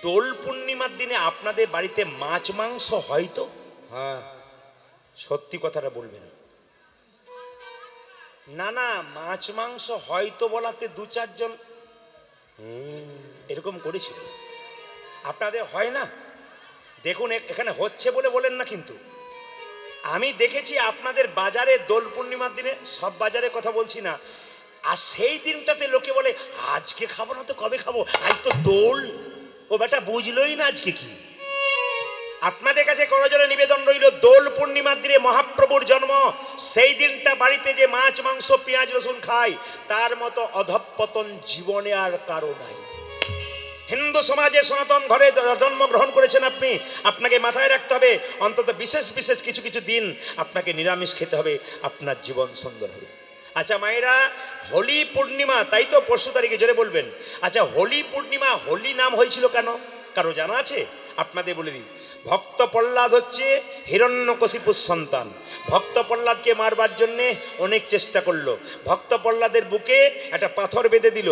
দোল পূর্ণিমার দিনে আপনাদের বাড়িতে মাছ মাংস হয় তো? হ্যাঁ, সত্যি কথাটা বলবেন। না না, মাছ মাংস হয়তো বলাতে দু চারজন এরকম করেছিল। আপনাদের হয় না? দেখুন, এখানে হচ্ছে বলে বলেন না, কিন্তু আমি দেখেছি আপনাদের বাজারে দোল পূর্ণিমার দিনে, সব বাজারে কথা বলছি না, আর সেই দিনটাতে লোকে বলে আজকে খাবো না তো কবে খাবো, আজ তো দোল। ও বেটা বুঝলোই না আজকে কি। আপনাদের কাছে করজোড়ে নিবেদন রইল, দোল পূর্ণিমার দিনে মহাপ্রভুর জন্ম, সেই দিনটা বাড়িতে যে মাছ মাংস পেঁয়াজ রসুন খায়, তার মতো অধঃপতন জীবনে আর কারো নাই। হিন্দু সমাজে সনাতন ঘরে জন্মগ্রহণ করেছেন আপনি, আপনাকে মাথায় রাখতে হবে অন্তত বিশেষ বিশেষ কিছু কিছু দিন আপনাকে নিরামিষ খেতে হবে, আপনার জীবন সুন্দর হবে। আচ্ছা মায়েরা, হোলি পূর্ণিমা, তাই তো পরশু তারিখে, জোরে বলবেন। আচ্ছা, হোলি পূর্ণিমা, হোলি নাম হয়েছিল কেন? কারো জানা আছে? আপনাদের বলে দিই। ভক্ত প্রহ্লাদ হচ্ছে হিরণ্যকশিপুর সন্তান। ভক্ত প্রহ্লাদকে মারবার জন্যে অনেক চেষ্টা করলো। ভক্ত প্রহ্লাদের বুকে একটা পাথর বেঁধে দিল,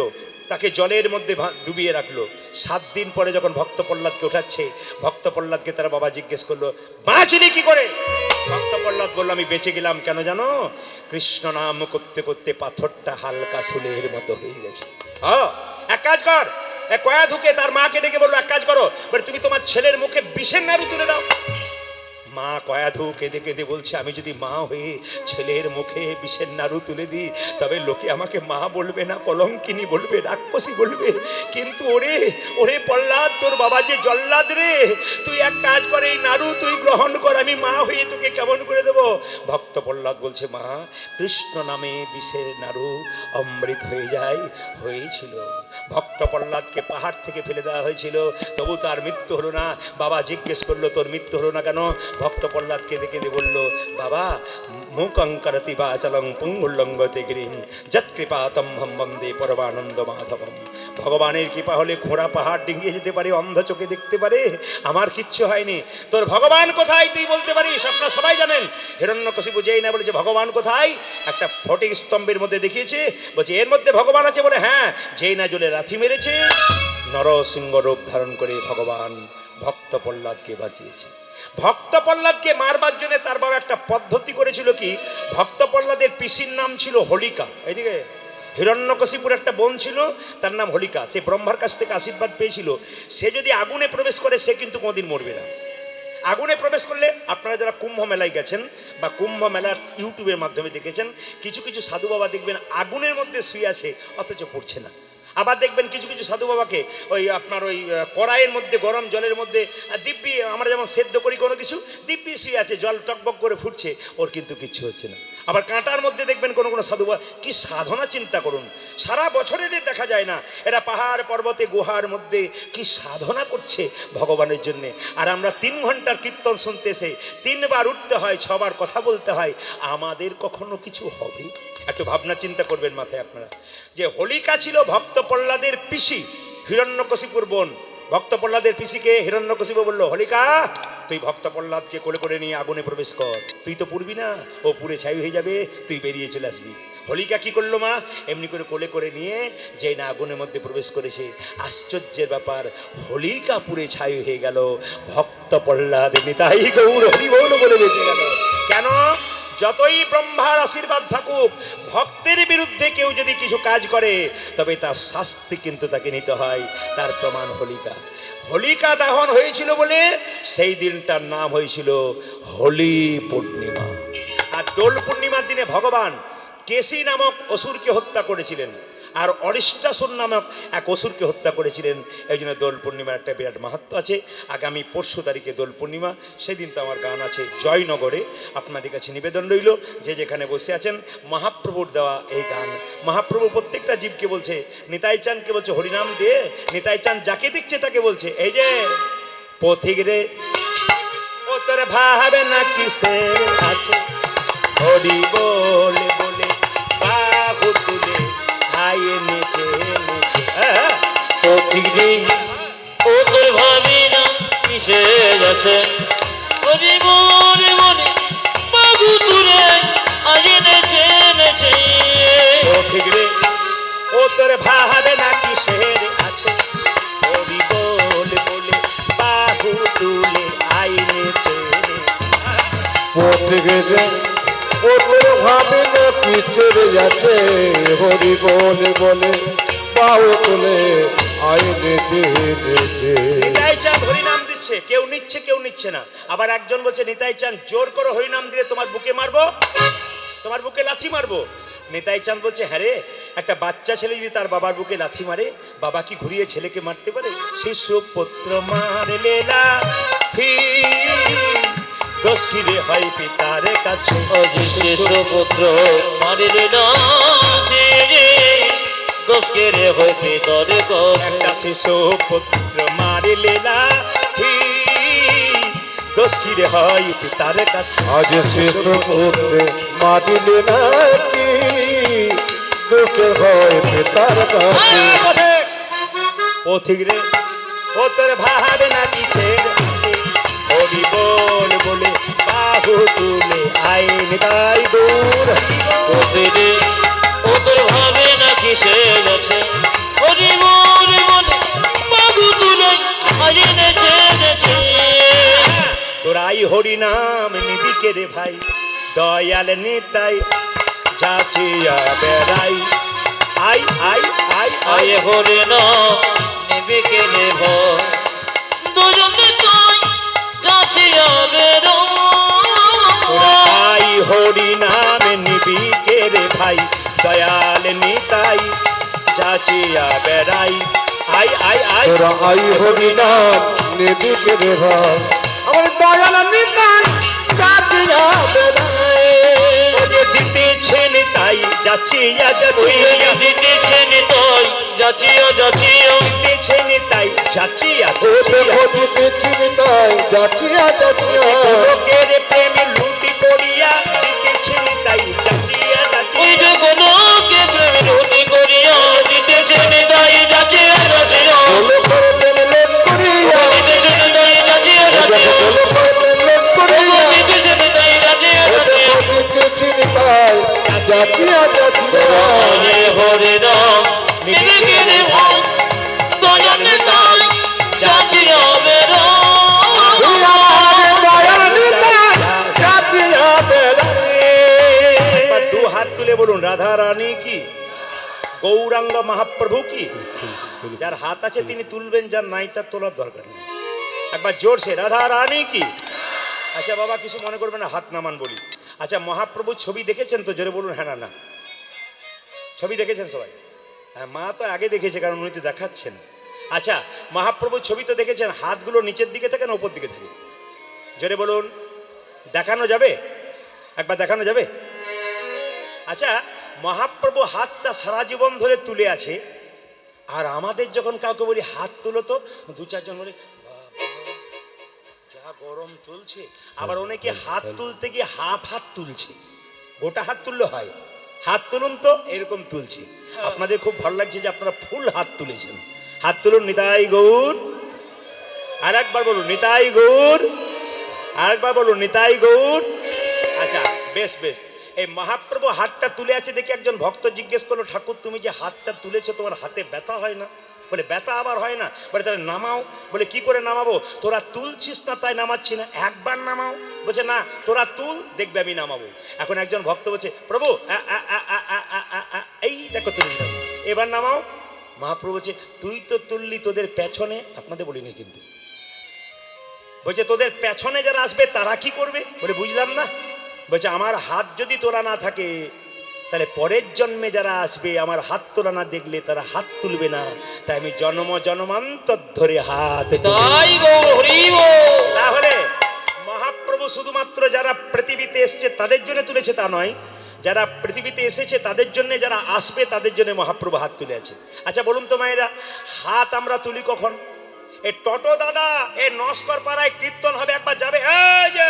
তাকে জলের মধ্যে ডুবিয়ে রাখলো। 7 দিন পরে যখন ভক্ত প্রহ্লাদকে ওঠাচ্ছে, ভক্ত প্রহ্লাদকে তার বাবা জিজ্ঞেস করলো, বাঁচলি কি করে? ভক্ত প্রহ্লাদ বলল, আমি বেঁচে গেলাম কেন জানো? কৃষ্ণ নাম করতে করতে পাথরটা হালকা সুলের মতো হয়ে গেছে। এক কাজ কর, কয়া ধুকে তার মাকে ডেকে বললো, এক কাজ করো, তুমি তোমার ছেলের মুখে বিষের নাড়ু তুলে দাও। মা কয়াধু কেঁদে কেঁদে বলছে, আমি যদি মা হয়ে ছেলের মুখে বিষের নাড়ু তুলে দিই, তবে লোকে আমাকে মা বলবে না, কলঙ্কিনী বলবে, রাক্ষসী বলবে। কিন্তু ওরে ওরে প্রহ্লাদ, তোর বাবা যে জল্লাদ রে, তুই এক কাজ করে এই নাড়ু তুই গ্রহণ কর, আমি মা হয়ে তোকে কেমন করে দেবো? ভক্ত প্রহ্লাদ বলছে, মা, কৃষ্ণ নামে বিষের নাড়ু অমৃত হয়ে যায়, হয়েছিল। ভক্ত প্রহ্লাদকে পাহাড় থেকে ফেলে দেওয়া হয়েছিল, তবু তার মৃত্যু হলো না। বাবা জিজ্ঞেস করলো, তোর মৃত্যু হলো না কেন? ভক্ত প্রহ্লাদ কেঁদে কেঁদে বলল, বাবা, মুখং করতি বাচলং পুঙ্গুল্লঙ্গতে গিরিম যৎকৃপাতম হম বন্দে পরমানন্দ মাধবম। ভগবানের কৃপা হলে ঘোড়া পাহাড় ডিঙিয়ে যেতে পারে, অন্ধ চোখে দেখতে পারে, আমার কিচ্ছু হয়নি। তোর ভগবান কোথায় তুই বলতে পারিস? আপনারা সবাই জানেন, হিরণ্যকশিপু যেই না বলেছে ভগবান কোথায়, একটা ফটিক স্তম্ভের মধ্যে দেখিয়েছে, বলছে এর মধ্যে ভগবান আছে। বলে হ্যাঁ, যেই না জলে লাথি মেরেছে, নরসিংহ রূপ ধারণ করে ভগবান ভক্ত প্রহ্লাদকে বাঁচিয়েছে। ভক্ত প্রহ্লাদকে মারবার জন্য তার বাবা একটা পদ্ধতি করেছিল কি, ভক্ত প্রহ্লাদের পিসির নাম ছিল হোলিকা। এইদিকে হিরণ্যকশিপুর একটা বোন ছিল, তার নাম হোলিকা। সে ব্রহ্মার কাছ থেকে আশীর্বাদ পেয়েছিল, সে যদি আগুনে প্রবেশ করে সে কিন্তু কোনোদিন মরবে না। আগুনে প্রবেশ করলে, আপনারা যারা কুম্ভ মেলায় গেছেন বা কুম্ভ মেলার ইউটিউবের মাধ্যমে দেখেছেন, কিছু কিছু সাধু বাবা দেখবেন আগুনের মধ্যে শুয়ে আছে অথচ পড়ছে না। আবার দেখবেন কিছু কিছু সাধু বাবাকে ওই আপনার ওই কড়াইয়ের মধ্যে গরম জলের মধ্যে দিব্যি, আমরা যেমন সেদ্ধ করি কোনো কিছু, দিব্যি শুয়ে আছে, জল টকবক করে ফুটছে, ওর কিন্তু কিচ্ছু হচ্ছে না। আবার কাঁটার মধ্যে দেখবেন কোনো কোনো সাধু বাবা, কি সাধনা চিন্তা করুন, সারা বছরের দেখা যায় না, এরা পাহাড় পর্বতে গুহার মধ্যে কি সাধনা করছে ভগবানের জন্যে। আর আমরা 3 ঘন্টার কীর্তন শুনতে এসে 3 বার উঠতে হয়, 6 বার কথা বলতে হয়, আমাদের কখনো কিছু হবে? একটু ভাবনা চিন্তা করবেন মাথায় আপনারা, যে হোলিকা ছিল ভক্ত প্রহ্লাদের পিসি, হিরণ্যকশিপুর বোন। ভক্ত প্রহ্লাদের পিসিকে হিরণ্যকশিপু বলল, হোলিকা, তুই ভক্ত প্রহ্লাদকে কোলে করে নিয়ে আগুনে প্রবেশ কর, তুই তো পুড়বি না, ও পুড়ে ছাই হয়ে যাবে, তুই বেরিয়ে চলে আসবি। হোলিকা কি করলো মা, এমনি করে কোলে করে নিয়ে যেই না আগুনের মধ্যে প্রবেশ করেছে, আশ্চর্যের ব্যাপার, হোলিকা পুড়ে ছাই হয়ে গেল, ভক্ত প্রহ্লাদ নিতাই গৌর হরি বল বলে বেঁচে গেল। কেন? যতই ব্রহ্মার আশীর্বাদ থাকুক, ভক্তের বিরুদ্ধে কেউ যদি কিছু কাজ করে, তবে তার শাস্তি কিন্তু তাকে নিতে হয়। তার প্রমাণ হোলিকা। হোলিকা দহন হয়েছিল বলে সেই দিনটার নাম হয়েছিল হোলি পূর্ণিমা। আর দোল পূর্ণিমার দিনে ভগবান কেশী নামক অসুরকে হত্যা করেছিলেন, আর অরিষ্টাসুর নামক এক অসুরকে হত্যা করেছিলেন। এই জন্য দোল পূর্ণিমার একটা বিরাট মাহাত্ম্য আছে। আগামী পরশু তারিখে দোল পূর্ণিমা, সেদিন তো আমার গান আছে জয়নগরে। আপনাদের কাছে নিবেদন রইল, যে যেখানে বসে আছেন, মহাপ্রভুর দেওয়া এই গান, মহাপ্রভু প্রত্যেকটা জীবকে বলছে, নিতাই চাঁদকে বলছে হরিনাম দে, নিতাই চাঁদ যাকে দেখছে তাকে বলছে, এই যে পথিক রে, ও তোর ভাবে না কিসের আছে, হরি বলে বলে বাহু তুলে আয়ে নেচে নেচে, পথিক রে, ও তোর ভাবে না কিসের আছে, হরি বলে বলে বাহু তুলে আয়ে নেচে নেচে। পথিক রে, ও তোর ভাবে না কিসের আছে, হরি বলে বলে ফিরে যে ও তোর ভাবে না কি ছেড়ে যাচ্ছে হরি বলে বলে পাও তোলে আইনে যে নিতাই চাঁদ হরিনাম দিচ্ছে, কেউ নিচ্ছে কেউ নিচ্ছে না। আবার একজন বলছে নিতাই চাঁদ জোর করে হরিনাম দিলে তোমার বুকে মারবো, তোমার বুকে লাথি মারবো। নিতাই চাঁদ বলছে হ্যাঁ রে, একটা বাচ্চা ছেলে যদি তার বাবার বুকে লাথি মারে, বাবা কি ঘুরিয়ে ছেলেকে মারতে পারে? শিশু পুত্র মারলে লাথি, দোষ কি রে হয় পিতার কাছে। পুত্র মারিলে না দোষ কে রে হয় পিতার কাছে। একটা শিশু পুত্র মারিলে লাথি, দোষ কি রে হয় পিতার কাছে। আজ শেষ করতে মাটিলে নাকি দুঃখে হয় তার কাছে পথিক রে ও তোর ভাবে না কিসের আছে, হরি বল বলে বাহু তুলে আইন তাই দূর। রে ও তোর ভাবে না কিসে গেছে, হরি বল বলে বাবু তুলে আইনে ছেড়েছে। তোরাই হরি নাম নিদিকে রে ভাই, দয়াল নিতাই যাচিয়া বেড়াই। আই আই আই আই আয় হরে না নেবে কে নেব, দুজনে তাই যাচিয়া বেরো। আই হরি নাম নিবিকে রে ভাই, দয়াল নিতাই যাচিয়া বেড়াই। আই আই আই তোরা আই হরি নাম নেদিকে রে ভাই আমার দয়াল নিতাই কাটিয়া বেড়ায় ও যে দিতেছে নিতাই যাচিয়া যাচিয়া, দিতেছে নিতাই যাচিয়া যাচিয়া, দিতেছে নিতাই যাচিয়া ও যাচিয়া। দেখো দিতেছি নিতাই যাচিয়া যাচিয়া লোকের প্রেমে লুটি করিয়া দিতেছে নিতাই যাচিয়া ওই যাচিয়া। যে কোনকে প্রেমে রুটি করিয়া দিতেছে নিতাই যাচিয়া যাচিয়া, বলো করে লেন করিয়া দিতেছে নিতাই যাচিয়া যাচিয়া, বলো করে লেন করিয়া দিতেছে নিতাই যাচিয়া ও যাচিয়া। দেখো দিতেছি নিতাই যাচিয়া যাচিয়া হরে হরে রাম নিবে কে রে ভাই, দয়াল নিতাই যাচিয়া বেরো। একবার দু হাত তুলে বলুন রাধা রানী কি, গৌরাঙ্গ মহাপ্রভু কি। যার হাত আছে তিনি তুলবেন, যার নাই তার তোলার দরকার নেই। একবার জোরসে রাধা রানী কি। আচ্ছা বাবা কিছু মনে করবেন না, হাত নামান বলি। আচ্ছা মহাপ্রভুর ছবি দেখেছেন তো? জোরে বলুন হ্যাঁ না না। ছবি দেখেছেন সবাই? হ্যাঁ মা তো আগে দেখেছে, কারণ উনি তো দেখাচ্ছেন। আচ্ছা মহাপ্রভুর ছবি তো দেখেছেন, হাতগুলো নিচের দিকে থাকে না উপর দিকে থাকে? জোরে বলুন, দেখানো যাবে? একবার দেখানো যাবে? আচ্ছা মহাপ্রভু হাতটা সারা জীবন ধরে তুলে আছে, আর আমাদের যখন কাউকে বলি হাত তুলো তো, দু চারজন বলি যা গরম চলছে। আবার অনেকে হাত তুলতে গিয়ে হাফ হাত তুলছে, গোটা হাত তুললে হয়। হাত তুলুন তো, এরকম তুলছে। আপনাদের খুব ভালো লাগছে যে আপনারা ফুল হাত তুলেছেন। হাত তুলুন নিতাই গৌর। আর একবার বলুন নিতাই গৌর। আর একবার বলুন নিতাই গৌর। আচ্ছা বেশ বেশ। এই মহাপ্রভু হাতটা তুলে আছে দেখে একজন ভক্ত জিজ্ঞেস করলো, ঠাকুর তুমি যে হাতটা তুলেছো তোমার হাতে ব্যথা হয় না? বলে ব্যথা আবার হয় না? বলে তাহলে নামাও। বলে কি করে নামাবো? তোরা তুলছিস না তাই নামাচ্ছি না, একবার নামাও। বলছে না তোরা তুল, দেখবে আমি নামাবো। এখন একজন ভক্ত বলছে প্রভু এই দেখো তুলে দিলাম, এবার নামাও। মহাপ্রভু বলছে তুই তো তুললি তোদের পেছনে, আপনাদের বলিনি কিন্তু, বলছে তোদের পেছনে যারা আসবে তারা কি করবে? বলে বুঝলাম না। বলছে আমার হাত যদি তোলা না থাকে, তাহলে পরের জন্মে যারা আসবে আমার হাত তোলা না দেখলে তারা হাত তুলবে না। তাই আমি জন্ম জন্মান্তর ধরে হাত তাই গৌর হরি বল। তাহলে মহাপ্রভু শুধুমাত্র যারা পৃথিবীতে এসছে তাদের জন্য তুলেছে তা নয়, যারা পৃথিবীতে এসেছে তাদের জন্য, যারা আসবে তাদের জন্য মহাপ্রভু হাত তুলে আছে। আচ্ছা বলুন তো মায়েরা, হাত আমরা তুলি কখন? এ টোটো দাদা এ নস্কর পাড়ায় কীর্তন হবে, একবার যাবে এই যে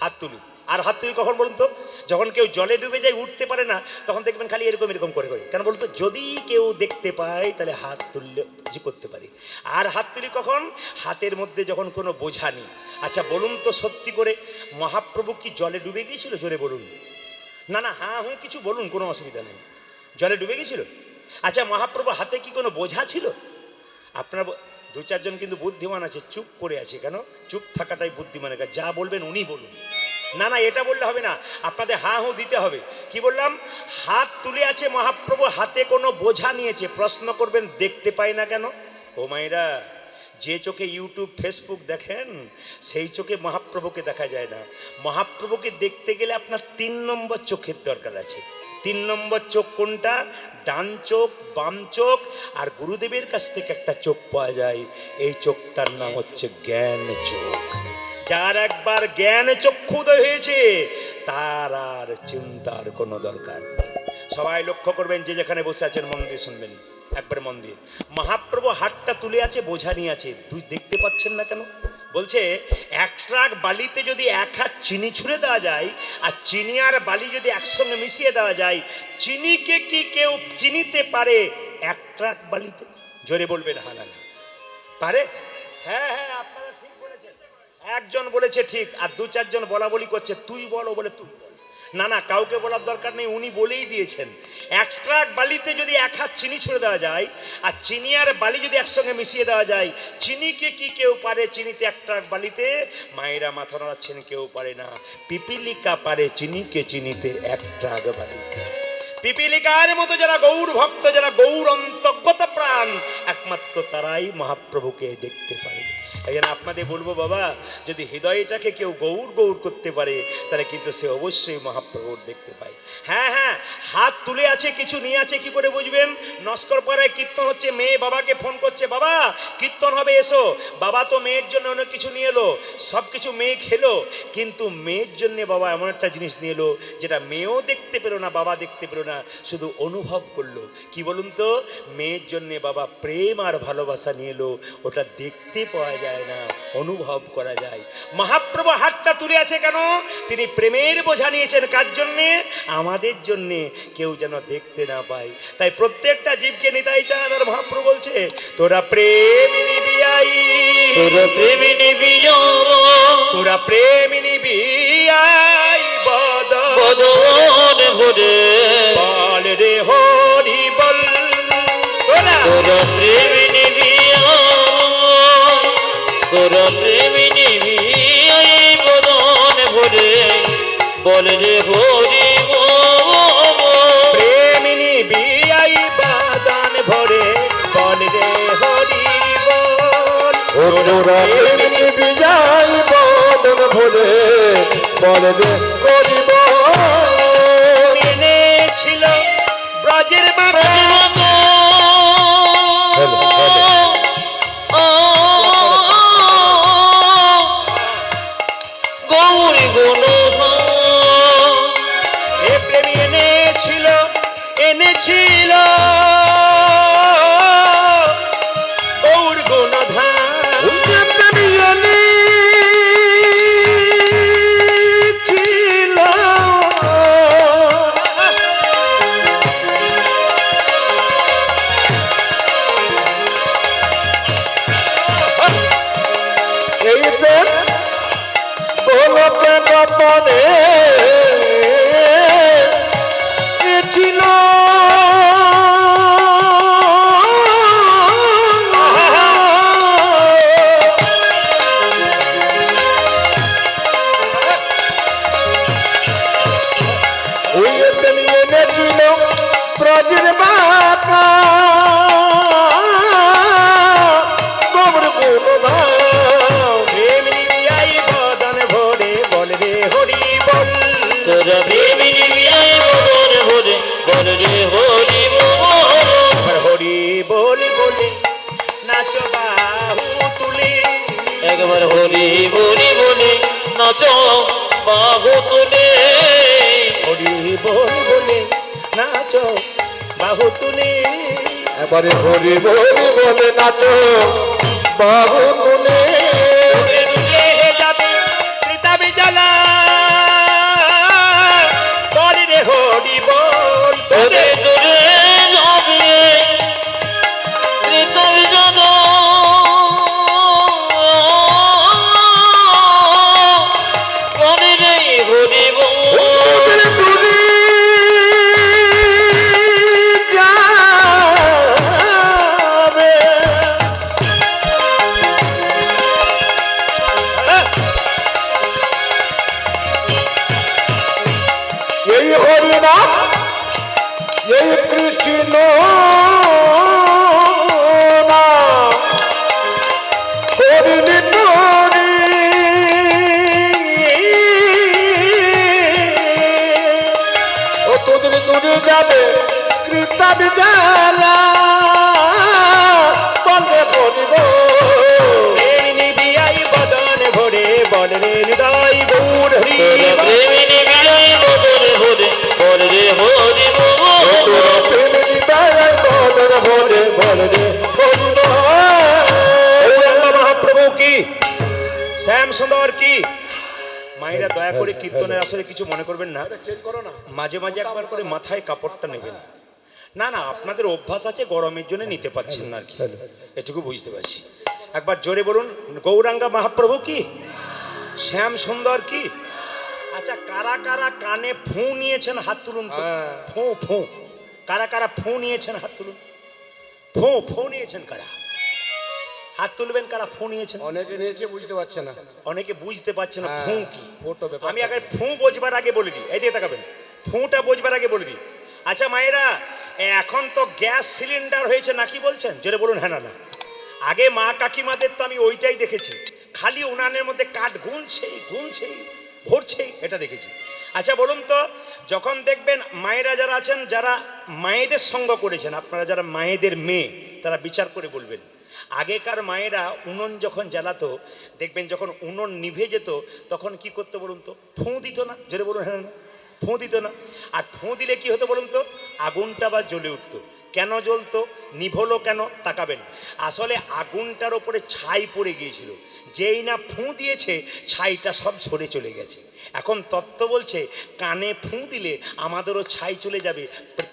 হাত তুলি। আর হাত তুলি কখন বলুন তো? যখন কেউ জলে ডুবে যায়, উঠতে পারে না, তখন দেখবেন খালি এরকম এরকম করে করে। কেন বলুন তো? যদি কেউ দেখতে পায় তাহলে হাত তুললে কিছু করতে পারে। আর হাত তুলি কখন? হাতের মধ্যে যখন কোনো বোঝা নেই। আচ্ছা বলুন তো সত্যি করে, মহাপ্রভু কি জলে ডুবে গিয়েছিল? জোরে বলুন। না না হ্যাঁ হুঁ কিছু বলুন, কোনো অসুবিধা নেই। জলে ডুবে গিয়েছিল? আচ্ছা মহাপ্রভু হাতে কি কোনো বোঝা ছিল? আপনারা দু চারজন কিন্তু বুদ্ধিমান আছে, চুপ করে আছে। কেন? চুপ থাকাটাই বুদ্ধিমানের কাজ। যা বলবেন উনি বলুন, না না, এটা বললে হবে না, আপনাদের হা হু দিতে হবে। কি বললাম? হাত তুলে আছে মহাপ্রভু, হাতে কোনো বোঝা নিয়েছে। প্রশ্ন করবেন দেখতে পাই না কেন? ও মায়েরা, যে চোখে ইউটিউব ফেসবুক দেখেন সেই চোখে মহাপ্রভুকে দেখা যায় না। মহাপ্রভুকে দেখতে গেলে আপনার 3 নম্বর চোখের দরকার আছে। 3 নম্বর চোখ কোনটা? ডান চোখ, বাম চোখ, আর গুরুদেবের কাছ থেকে একটা চোখ পাওয়া যায়, এই চোখটার নাম হচ্ছে জ্ঞান চোখ। যার একবার জ্ঞান চক্ষুদয় হয়েছে তার আর চিন্তার কোনো দরকার নেই। সবাই লক্ষ্য করবেন, যে যেখানে বসে আছেন মন দিয়ে শুনবেন, একবার মন দিয়ে। মহাপ্রভু হাতটা তুলে আছে, বোঝা নিয়ে আছে। দুই দেখতে পাচ্ছেন না কেন? বলছে এক ট্রাক বালিতে যদি 1 হাত চিনি ছুঁড়ে দেওয়া যায়, আর চিনি আর বালি যদি একসঙ্গে মিশিয়ে দেওয়া যায়, চিনিকে কি কেউ চিনিতে পারে 1 ট্রাক বালিতে? জোরে বলবেন হা না পারে? হ্যাঁ হ্যাঁ, আপনারা ঠিক বলেছেন। একজন বলেছে ঠিক, আর 2-4 জন বলা বলি করছে তুই বলো বলে তুই বল। না না, কাউকে বলার দরকার নেই, উনি বলেই দিয়েছেন। 1 ট্রাক বালিতে যদি 1 হাত চিনি ছুঁড়ে দেওয়া যায়, আর চিনি আর বালি যদি একসঙ্গে মিশিয়ে দেওয়া যায়, চিনিকে কি কেউ পারে চিনিতে 1 ট্রাক বালিতে? মায়েরা মাথা নাড়াচ্ছেন, কেউ পারে না। পিপিলিকা পারে চিনিকে চিনিতে 1 ট্রাক বালিতে। পিপিলিকার মতো যারা গৌর ভক্ত, যারা গৌর অন্তর্গত প্রাণ, একমাত্র তারাই মহাপ্রভুকে দেখতে পারে। এই জন্য আপনাদের বলবো, বাবা, যদি হৃদয়টাকে কেউ গৌর গৌর করতে পারে, তাহলে কিন্তু সে অবশ্যই মহাপ্রভুর দেখতে পায়। হ্যাঁ হ্যাঁ, হাত তুলে আছে, কিছু নিয়ে আছে, কি করে বুঝবেন? নস্কর পাড়ায় কীর্তন হচ্ছে, মেয়ে বাবাকে ফোন করছে, বাবা কীর্তন হবে এসো। বাবা তো মেয়ের জন্য অনেক কিছু নিয়ে এলো, সব কিছু মেয়ে খেলো, কিন্তু মেয়ের জন্যে বাবা এমন একটা জিনিস নিয়ে এলো যেটা মেয়েও দেখতে পেলো না, বাবা দেখতে পেলো না, শুধু অনুভব করলো। কি বলুন তো? মেয়ের জন্যে বাবা প্রেম আর ভালোবাসা নিয়ে এলো, ওটা দেখতে পাওয়া যায় না, অনুভব করা যায়। মহাপ্রভু হাতটা তুলে আছে কেন? তিনি প্রেমের বোঝা নিয়েছেন। কার জন্যে? আমাদের জন্যে, কেউ যেন দেখতে না পায়। তাই প্রত্যেকটা জীবকে নিতাই চান। আর মহাপ্রভু বলছে, তোরা প্রেম নিবি আই, তোরা প্রেম নিবি, তোরা প্রেম নিবি আই, বদন ভরে বল রে হরি বল। তোরা প্রেম নিবি, তোরা প্রেম নিবি, বদন ভরে বল রে হরি বল। প্রেম নিবি আই, বদন ভরে বল রে হরি বল। তোরা প্রেম নিবি যাই, বদন ভরে বল রে হরি বল। এনেছিল ব্রজের বাবা, গৌরী গুণ এ প্রেমী এনেছিল, এনেছিল গৌর গুণধাম। এই প্রেম গোলকে গোপনে ছিল, ওই প্রেম এনেছিল ব্রজের বাবা, গৌর গুণধাম। প্রেম নিবি আই, বদন ভরে বল রে হরি বল। তোরা প্রেম নিবি, বদন ভরে বল রে হরি বল। এবার হরি বল বলে নাচ বাহু তুলে, একবার হরি বলি বলে নাচ বাহু তুলে। হরি বল বলে নাচ বাহু তুলে। এবারে হরি বলি বলে নাচো বাহু তুলে। দূরে দূরে যাবে ত্রিতাবে জ্বালা, বল রে হরি বল। তোরে তোরে যাবে তবে জন, বলে রে হরি বল। দূরে দূরে যাবে বল রে হরি বল। গৌরাঙ্গ মহাপ্রভু কি, শ্যাম সুন্দর কি। মায়েরা দয়া করে কীর্তনের আসলে কিছু মনে করবেন না, মাঝে মাঝে একবার করে মাথায় কাপড়টা নেবেন। না না, আপনাদের অভ্যাস আছে, গরমের জন্য নিতে পারছেন না আর কি, এটুকু বুঝতে পারছি। একবার জোরে বলুন, গৌরাঙ্গা মহাপ্রভু কি, শ্যাম সুন্দর কি। আচ্ছা, কারা কারা কানে ফু নিয়েছেন হাত তুলুন তো। ফু ফু, কারা কারা ফু নিয়েছেন হাত তুলুন। ফু ফু নিয়েছেন কারা, হাত তুলবেন। কারা ফু নিয়েছেন? অনেকে নিয়েছে, বুঝতে পারছে না। অনেকে বুঝতে পারছে না ফু কি। ফোটো ব্যাপার। আমি আগে ফু বোঝবার আগে বলে দিই, এই দিকে তাকাবেন, ফুটা বোঝবার আগে বলে দিই। আচ্ছা মায়েরা, এখন তো গ্যাস সিলিন্ডার হয়েছে নাকি বলছেন? জোরে বলুন হ্যাঁ না না। আগে মা কাকিমাদের তো আমি ওইটাই দেখেছি, খালি উনানের মধ্যে কাঠ গুনছেই গুনছেই ভরছেই, এটা দেখেছি। আচ্ছা বলুন তো, যখন দেখবেন মায়েরা যারা আছেন, যারা মায়েদের সঙ্গ করেছেন, আপনারা যারা মায়েদের মেয়ে, তারা বিচার করে বলবেন। আগেকার মায়েরা উনুন যখন জ্বালাতো, দেখবেন যখন উনুন নিভে যেত তখন কি করতে বলুন তো? ফু দিত না? জোরে বলুন হ্যাঁ না। ফু দিত না? আর ফু দিলে কি হতো বলুন তো? আগুনটা বা জ্বলে উঠতো। কেন জ্বলতো, নিভলো কেন? তাকাবেন, আসলে আগুনটার ওপরে ছাই পড়ে গিয়েছিল, যেই না ফু দিয়েছে ছাইটা সব সরে চলে গেছে। এখন তত্ত্ব বলছে কানে ফু দিলে আমাদেরও ছাই চলে যাবে,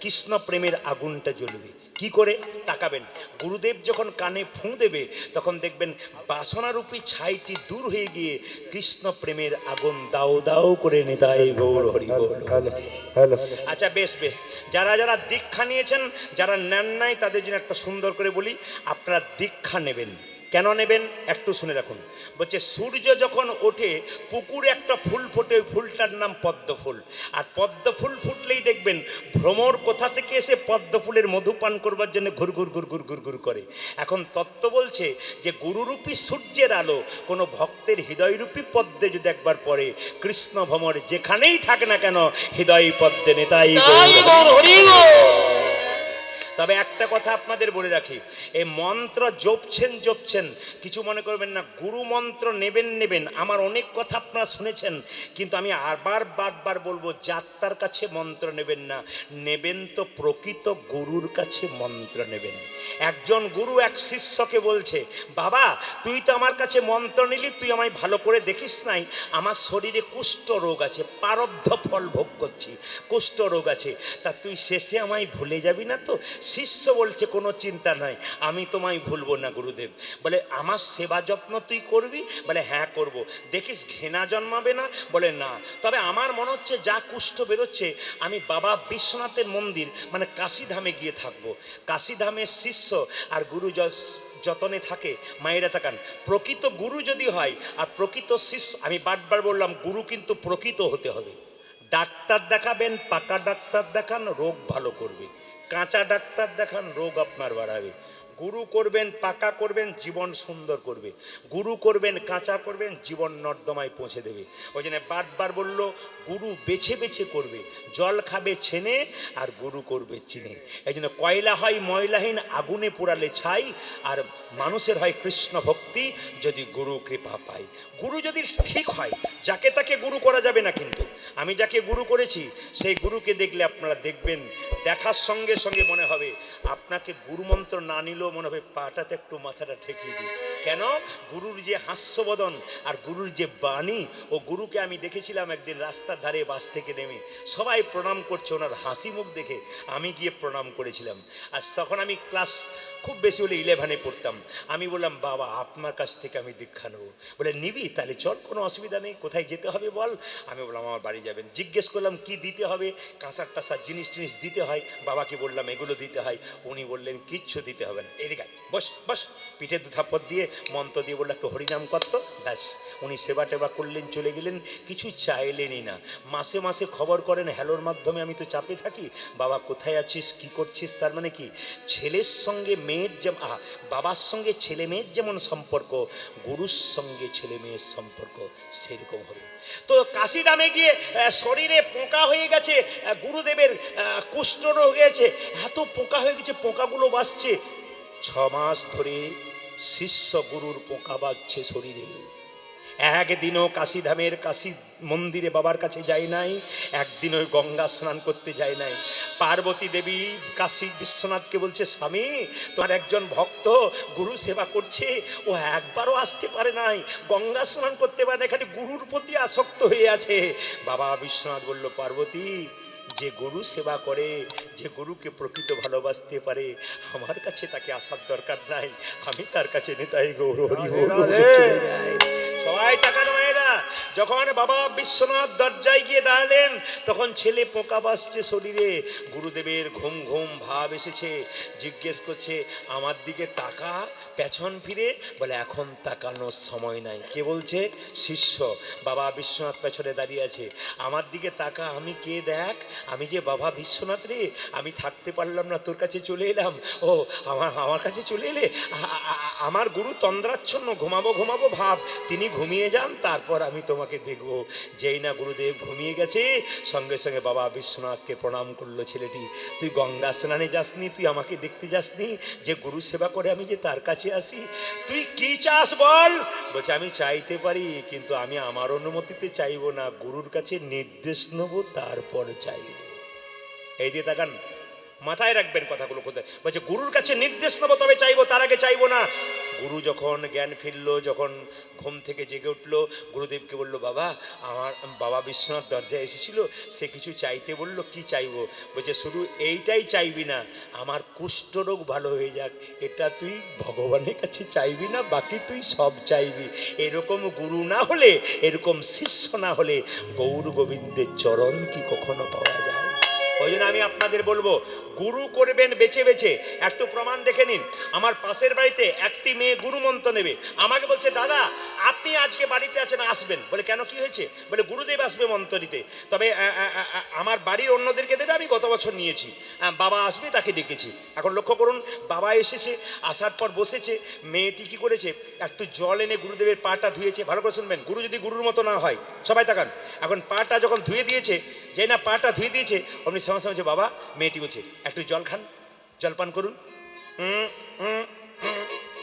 কৃষ্ণ প্রেমের আগুনটা জ্বলবে। কি করে? তাকাবেন, গুরুদেব যখন কানে ফু দেবে তখন দেখবেন বাসনারূপী ছাইটি দূর হয়ে গিয়ে কৃষ্ণ প্রেমের আগুন দাও দাও করে নিতাই গৌর হরি বল। হ্যালো। আচ্ছা বেশ বেশ, যারা যারা দীক্ষা নিয়েছেন, যারা নেন নাই, তাদের জন্য একটা সুন্দর করে বলি, আপনারা দীক্ষা নেবেন। কেন নেবেন একটু শুনে রাখুন। বলছে সূর্য যখন ওঠে পুকুরে একটা ফুল ফোটে, ওই ফুলটার নাম পদ্ম ফুল। আর পদ্ম ফুল ফুটলেই দেখবেন ভ্রমর কোথা থেকে এসে পদ্ম ফুলের মধু পান করবার জন্য ঘুর ঘুর ঘুর ঘুর ঘুর ঘুর করে। এখন তত্ত্ব বলছে যে গুরুরূপী সূর্যের আলো কোনো ভক্তের হৃদয়রূপী পদ্মে যদি একবার পড়ে, কৃষ্ণ ভ্রমর যেখানেই থাকে না কেন হৃদয় পদ্মে নেতাই তাই গৌর হরি বল। তবে একটা কথা আপনাদের বলে রাখি, এই মন্ত্র জপছেন, কিছু মনে করবেন না। গুরু মন্ত্র নেবেন, আমার অনেক কথা আপনারা শুনেছেন, কিন্তু আমি বারবার বলবো, যাত্রার কাছে মন্ত্র নেবেন না, নেবেন তো প্রকৃত গুরুর কাছে মন্ত্র নেবেন। একজন গুরু এক শিষ্যকে বলছে, বাবা তুই তো আমার কাছে মন্ত্র নিলি, তুই আমায় ভালো করে দেখিস নাই, আমার শরীরে কুষ্ঠ রোগ আছে, প্রারব্ধ ফল ভোগ করছি, কুষ্ঠ রোগ আছে, তা তুই শেষে আমায় ভুলে যাবি না তো? শিষ্য বলছে কোনো চিন্তা নাই, আমি তোমায় ভুলবো না গুরুদেব। বলে আমার সেবা যত্ন তুই করবি? বলে হ্যাঁ করব। দেখিস ঘৃণা জন্মাবে না? বলে না। তবে আমার মনে হচ্ছে যা কুষ্ঠ বেরোচ্ছে, আমি বাবা বিশ্বনাথের মন্দির মানে কাশীধামে গিয়ে থাকবো। কাশীধামের শিষ্য আর গুরু যতনে থাকে। মায়েরা তাকান, প্রকৃত গুরু যদি হয় আর প্রকৃত শিষ্য, আমি বারবার বললাম গুরু কিন্তু প্রকৃত হতে হবে। ডাক্তার দেখাবেন, পাকা ডাক্তার দেখান, রোগ ভালো করবে। কাঁচা ডাক্তার দেখান, রোগ আপনার বাড়াবে। গুরু করবেন, পাকা করবেন, জীবন সুন্দর করবে। গুরু করবেন, কাঁচা করবেন, জীবন নর্দমায় পৌঁছে দেবে। ওই জন্য বারবার বলল, গুরু বেছে বেছে করবে, জল খাবে ছেনে আর গুরু করবে চিনে। এই জন্য কয়লা হয় ময়লাহীন, আগুনে পোড়ালে ছাই, আর মানুষের হয় কৃষ্ণ ভক্তি যদি গুরু কৃপা পায়। গুরু যদি ঠিক হয়, যাকে তাকে গুরু করা যাবে না। কিন্তু আমি যাকে গুরু করেছি সেই গুরুকে দেখলে আপনারা দেখবেন, দেখার সঙ্গে সঙ্গে মনে হবে আপনাকে গুরুমন্ত্র না নিলেও মনে হবে পাটাতে একটু মাথাটা ঠেকিয়ে দিই। কেন? গুরুর যে হাস্যবদন আর গুরুর যে বাণী, ও গুরুকে আমি দেখেছিলাম একদিন রাস্তার ধারে বাস থেকে নেমে, সবাই প্রণাম করছে, ওনার হাসি মুখ দেখে আমি গিয়ে প্রণাম করেছিলাম। আর তখন আমি ক্লাস খুব বেশি হলে 11-এ পড়তাম। আমি বললাম, বাবা আপনার কাছ থেকে আমি দীক্ষা নেবো। বলে নিবি? তাহলে চল, কোনো অসুবিধা নেই, কোথায় যেতে হবে বল। আমি বললাম আমার বাড়ি যাবেন। জিজ্ঞেস করলাম কি দিতে হবে, কাঁসার টাসার জিনিস টিনিস দিতে হয়? বাবাকে বললাম এগুলো দিতে হয়। উনি বললেন কিচ্ছু দিতে হবে না, এদিকে বস বস, পিঠে 2 থাপ্পড় দিয়ে মন্ত্র দিয়ে বললো একটু হরিনাম করতো, ব্যাস। উনি সেবা টেবা করলেন, চলে গেলেন, কিছু চাইলেনই না। মাসে মাসে খবর করেন হ্যালোর মাধ্যমে, আমি তো চাপে থাকি, বাবা কোথায় আছিস, কি করছিস। তার মানে কি, ছেলের সঙ্গে মেয়ের যেমন, বাবার সঙ্গে ছেলে মেয়ের যেমন সম্পর্ক, গুরুর সঙ্গে ছেলে মেয়ের সম্পর্ক সেরকম হবে। তো কাশীধামে গিয়ে শরীরে পোকা হয়ে গেছে, গুরুদেবের কুষ্ঠ রোগ হয়েছে, এত পোকা হয়ে গেছে, পোকাগুলো বাসছে। 6 মাস ধরে শিষ্য গুরুর পোকা বাগছে শরীরে। একদিনও কাশীধামের কাশী মন্দিরে বাবার কাছে যায় নাই, একদিন ওই গঙ্গা স্নান করতে যায় নাই। পার্বতী দেবী কাশী বিশ্বনাথকে বলছে, স্বামী তোমার একজন ভক্ত গুরু সেবা করছে, ও একবারও আসতে পারে নাই, গঙ্গা স্নান করতে পারে না, খালি গুরুর প্রতি আসক্ত হয়ে আছে। বাবা বিশ্বনাথ বলল, পার্বতী, যে গুরু সেবা করে, যে গুরুকে প্রকৃত ভালোবাসতে পারে, আমার কাছে তাকে আসার দরকার নাই, আমি তার কাছে নিতাই গৌর হরি বল বলে চলে যায়। সবাই টাকা মায়েরা, যখন বাবা বিশ্বনাথ দরজায় গিয়ে দাঁড়ালেন, তখন ছেলে পোকা বাসছে শরীরে, গুরুদেবের ঘুম ঘুম ভাব এসেছে, জিজ্ঞেস করছে, আমার দিকে তাকা, পেছন ফিরে, বলে এখন তাকানোর সময় নাই। কে বলছে? শিষ্য। বাবা বিশ্বনাথ পেছনে দাঁড়িয়ে আছে, আমার দিকে তাকা, আমি কে দেখ, আমি যে বাবা বিশ্বনাথ রে, আমি থাকতে পারলাম না, তোর কাছে চলে এলাম। ও আমার কাছে চলে এলে, আমার গুরু তন্দ্রাচ্ছন্ন, ঘুমাবো ঘুমাবো ভাব, তিনি ঘুমিয়ে যান, তারপর আমি তোমাকে দেখব। যেই না গুরুদেব ঘুমিয়ে গেছে, সঙ্গে সঙ্গে বাবা বিশ্বনাথকে প্রণাম করলো ছেলেটি। তুই গঙ্গা স্নানে যাসনি, তুই আমাকে দেখতে যাসনি, যে গুরু সেবা করে আমি যে তার কাছে আসি, তুই কি চাস বল? বলছে, আমি চাইতে পারি, কিন্তু আমি আমার অনুমতিতে চাইবো না, গুরুর কাছে নির্দেশ নেবো, তারপর চাইব। এই দিয়ে তাকান, মাথায় রাখবেন কথাগুলো কোথায়। বলছে, গুরুর কাছে নির্দেশ নেবো তবে চাইবো, তার আগে চাইবো না। গুরু যখন জ্ঞান ফিরলো, যখন ঘুম থেকে জেগে উঠলো, গুরুদেবকে বলল, বাবা, আমার বাবা বিশ্বনাথ দরজায় এসেছিল, সে কিছু চাইতে বলল, কি চাইবো? বলছে, শুধু এইটাই চাইবি না, আমার কুষ্ঠরোগ ভালো হয়ে যাক, এটা তুই ভগবানের কাছে চাইবি না, বাকি তুই সব চাইবি। এরকম গুরু না হলে, এরকম শিষ্য না হলে, গৌর গোবিন্দের চরণ কি কখনো পাওয়া যায়? ওই জন্য আমি আপনাদের বলবো, গুরু করবেন বেছে বেছে। একটু প্রমাণ দেখে নিন। আমার পাশের বাড়িতে একটি মেয়ে গুরু মন্ত্র নেবে, আমাকে বলছে, দাদা আপনি আজকে বাড়িতে আছেন, আসবেন। বলে, কেন, কি হয়েছে? বলে, গুরুদেব আসবে মন্ত্র দিতে, তবে আমার বাড়ির অন্যদেরকে দেবে, আমি গত বছর নিয়েছি, বাবা আসবে, তাকে ডেকেছি। এখন লক্ষ্য করুন, বাবা এসেছে, আসার পর বসেছে, মেয়েটি কি করেছে, একটু জল এনে গুরুদেবের পাটা ধুয়েছে। ভালো করে শুনবেন, গুরু যদি গুরুর মতো না হয়, সবাই তাকান, এখন পাটা যখন ধুয়ে দিয়েছে, যে না পাটা ধুয়ে দিয়েছে, অমনি সঙ্গে সঙ্গে বাবা, মেয়েটি বলছে, একটু জল খান, জল পান করুন।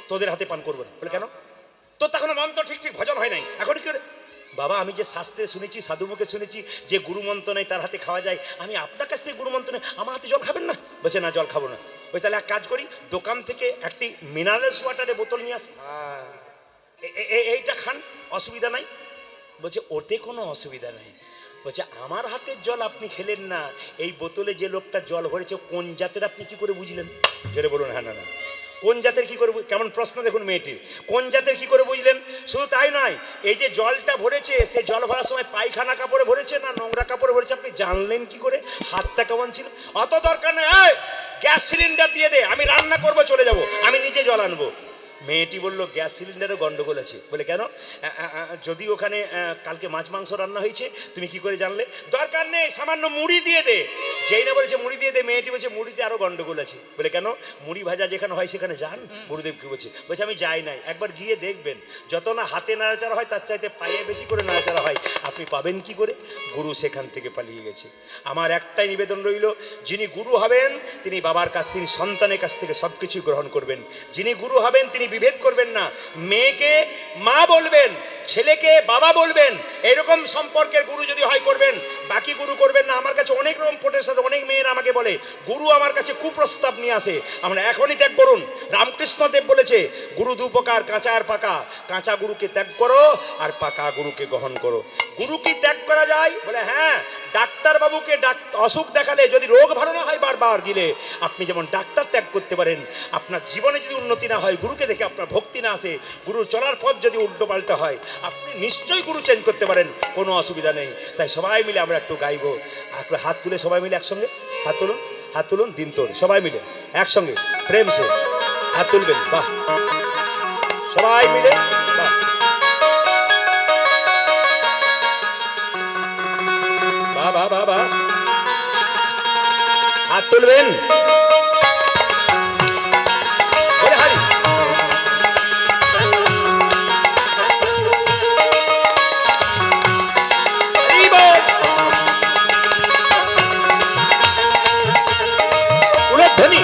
তোদের হাতে পান করবো না। বলে, কেন? তো তখন মন্ত্র ঠিক ঠিক ভজন হয় নাই, এখন কি করে? বাবা, আমি যে শাস্ত্রে শুনেছি, সাধুমুখে শুনেছি, যে গুরু মন্ত্র নেই তার হাতে খাওয়া যায়, আমি আপনার কাছ থেকে গুরু মন্ত্র নেই, আমার হাতে জল খাবেন না? বলছে, না, জল খাবো না। ওই তাহলে এক কাজ করি, দোকান থেকে একটি মিনারেলস ওয়াটারের বোতল নিয়ে আসি, এইটা খান, অসুবিধা নাই। বলছে, ওতে কোনো অসুবিধা নাই। বলছে, আমার হাতের জল আপনি খেলেন না, এই বোতলে যে লোকটা জল ভরেছে কোন জাতের আপনি কি করে বুঝলেন? জোরে বলুন, হ্যাঁ না না, কোন জাতের কি করে? কেমন প্রশ্ন দেখুন মেয়েটির, কোন জাতের কি করে বুঝলেন? শুধু তাই নয়, এই যে জলটা ভরেছে, সে জল ভরার সময় পায়খানা কাপড়ে ভরেছে না নোংরা কাপড়ে ভরেছে, আপনি জানলেন কি করে? হাতটা কেমন ছিল? অত দরকার নেই, গ্যাস সিলিন্ডার দিয়ে দে, আমি রান্না করবো, চলে যাব, আমি নিজে জল আনবো। মেয়েটি বলল, গ্যাস সিলিন্ডারে গন্ডগোল আছে। বলে, কেন? যদি ওখানে কালকে মাছ মাংস রান্না হয়েছে, তুমি কি করে জানলে? দরকার নেই, সামান্য মুড়ি দিয়ে দে। যেই না বলেছে মুড়ি দিয়ে দে, মেয়েটি বলছে, মুড়িতে আরো গন্ডগোল আছে। বলে, কেন? মুড়ি ভাজা যেখানে হয় সেখানে যান। গুরুদেব কি বলছে? বলছে, আমি যাই নাই, একবার গিয়ে দেখবেন, যত না হাতে নাড়াচাড়া হয় তার চাইতে পায়ে বেশি করে নাড়াচাড়া হয়, আপনি পাবেন কি করে? গুরু সেখান থেকে পালিয়ে গেছে। আমার একটাই নিবেদন রইল, যিনি গুরু হবেন তিনি বাবার কাছ, তিনি সন্তানের কাছ থেকে সব কিছু গ্রহণ করবেন। যিনি গুরু হবেন তিনি বিভেদ করবেন না, মেয়েকে মা বলবেন, ছেলেকে বাবা বলবেন, এরকম সম্পর্কের গুরু যদি হয় করবেন, বাকি গুরু করবেন না। আমার কাছে অনেক রকম প্রোটেস্ট, অনেক মেয়েরা আমাকে বলে, গুরু আমার কাছে কুপ্রস্তাব নিয়ে আসে, আমরা এখনই ত্যাগ করুন। রামকৃষ্ণদেব বলেছে, গুরু দু প্রকার, কাঁচা আর পাকা, কাঁচা গুরুকে ত্যাগ করো আর পাকা গুরুকে গ্রহণ করো। গুরু কি ত্যাগ করা যায়? বলে, হ্যাঁ, ডাক্তারবাবুকে অসুখ দেখালে যদি রোগ ভালো না হয় বারবার গিলে, আপনি যেমন ডাক্তার ত্যাগ করতে পারেন, আপনার জীবনে যদি উন্নতি না হয়, গুরুকে দেখে আপনার ভক্তি না আসে, গুরুর চলার পথ যদি উল্টো পাল্টা হয়, আপনি নিশ্চয়ই গুরু চেঞ্জ করতে পারেন, কোনো অসুবিধা নেই। তাই সবাই মিলে আমরা একটু গাইবো, একটু হাত তুলে সবাই মিলে একসঙ্গে, হাত তুলুন, হাত তুলুন, দিন তোর, সবাই মিলে একসঙ্গে প্রেম সে হাত তুলবেন। বাহ, সবাই মিলে, বাহ, বাহ বাহ বাহ বাহ, হাত তুলবেন। বলে, হারি উলধ্বনি।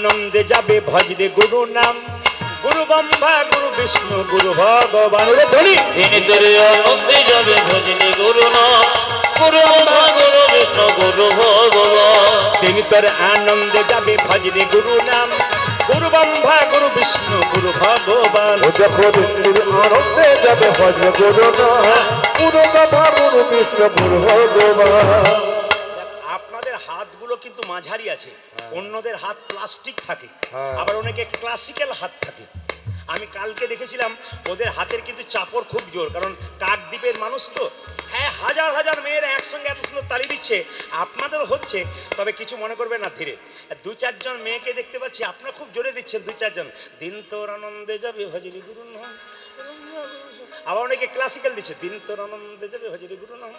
আনন্দে যাবে ভজরে গুরু নাম, গুরু ব্রহ্মা গুরু বিষ্ণু গুরু ভগবান। ওরে ধনী তিনি তোরে আনন্দে যাবে ভজনে গুরু নাম, গুরু ব্রহ্মা গুরু বিষ্ণু গুরু ভগবান। তিনি তোর আনন্দে যাবে ভজরে গুরু নাম, গুরু ব্রহ্মা গুরু বিষ্ণু গুরু ভগবান। ও যখন গুরু আনন্দে যাবে ভজরে গুরু নাম, গুরু ব্রহ্মা গুরু বিষ্ণু গুরু ভগবান। আপনাদের হাতগুলো কিন্তু মাঝারি আছে, অন্যদের হাত প্লাস্টিক থাকে, হ্যাঁ। আবার অনেকে ক্লাসিক্যাল হাত থাকে। আমি কালকে দেখেছিলাম ওদের হাতের কিন্তু চাপড় খুব জোর, কারণ কাকদ্বীপের মানুষ তো। হ্যাঁ, হাজার হাজার মেয়েরা একসঙ্গে এত সুন্দর তালি দিচ্ছে, আপনাদের হচ্ছে, তবে কিছু মনে করবে না, ধীরে। দু চারজন মেয়েকে দেখতে পাচ্ছি আপনারা খুব জোরে দিচ্ছেন, দু চারজন। দিন তোর আনন্দে যাবে ভজরি গুরু নাম, আবার অনেকে ক্লাসিক্যাল দিচ্ছে, দিন তোর আনন্দে যাবে ভজরি গুরু নাম।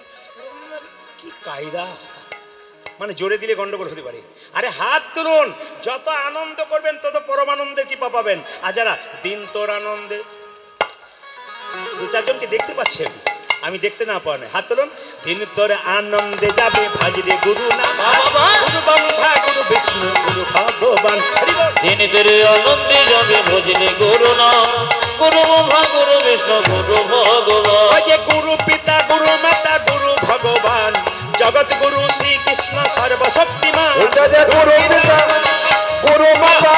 কি কায়দা, মানে জোরে দিলে গন্ডগোল হতে পারে। আরে হাত তুলুন, যত আনন্দ করবেন তত পরমানন্দের কৃপা পাবেন। আর যারা দিন তোর আনন্দে, দু চারজনকে দেখতে পাচ্ছেন, আমি দেখতে না পাওয়া নাই, হাত তুলুন। দিন তোর আনন্দে যাবে ভজরে গুরু নাম, গুরু ব্রহ্মা গুরু বিষ্ণু গুরু ভগবান। হরি বল। তিনি তোরে আনন্দে যাবে ভজনে গুরু নাম, গুরু ব্রহ্মা গুরু বিষ্ণু গুরু ভগবান। ওই যে গুরু পিতা গুরু মাতা গুরু ভগবান, জগৎ গুরু শ্রীকৃষ্ণ সর্বশক্তিমান। এটা যে গুরু পিতা গুরু মাতা,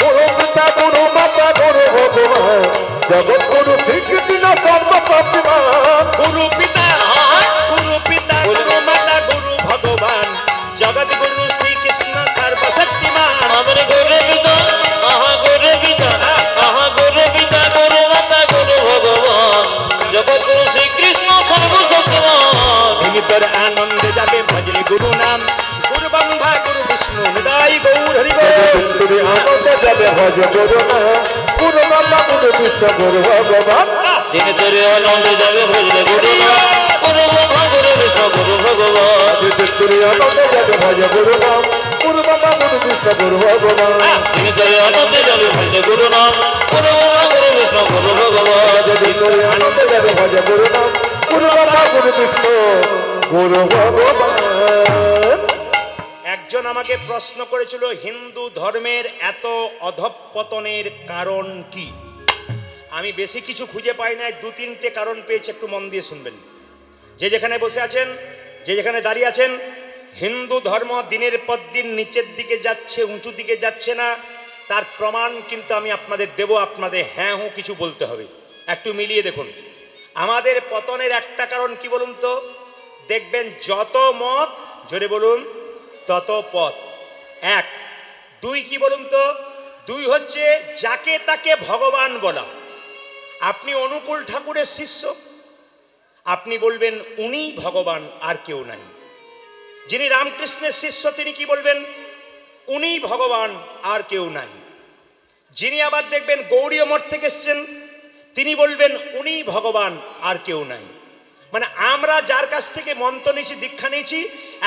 গুরু পিতা গুরু মাতা গুরু ভগবান, জগৎ গুরু শ্রীকৃষ্ণ সর্বশক্তিমান। গুরু পিতা গুরু মাতা গুরু ভগবান, জগৎ গুরু শ্রীকৃষ্ণ সর্বশক্তিমান। আমার গুরু পিতা, আহা গুরু পিতা, আহা গুরু পিতা গুরু মাতা গুরু ভগবান, জগৎ গুরু শ্রীকৃষ্ণ সর্বশক্তিমান। তিনি তোর আনন্দে যাবে ভজরে গুরু নাম, গুরু ব্রহ্মা গুরু বিষ্ণু নিতাই গৌর। হরি বল। তুমি আনন্দে যাবে ভজ গুরু নাম, গুরু ব্রহ্মা গুরু বিষ্ণু গুরু ভগবান। তিনি তোরে আনন্দে যাবে ভজনে গুরু নাম, গুরু ব্রহ্মা গুরু বিষ্ণু গুরু ভগবান। তুমি আনন্দে যাবে ভজ গুরু নাম, গুরু ব্রহ্মা গুরু বিষ্ণু গুরু ভগবান। তিনি তোরে আনন্দে যাবে ভজনে গুরু নাম, গুরু ব্রহ্মা গুরু বিষ্ণু গুরু ভগবান। তুমি আনন্দে যাবে ভজ গুরু নাম, গুরু ব্রহ্মা গুরু বিষ্ণু গুরু ভগবান। একজন আমাকে প্রশ্ন করেছিল, হিন্দু ধর্মের এত অধঃপতনের কারণ কি? আমি বেশি কিছু খুঁজে পাই না, দু তিনটে কারণ পেয়েছি, একটু মন দিয়ে শুনবেন। যে যেখানে বসে আছেন, যে যেখানে দাঁড়িয়ে আছেন, হিন্দু ধর্ম দিনের পর দিন নিচের দিকে যাচ্ছে, উঁচু দিকে যাচ্ছে না, তার প্রমাণ কিন্তু আমি আপনাদের দেব। আপনাদের হ্যাঁ হুঁ কিছু বলতে হবে, একটু মিলিয়ে দেখুন। আমাদের পতনের একটা কারণ কি বলুন তো? দেখবেন যত মত, জোরে বলুন, তত পথ। এক। দুই কি বলুন তো? দুই হচ্ছে যাকে তাকে ভগবান বলা। আপনি অনুকূল ঠাকুরের শিষ্য, আপনি বলবেন উনিই ভগবান, আর কেউ নাই। যিনি রামকৃষ্ণের শিষ্য, তিনি কি বলবেন? উনিই ভগবান, আর কেউ নাই। যিনি আবার দেখবেন গৌড়ীয় মঠ থেকে এসছেন, তিনি বলবেন উনিই ভগবান, আর কেউ নাই। মানে আমরা যার কাছ থেকে মন্ত্র নিয়েছি, দীক্ষা নিয়েছি,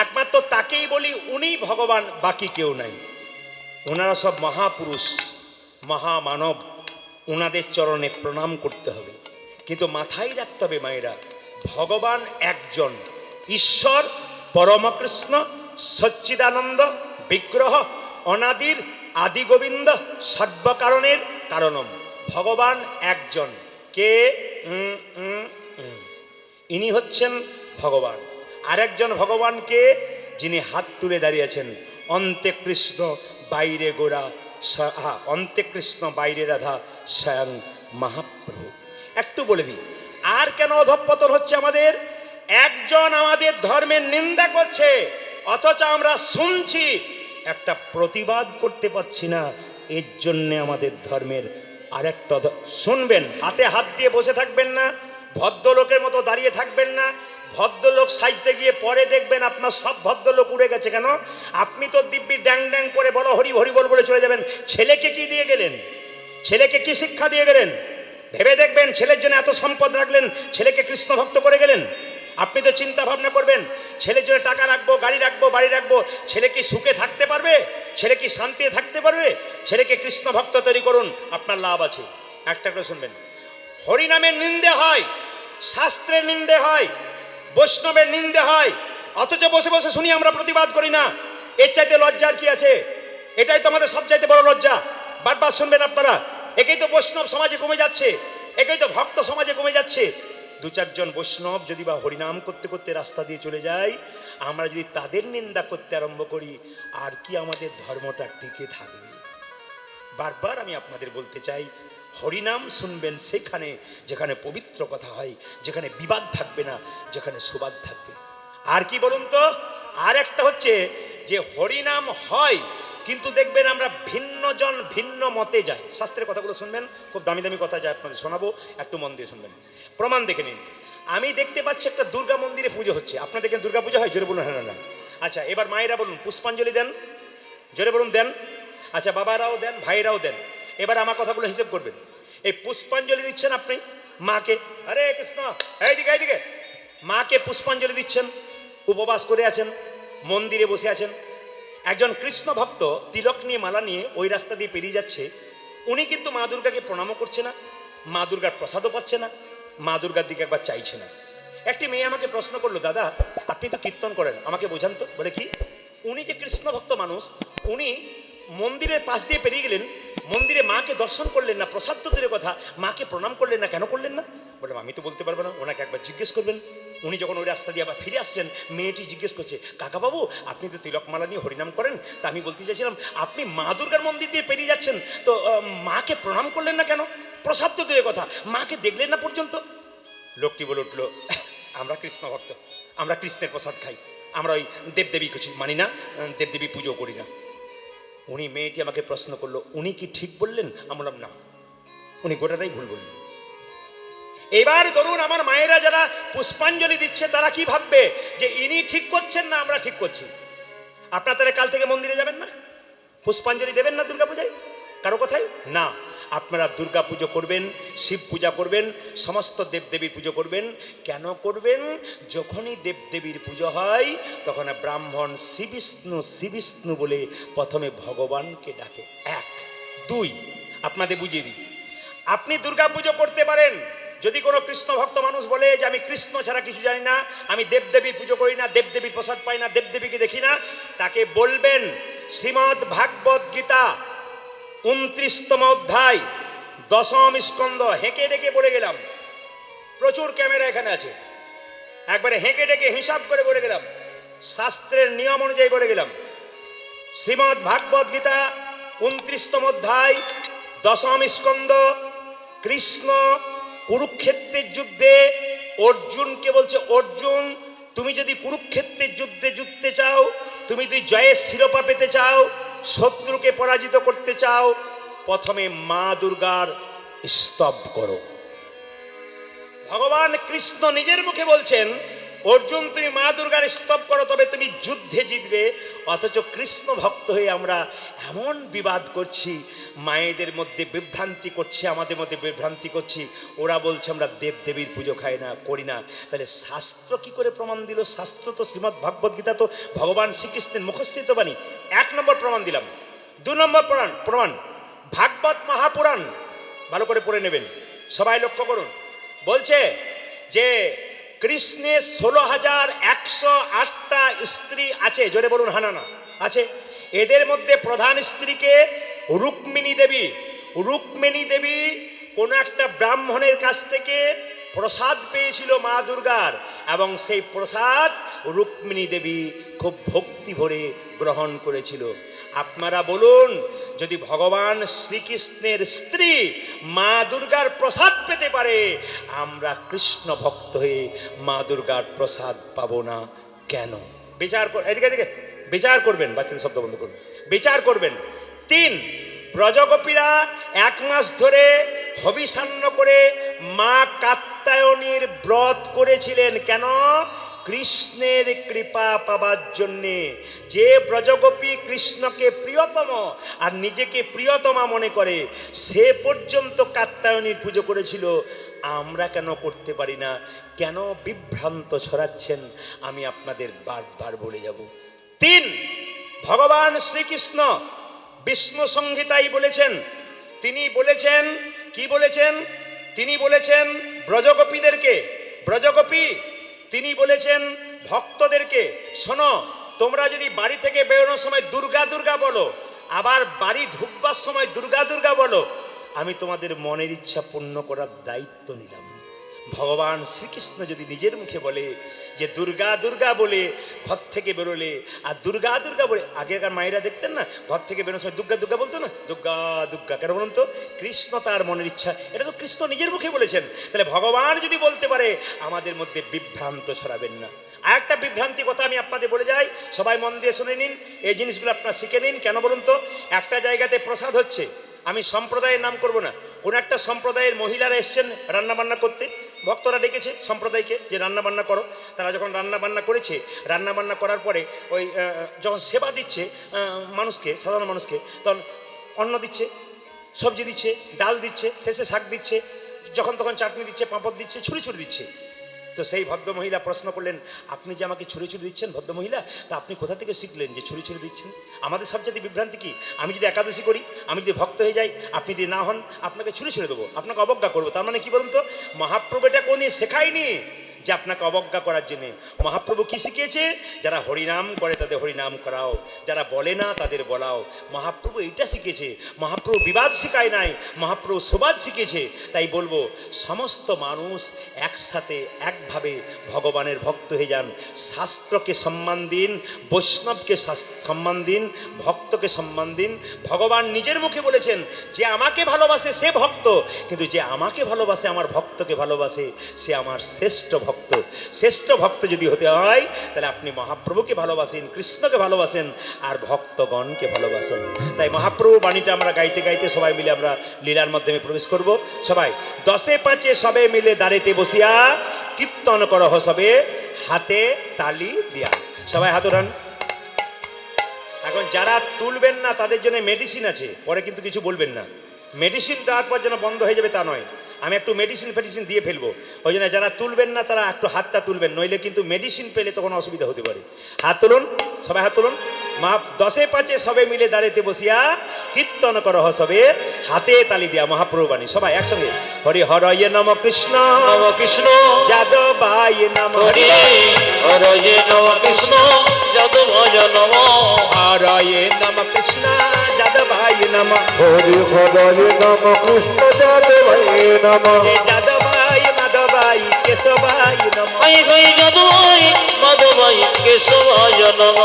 একমাত্র তাকেই বলি উনিই ভগবান, বাকি কেউ নাই। ওনারা সব মহাপুরুষ, মহামানব, ওনাদের চরণে প্রণাম করতে হবে। কিন্তু মাথায় রাখতে হবে মায়েরা, ভগবান একজন, ঈশ্বর পরমকৃষ্ণ সচ্চিদানন্দ বিগ্রহ, অনাদির আদি গোবিন্দ, সর্বকারণের কারণম। ভগবান একজন। কে? ইনি হচ্ছেন ভগবান। আরেকজন ভগবানকে, যিনি হাত তুলে দাঁড়িয়েছেন, অন্তে কৃষ্ণ বাইরে গোরা, অন্তে কৃষ্ণ বাইরে রাধা, স্বয়ং মহাপ্রভু। একটু বলে দিই, আর কেন অধঃপতন হচ্ছে আমাদের? একজন আমাদের ধর্মের নিন্দা করছে, অথচ আমরা শুনছি, একটা প্রতিবাদ করতে পারছি না। এর জন্যে আমাদের ধর্মের আরেকটা শুনবেন, হাতে হাত দিয়ে বসে থাকবেন না, ভদ্রলোকের মতো দাঁড়িয়ে থাকবেন না। ভদ্রলোক সাজতে গিয়ে পরে দেখবেন আপনার সব ভদ্রলোক উড়ে গেছে। কেন? আপনি তো দিব্যি ড্যাং ড্যাং করে বলো হরি হরি বল বলে চলে যাবেন। ছেলেকে কি দিয়ে গেলেন? ছেলেকে কি শিক্ষা দিয়ে গেলেন? ভেবে দেখবেন, ছেলের জন্য এত সম্পদ রাখলেন, ছেলেকে কৃষ্ণ ভক্ত করে গেলেন। আপনি তো চিন্তা ভাবনা করবেন, ছেলের জন্য টাকা রাখবো, গাড়ি রাখবো, বাড়ি রাখবো, ছেলে কি সুখে থাকতে পারবে? ছেলে কি শান্তিতে থাকতে পারবে? ছেলেকে কৃষ্ণ ভক্ত তৈরি করুন, আপনার লাভ আছে। একটা করে শুনবেন, হরিনামের নিন্দে হয়, শাস্ত্রের নিন্দে হয়, বৈষ্ণবের নিন্দে হয়, অথচ বসে বসে শুনি, আমরা প্রতিবাদ করি না। এর চাইতে লজ্জার কি আছে? এটাই তো আমাদের সবচাইতে বড় লজ্জা। বারবার শুনবেন আপনারা, একেই তো বৈষ্ণব সমাজে কমে যাচ্ছে, একেই তো ভক্ত সমাজে কমে যাচ্ছে। দু চারজন বৈষ্ণব যদি বা হরিনাম করতে করতে রাস্তা দিয়ে চলে যায়, আমরা যদি তাদের নিন্দা করতে আরম্ভ করি, আর কি আমাদের ধর্মটা টিকে থাকবে? বারবার আমি আপনাদের বলতে চাই, হরিনাম শুনবেন সেখানে যেখানে পবিত্র কথা হয়, যেখানে বিবাদ থাকবে না, যেখানে সুবাদ থাকবে। আর কি বলুন তো, আর একটা হচ্ছে যে হরিনাম হয় কিন্তু দেখবেন আমরা ভিন্ন জন ভিন্ন মতে যাই। শাস্ত্রের কথাগুলো শুনবেন, খুব দামি দামি কথা যায় আপনাদের শোনাবো, একটু মন দিয়ে শুনবেন। প্রমাণ দেখে নিন। আমি দেখতে পাচ্ছি একটা দুর্গা মন্দিরে পুজো হচ্ছে। আপনাদের দেখেন দুর্গা পুজো হয়? জোরে বলুন হ্যাঁ না। আচ্ছা, এবার মায়েরা বলুন পুষ্পাঞ্জলি দেন, জোরে বলুন দেন। আচ্ছা, বাবারাও দেন, ভাইরাও দেন। এবার আমার কথাগুলো হিসেব করবেন। এই পুষ্পাঞ্জলি দিচ্ছেন আপনি মাকে, হরে কৃষ্ণ, এইদিকে এইদিকে, মাকে পুষ্পাঞ্জলি দিচ্ছেন, উপবাস করে আছেন, মন্দিরে বসে আছেন। একজন কৃষ্ণ ভক্ত তিলক নিয়ে, মালা নিয়ে ওই রাস্তা দিয়ে পেরিয়ে যাচ্ছে। উনি কিন্তু মা দুর্গাকে প্রণামও করছে না, মা দুর্গার প্রসাদও পাচ্ছে না, মা দুর্গার দিকে একবার চাইছে না। একটি মেয়ে আমাকে প্রশ্ন করলো, দাদা আপনি তো কীর্তন করেন, আমাকে বোঝান তো। বলে কি? উনি যে কৃষ্ণ ভক্ত মানুষ, উনি মন্দিরের পাশ দিয়ে পেরিয়ে গেলেন, মন্দিরে মাকে দর্শন করলেন না, প্রসাদ তো দূরের কথা, মাকে প্রণাম করলেন না, কেন করলেন না? বললাম আমি তো বলতে পারবো না, ওনাকে একবার জিজ্ঞেস করবেন। উনি যখন ওই রাস্তা দিয়ে আবার ফিরে আসছেন, মেয়েটি জিজ্ঞেস করছে, কাকা বাবু আপনি তো তিলকমালা নিয়ে হরিনাম করেন, তা আমি বলতে চাইছিলাম আপনি মা দুর্গার মন্দির দিয়ে পেরিয়ে যাচ্ছেন, তো মাকে প্রণাম করলেন না কেন? প্রসাদ তো দূরের কথা, মাকে দেখলেন না পর্যন্ত। লোকটি বলে উঠলো, আমরা কৃষ্ণ ভক্ত, আমরা কৃষ্ণের প্রসাদ খাই, আমরা ওই দেবদেবী কিছু মানি না, দেবদেবী পুজো করি না। উনি, মেয়েটি আমাকে প্রশ্ন করলো, উনি কি ঠিক বললেন? আমি বললাম না, উনি গোটাটাই ভুল বললেন। এবার ধরুন আমার মায়েরা যারা পুষ্পাঞ্জলি দিচ্ছে, তারা কি ভাববে যে ইনি ঠিক করছেন না আমরা ঠিক করছি? আপনারা তাহলে কাল থেকে মন্দিরে যাবেন না, পুষ্পাঞ্জলি দেবেন না দুর্গা পূজায় কারো কথায় না। আপনারা দুর্গা পুজো করবেন, শিব পূজা করবেন, সমস্ত দেবদেবীর পুজো করবেন। কেন করবেন? যখনই দেবদেবীর পুজো হয় তখন ব্রাহ্মণ শ্রী বিষ্ণু বলে প্রথমে ভগবানকে ডাকে। এক। দুই, আপনাদের বুঝিয়ে দিই, আপনি দুর্গা পুজো করতে পারেন। যদি কোনো কৃষ্ণ ভক্ত মানুষ বলে যে আমি কৃষ্ণ ছাড়া কিছু জানি না, আমি দেবদেবীর পুজো করি না, দেবদেবীর প্রসাদ পাই না, দেবদেবীকে দেখি না, তাকে বলবেন শ্রীমদ্ ভাগবত গীতা 29তম অধ্যায় 10ম স্কন্ধ, হেঁকে ডেকে বলে গেলাম, প্রচুর ক্যামেরা এখানে আছে, একবারে হেঁকে ডেকে হিসাব করে বলে গেলাম, শাস্ত্রের নিয়ম অনুযায়ী বলে গেলাম। শ্রীমদ্ ভাগবত গীতা 29তম অধ্যায় 10ম স্কন্ধ, কৃষ্ণ কুরুক্ষেত্রের যুদ্ধে অর্জুনকে বলছে, অর্জুন তুমি যদি কুরুক্ষেত্রের যুদ্ধে জিততে চাও, তুমি যদি জয়ের শিরোপা পেতে চাও, শত্রুকে পরাজিত করতে চাও, প্রথমে মা দুর্গার স্তব করো। ভগবান কৃষ্ণ নিজের মুখে বলছেন, অর্জুন তুমি মা দুর্গার স্তব করো, তবে তুমি যুদ্ধে জিতবে। অথচ কৃষ্ণ ভক্ত হয়ে আমরা এমন বিবাদ করছি, মায়েদের মধ্যে বিভ্রান্তি করছি, আমাদের মধ্যে বিভ্রান্তি করছি। ওরা বলছে আমরা দেবদেবীর পুজো খাই না, করি না। তাহলে শাস্ত্র কি করে প্রমাণ দিল? শাস্ত্র তো শ্রীমদ্ ভাগবত গীতা তো ভগবান শ্রীকৃষ্ণের মুখস্থিত বাণী। 1 নম্বর প্রমাণ দিলাম। 2 নম্বর প্রমাণ ভাগবত মহাপুরাণ, ভালো করে পড়ে নেবেন, সবাই লক্ষ্য করুন। বলছে যে কৃষ্ণের 16,108টা স্ত্রী আছে, জোরে বলুন হানা না আছে। এদের মধ্যে প্রধান স্ত্রীকে রুক্মিণী দেবী। রুক্মিণী দেবী কোন একটা ব্রাহ্মণের কাছ থেকে প্রসাদ পেয়েছিল মা দুর্গার, এবং সেই প্রসাদ রুক্মিণী দেবী খুব ভক্তি ভরে গ্রহণ করেছিল। আপনারা বলুন, যদি ভগবান শ্রীকৃষ্ণের স্ত্রী মা দুর্গার প্রসাদ পেতে পারে, আমরা কৃষ্ণ ভক্ত হয়ে মা দুর্গার প্রসাদ পাবো না কেন? বিচার এদিকে বিচার করবেন, বাচ্চাদের শব্দ বন্ধ করবেন, বিচার করবেন। 3, ব্রজগোপীরা 1 মাস ধরে হবিষান্ন করে মা কাত্যায়নীর ব্রত করেছিলেন। কেন? কৃষ্ণের কৃপা পাবার জন্যে। যে ব্রজগোপী কৃষ্ণকে প্রিয়তম আর নিজেকে প্রিয়তমা মনে করে, সে পর্যন্ত কাত্যায়নীর পুজো করেছিল। আমরা কেন করতে পারি না? কেন বিভ্রান্ত ছড়াচ্ছেন? আমি আপনাদের বারবার বলে যাব। 3, ভগবান শ্রীকৃষ্ণ বিষ্ণু সংহিতায় বলেছেন, তিনি বলেছেন, কি বলেছেন? তিনি বলেছেন ব্রজগোপীদেরকে, ব্রজগোপী তিনি বলেছেন ভক্তদেরকে, শোনো, তোমরা যদি বাড়ি থেকে বেরোনোর সময় দুর্গা দুর্গা বলো, আবার বাড়ি ঢুকবার সময় দুর্গা দুর্গা বলো, আমি তোমাদের মনের ইচ্ছা পূর্ণ করার দায়িত্ব নিলাম। ভগবান শ্রীকৃষ্ণ যদি নিজের মুখে বলে যে দুর্গা দুর্গা বলে ঘর থেকে বেরোলে, আর দুর্গা দুর্গা বলে, আগেকার মায়েরা দেখতেন না ঘর থেকে বেরোনোর সময় দুর্গা দুর্গা বলতো না, দুর্গা দুর্গা কেন বলুন তো? কৃষ্ণ তার মনের ইচ্ছা, এটা তো কৃষ্ণ নিজের মুখে বলেছেন। তাহলে ভগবান যদি বলতে পারে, আমাদের মধ্যে বিভ্রান্ত ছড়াবেন না। আর একটা বিভ্রান্তি কথা আমি আপনাদের বলে যাই, সবাই মন দিয়ে শুনে নিন, এই জিনিসগুলো আপনারা শিখে নিন। কেন বলুন তো? একটা জায়গাতে প্রসাদ হচ্ছে, আমি সম্প্রদায়ের নাম করব না, কোন একটা সম্প্রদায়ের মহিলারা এসছেন রান্না বান্না করতে, ভক্তরা ডেকেছে সম্প্রদায়কে যে রান্না বান্না করো। তারা যখন রান্না বান্না করেছে, রান্না বান্না করার পরে ওই যখন সেবা দিচ্ছে মানুষকে, সাধারণ মানুষকে, তখন অন্ন দিচ্ছে, সবজি দিচ্ছে, ডাল দিচ্ছে, শেষে শাক দিচ্ছে, যখন তখন চাটনি দিচ্ছে, পাঁপড় দিচ্ছে, ছুরি ছুরি দিচ্ছে। তো সেই ভদ্রমহিলা প্রশ্ন করলেন, আপনি যে আমাকে ছুরি ছুরি দিচ্ছেন ভদ্রমহিলা, তা আপনি কোথা থেকে শিখলেন যে ছুরি ছুরি দিচ্ছেন? আমাদের সবচেয়ে বিভ্রান্তি কি, আমি যদি একাদশী করি, আমি যদি ভক্ত হয়ে যাই, আপনি যদি না হন, আপনাকে ছুরি ছুড়ে দেবো, আপনাকে অবজ্ঞা করবো। তার মানে কি বলুন তো? মহাপ্রভু এটা কোনদিন শেখায়নি যে আপনাকে অবজ্ঞা করার জন্যে। মহাপ্রভু কি শিখিয়েছে? যারা হরিনাম করে তাদের হরিনাম করাও, যারা বলে না তাদের বলাও। মহাপ্রভু এইটা শিখেছে। মহাপ্রভু বিবাদ শিখায় নাই, মহাপ্রভু সুবাদ শিখেছে। তাই বলবো, সমস্ত মানুষ একসাথে একভাবে ভগবানের ভক্ত হয়ে যান। শাস্ত্রকে সম্মান দিন, বৈষ্ণবকে সম্মান দিন, ভক্তকে সম্মান দিন। ভগবান নিজের মুখে বলেছেন, যে আমাকে ভালোবাসে সে ভক্ত, কিন্তু যে আমাকে ভালোবাসে, আমার ভক্তকে ভালোবাসে, সে আমার শ্রেষ্ঠ ভক্ত। শ্রেষ্ঠ ভক্ত যদি হতে হয়, তাহলে আপনি মহাপ্রভুকে ভালোবাসেন, কৃষ্ণকে ভালোবাসেন, আর ভক্তগণকে ভালোবাসেন। তাই মহাপ্রভু বাণীটা আমরা গাইতে গাইতে সবাই মিলে আমরা লীলার মাধ্যমে প্রবেশ করব। সবাই 10-5 সবে মিলে দাঁড়িতে বসিয়া কীর্তন করহ সবে, হাতে তালি দিয়া। সবাই হাত উঠান। এখন যারা তুলবেন না তাদের জন্য মেডিসিন আছে, পরে কিন্তু কিছু বলবেন না। মেডিসিন দেওয়ার পর যেন বন্ধ হয়ে যাবে তা নয়, আমি একটু মেডিসিন ফেডিসিন দিয়ে ফেলবো। ওই জন্য যারা তুলবেন না তারা একটু হাতটা তুলবেন, নইলে কিন্তু মেডিসিন পেলে তখন অসুবিধা হতে পারে। হাত তুলুন, সবাই হাত তুলুন। মা 10-5 সবে মিলে দাঁড়িতে বসিয়া কীর্তন করহ সবে, হাতে তালি দিয়া। মহাপ্রভু বাণী সবাই একসঙ্গে। হরি হরয়ে নম কৃষ্ণ নম কৃষ্ণ যাদবায় নম, হরি হরয়ে নম কৃষ্ণ যাদবায় নম, হরয়ে নম কৃষ্ণ যাদবায় নম, হরি হরি নম কৃষ্ণ যাদবায় নম, যাদবায় মাধবায় কেশবায় নম, হই হই যাদবায় মাধবায় কেশবায় নম,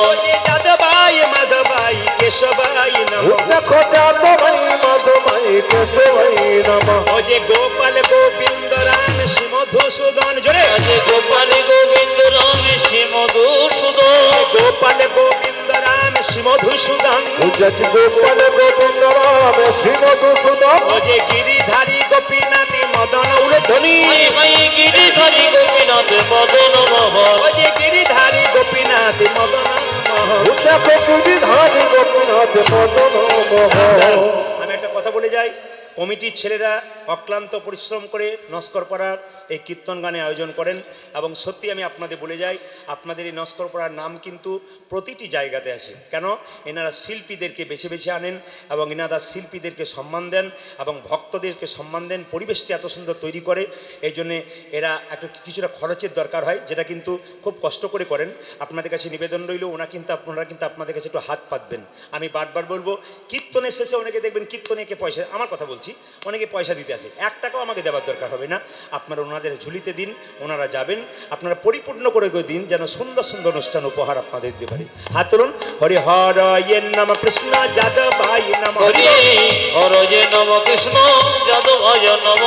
যাদবায় মাধবায় কেশবায় নম। দেখো যাদবায় মাধবায় কেশবায় নম, ও যে গোপাল গোবিন্দ রাম শ্রী মধুসূদন, জোরে আছে গোপাল গোবিন্দ রাম শ্রী মধুসূদন, গোপাল গোবিন্দ রাম শ্রী মধুসূদন, উজ্জতি গোপাল গোবিন্দ রাম শ্রী মধুসূদন, ও যে গিরিধারী গোপীনাথী মদন উলধ্বনি, হই হই গিরিধারী গোপীনাথ মদন মোহন, ও যে গিরিধারী গোপীনাথী মদন মোহন। দেখো গিরিধারী গোপীনাথ মদন মোহন। আমি একটা কথা বলে যাই, কমিটির ছেলেরা অক্লান্ত পরিশ্রম করে নস্কর পাড়ার এই কীর্তন গানে আয়োজন করেন, এবং সত্যি আমি আপনাদের বলে যাই, আপনাদের এই নস্কর পাড়ার নাম কিন্তু প্রতিটি জায়গাতে আছে। কেন? এনারা শিল্পীদেরকে বেছে বেছে আনেন, এবং এনারা শিল্পীদেরকে সম্মান দেন, এবং ভক্তদেরকে সম্মান দেন। পরিবেশটি এত সুন্দর তৈরি করে, এই জন্যে এরা একটু কিছুটা খরচের দরকার হয়, যেটা কিন্তু খুব কষ্ট করে করেন। আপনাদের কাছে নিবেদন রইল, আপনারা কিন্তু আপনাদের কাছে একটু হাত পাতবেন। আমি বারবার বলবো, কীর্তনের শেষে অনেকে দেখবেন কীর্তনে কে পয়সা, আমার কথা বলছি, অনেকে পয়সা দিতে আসে, 1 টাকাও আমাকে দেওয়ার দরকার হবে না। আপনারা ওনাদের ঝুলিতে দিন, ওনারা যাবেন, আপনারা পরিপূর্ণ করে দিন, যেন সুন্দর সুন্দর অনুষ্ঠান উপহার আপনাদের দিতে পারি। হাত তুলুন। হরি হরয়ে নম কৃষ্ণ যাদবায় নম, হরি হরয়ে নম কৃষ্ণ যাদবায় নম,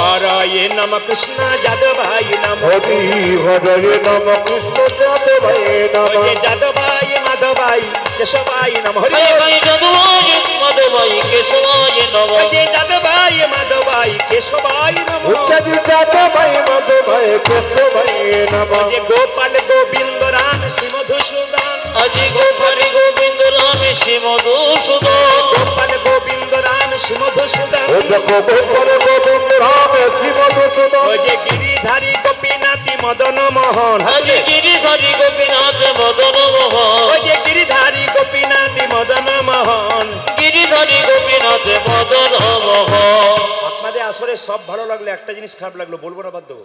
হরয়ে নম কৃষ্ণ যাদবায় নম, হরি হরি নম কৃষ্ণ যাদবায় নম, ওই যে যাদবায় মাধবায় কেশবায় নম, হরি হই হই যাদবায় মাধবায় কেশবায় নম, ওই যে যাদবায় মাধবায় কেশবায় নম, উজ্জতি যাদবায় মাধবায় কেশবায় নম, ওই যে গোপাল গোবিন্দ রাম শ্রী মধুসূদন, আজি গোপাল গোবিন্দ রাম শ্রী মধুসূদন, গোপাল গোবিন্দ রাম শ্রী মধুসূদন, ও দেখো গোপাল গোবিন্দ রাম শ্রী মধুসূদন, ওই যে গিরিধারী গোপীনাথী মদন মোহন, আজি গিরিধারী গোপীনাথ মদন মোহন, ওই যে গিরিধারী গোপীনাথী মদন মোহন। গিরিধারী গোপীনাথ মদন মোহন। আপনাদের আসলে সব ভালো লাগলো, একটা জিনিস খারাপ লাগলো, বলবো না বাদ দেবো?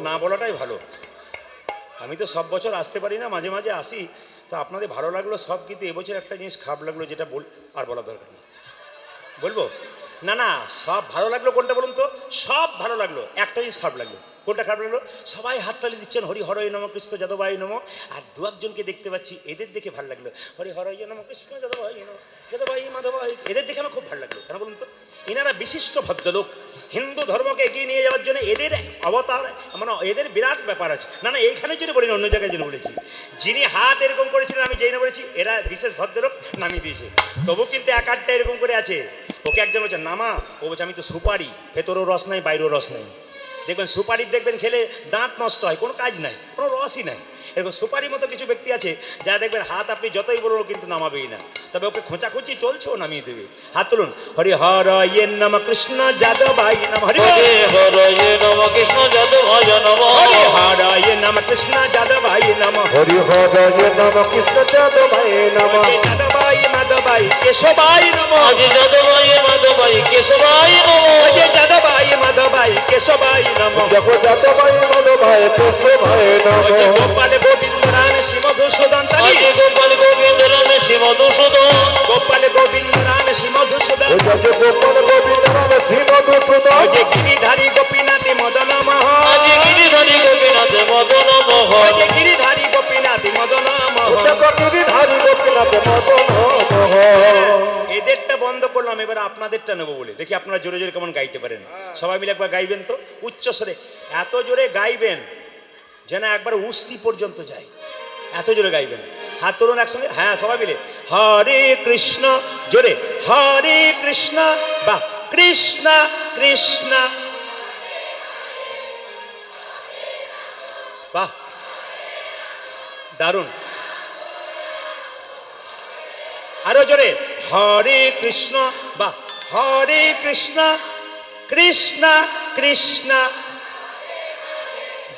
না বলাটাই ভালো। আমি তো সব বছর আসতে পারি না, মাঝে মাঝে আসি। তো আপনাদের ভালো লাগলো সব, কিন্তু এবছর একটা জিনিস খারাপ লাগলো, যেটা আর বলা দরকার নেই। বলবো না না, সব ভালো লাগলো কোনটা বলুন তো? সব ভালো লাগলো, একটা জিনিস খারাপ লাগলো। কোনটা খারাপ লাগলো? সবাই হাততালি দিচ্ছেন হরি হরয় নম কৃষ্ণ যাদবায় নম, আর দু একজনকে দেখতে পাচ্ছি, এদের দেখে ভালো লাগলো, হরি হরয় নম কৃষ্ণ যাদবায় নম যাদবাই মাধবাই, এদের দেখে আমার খুব ভালো লাগলো। কেন বলুন তো? এনারা বিশিষ্ট ভদ্রলোক, হিন্দু ধর্মকে এগিয়ে নিয়ে যাওয়ার জন্য এদের অবতার, মানে এদের বিরাট ব্যাপার আছে। না না, এইখানের জন্য বলিনি, অন্য জায়গায় জন্য বলেছি। যিনি হাত এরকম করেছিলেন, আমি যেই না বলেছি, এরা বিশেষ ভদ্রলোক নামিয়ে দিয়েছে। তবু কিন্তু এক আধটা এরকম করে আছে। ওকে একজন বলছে নামা, ও বলছে আমি তো সুপারি, ভেতরেও রস নাই বাইরেও রস নাই। দেখবেন সুপারির দেখবেন খেলে দাঁত নষ্ট হয়, কোনো কাজ নাই, কোনো রসই নাই। এরকম সুপারির মতো কিছু ব্যক্তি আছে যারা দেখবেন হাত আপনি যতই বলুন কিন্তু নামাবেই না, তবে ওকে খোঁচাখুচি চলছে, ও নামিয়ে দেবে। হাত তুলুন, হরি হরয়ে নম কৃষ্ণ যাদবায় নম, হরি হরয়ে নম কৃষ্ণ যাদবায় নম, হরি হরয়ে নম কৃষ্ণ যাদবায় নম, হরি হরয়ে নম কৃষ্ণ যাদবায় নম, যাদবায় মাধবায় কেশবায় নম, যাদবায় মাধবায় কেশবায় নম, যাদবায় মাধবায় কেশবায় নম, যাদবায় মাধবায় কেশবায় নম, গোপাল গোবিন্দ রাম শ্রী মধুসূদন, গোপাল গোবিন্দ রাম শ্রী মধুসূদন, গোপাল গোবিন্দ রাম শ্রী মধুসূদন, গোপাল গোবিন্দ রাম শ্রী মধুসূদন, গিরিধারী গোপীনাথ মদন মোহন, গিরিধারী গোপীনাথ মদন মোহন, গিরিধারী গোপীনাথ মদন মোহন, গিরিধারী গোপীনাথ মদন মোহন। এদেরটা বন্ধ করলাম, এবার আপনাদেরটা নেবো বলে দেখি আপনারা জোরে জোরে কেমন গাইতে পারেন। সবাই মিলে একবার গাইবেন তো উচ্চ স্বরে, এত জোরে গাইবেন যেন একবার উস্তি পর্যন্ত যায়, এত জোরে গাইবেন। হাত তুলুন একসঙ্গে, হ্যাঁ সবাই মিলে, হরে কৃষ্ণ, জোরে হরে কৃষ্ণ, বা কৃষ্ণ কৃষ্ণ, বাহ দারুণ, আরো জোরে হরে কৃষ্ণ, বা হরে কৃষ্ণ কৃষ্ণ কৃষ্ণ,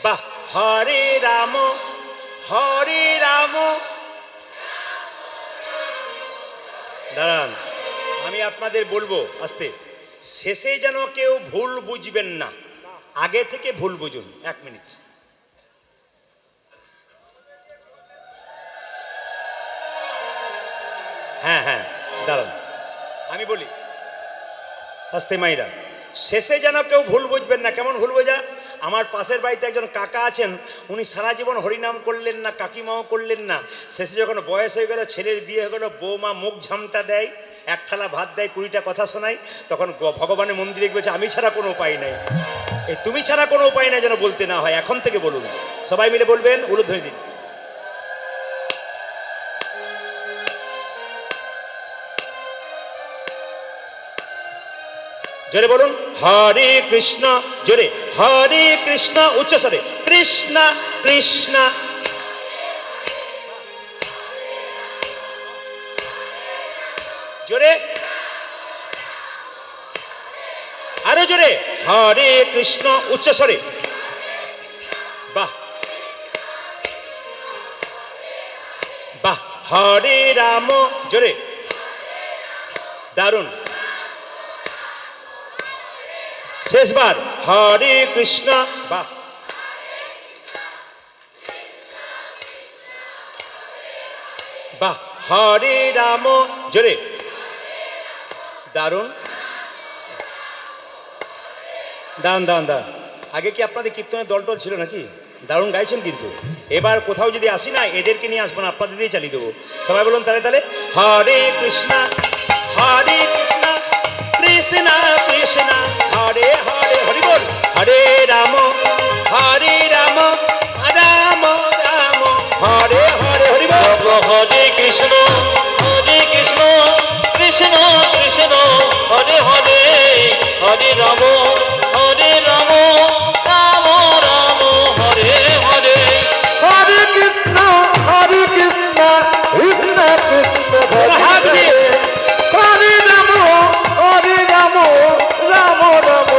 বা হরে রাম হরে রাম। দাঁড়ান, আমি আপনাদের বলবো আস্তে, শেষে যেন কেউ ভুল বুঝবেন না, আগে থেকে ভুল বুঝুন। 1 মিনিট, হ্যাঁ হ্যাঁ দাঁড়ান, আমি বলি আস্তে মাইরা, শেষে যেন কেউ ভুল বুঝবেন না। কেমন ভুল বোঝা? আমার পাশের বাড়িতে একজন কাকা আছেন, উনি সারা জীবন হরিনাম করলেন না, কাকিমাও করলেন না, শেষে যখন বয়স হয়ে গেল, ছেলের বিয়ে হয়ে গেল, বৌমা মুখ ঝামটা দেয়, এক থালা ভাত দেয়, 20টা কথা শোনায়, তখন ভগবানের মন্দিরে গেছে আমি ছাড়া কোনো উপায় নাই, এই তুমি ছাড়া কোনো উপায় নাই যেন বলতে না হয়। এখন থেকে বলুন, সবাই মিলে বলবেন, উলুধ্বনি দিন। জোরে বলুন হরে কৃষ্ণ, জোরে হরে কৃষ্ণ, উচ্চ স্বরে কৃষ্ণ কৃষ্ণ, জোরে আরো জোরে হরে কৃষ্ণ, উচ্চ স্বরে, বাহ বাহ, হরে রাম, জোরে দারুণ, শেষবার হরে কৃষ্ণ, বাহ বাহ, হরে রাম, জোরে দারুণ, দান দান দান। আগে কি আপনাদের কীর্তনের দল টল ছিল নাকি? দারুণ গাইছেন কিন্তু। এবার কোথাও যদি আসি না, এদেরকে নিয়ে আসবো না, আপনাদের দিয়ে চালিয়ে দেবো। সবাই বলুন তাহলে তাহলে, হরে কৃষ্ণ হরে কৃষ্ণ কৃষ্ণ কৃষ্ণ হরে হরে, হরি বল, হরে রাম রাম রাম হরে হরে, হরি বল, হরে কৃষ্ণ কৃষ্ণ কৃষ্ণ হরে হরে, হরে রাম রাম রাম রাম হরে হরে, হরে কৃষ্ণ কৃষ্ণ কৃষ্ণ হাত দিয়ে হরে রাম রাম রাম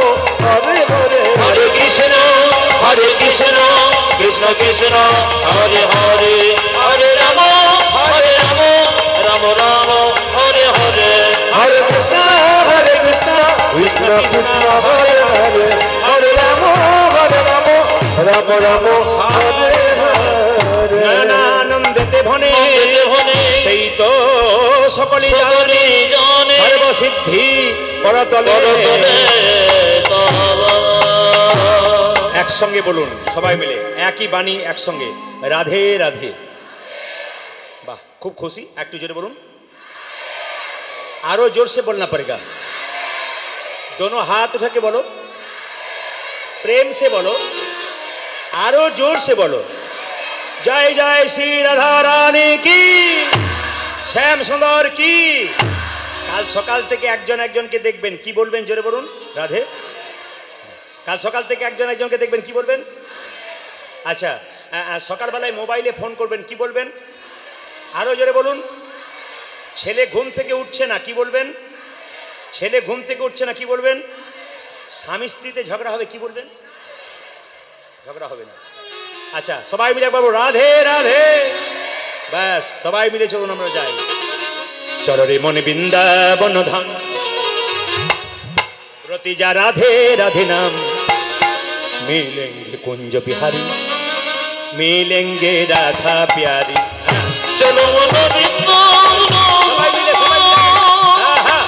হরে হরে, হরে কৃষ্ণ কৃষ্ণ কৃষ্ণ হরে হরে, হরে রাম রাম রাম হরে হরে, হরে কৃষ্ণ কৃষ্ণ কৃষ্ণ হরে হরে, হরে রাম রাম রাম হরে হরে। সিদ্ধি করতলে। করতলে তবা। একসঙ্গে বলুন সবাই মিলে, একই বাণী একসঙ্গে, রাধে রাধে। বাহ, খুব খুশি। একটু জোরে বলুন, আরো जोर से बोलना पड़ेगा। दोनों हाथ उठा के बोलो, प्रेम से बोलो, आरो जोर से बोलो। जय जय श्री राधा रानी की, শ্যাম সুন্দর কি। কাল সকাল থেকে একজন একজনকে দেখবেন, কি বলবেন জোরে বলুন, রাধে। কাল সকাল থেকে একজন একজনকে দেখবেন, কি বলবেন? আচ্ছা, সকালবেলায় মোবাইলে ফোন করবেন, কি বলবেন? আরো জোরে বলুন। ছেলে ঘুম থেকে উঠছে না, কি বলবেন? ছেলে ঘুম থেকে উঠছে না, কি বলবেন? স্বামী স্ত্রীতে ঝগড়া হবে, কি বলবেন? ঝগড়া হবে না। আচ্ছা, সবাই মিলে বলবো রাধে রাধে। ব্যাস, সবাই মিলে চলুন আমরা যাই। চলো রে মনে বৃন্দাবন ধাম, প্রতি যা রাধে রাধে নাম। মিলেঙ্গে কুঞ্জ বিহারি, মিলেঙ্গে রাধা প্যারি। চলো মন বৃন্দাবন, সবাই মিলে, সবাই মিলে। আহা।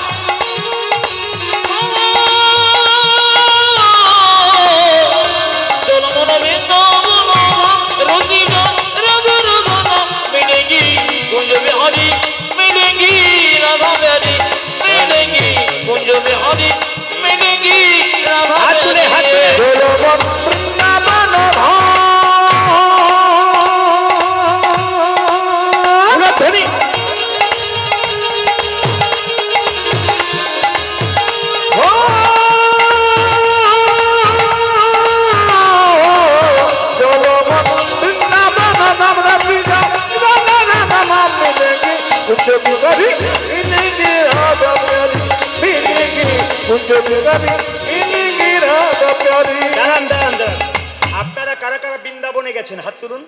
চলো মন বৃন্দাবন, রসিকা রাধা রাধা নাম। মিলেঙ্গি কুঞ্জ বিহারি, মিলেঙ্গি রাধা প্যারি। মিলেঙ্গি কুঞ্জ বিহারি, মিলেঙ্গি রাধা হাত তুলে, হাত প্যারি। তুলে। চলো মন বৃন্দাবন ধাম। ধ্বনি। চলো মন বৃন্দাবন ধাম, রাধিকা রাধা রাধা নাম। মিলেঙ্গে কুঞ্জ বিহারি, মিলেঙ্গে রাধা প্যারি। মিলেঙ্গে কুঞ্জ বিহারি, মিলেঙ্গে রাধা প্যারি। দাঁড়ান দাঁড়ান দাঁড়ান, আপনারা কারা কারা বৃন্দাবনে গেছেন হাত তুলুন।